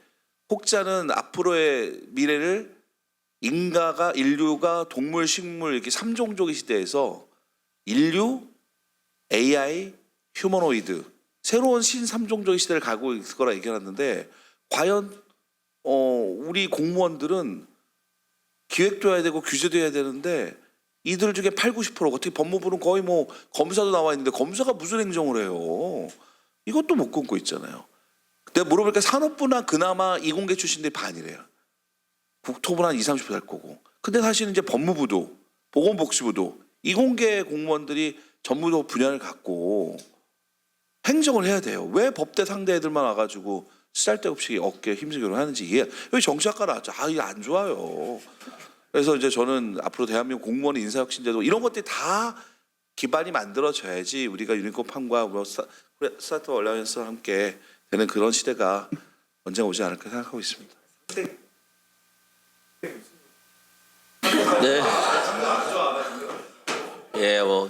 혹자는 앞으로의 미래를 인류가 동물, 식물 이렇게 3종족의 시대에서 인류, AI, 휴머노이드, 새로운 신3종족의 시대를 가고 있을 거라 얘기해놨는데, 과연 우리 공무원들은 기획도 해야 되고 규제도 해야 되는데, 이들 중에 80~90%, 어떻게 법무부는 거의 뭐 검사도 나와 있는데 검사가 무슨 행정을 해요? 이것도 못 끊고 있잖아요. 내가 물어보니까 산업부나 그나마 이공계 출신들이 반이래요. 국토부는 한 20~30% 될 거고. 근데 사실은 이제 법무부도 보건복지부도 이공계 공무원들이 전부 분야를 갖고 행정을 해야 돼요. 왜 법대 상대 애들만 와가지고 쓸데없이 어깨에 힘주기로 하는지 이게 여기 정치학과 나왔죠. 아 이게 안 좋아요. 그래서 이제 저는 앞으로 대한민국 공무원 인사혁신제도 이런 것들이 다 기반이 만들어져야지 우리가 유니콘팜과 뭐 스타트업 얼라이언스와 함께 되는 그런 시대가 언젠가 오지 않을까 생각하고 있습니다. 네. 예, 뭐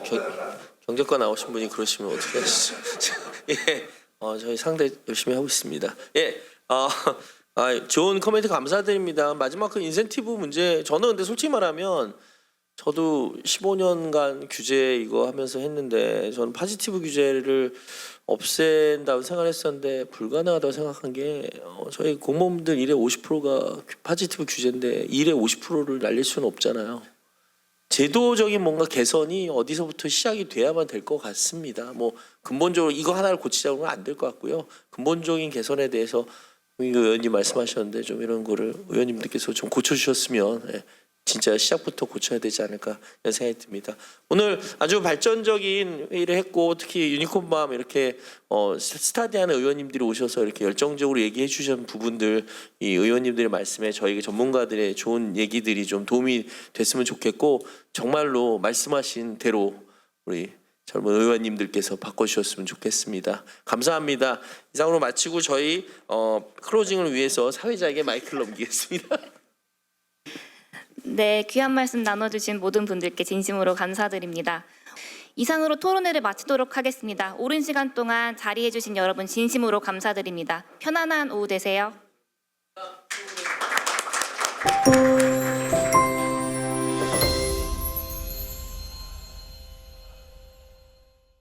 경제과 나오신 분이 그러시면 어떻게 하시죠? 예, 저희 상대 열심히 하고 있습니다. 예, 좋은 코멘트 감사드립니다. 마지막 그 인센티브 문제, 저는 근데 솔직히 말하면 저도 15년간 규제 이거 하면서 했는데 저는 파지티브 규제를 없앤다고 생각했었는데 불가능하다고 생각한 게 저희 공무원들 일의 50%가 파지티브 규제인데 일의 50%를 날릴 수는 없잖아요. 제도적인 뭔가 개선이 어디서부터 시작이 돼야만 될 것 같습니다. 뭐 근본적으로 이거 하나를 고치자고는 안 될 것 같고요. 근본적인 개선에 대해서 의원님 말씀하셨는데 좀 이런 거를 의원님들께서 좀 고쳐주셨으면 예, 진짜 시작부터 고쳐야 되지 않을까 이런 생각이 듭니다. 오늘 아주 발전적인 회의를 했고 특히 유니콘밤 이렇게 스타디하는 의원님들이 오셔서 이렇게 열정적으로 얘기해 주신 부분들 이 의원님들의 말씀에 저희 전문가들의 좋은 얘기들이 좀 도움이 됐으면 좋겠고 정말로 말씀하신 대로 우리 젊은 의원님들께서 바꿔주셨으면 좋겠습니다. 감사합니다. 이상으로 마치고 저희 클로징을 위해서 사회자에게 마이크를 넘기겠습니다. 네, 귀한 말씀 나눠주신 모든 분들께 진심으로 감사드립니다. 이상으로 토론회를 마치도록 하겠습니다. 오랜 시간 동안 자리해주신 여러분 진심으로 감사드립니다. 편안한 오후 되세요.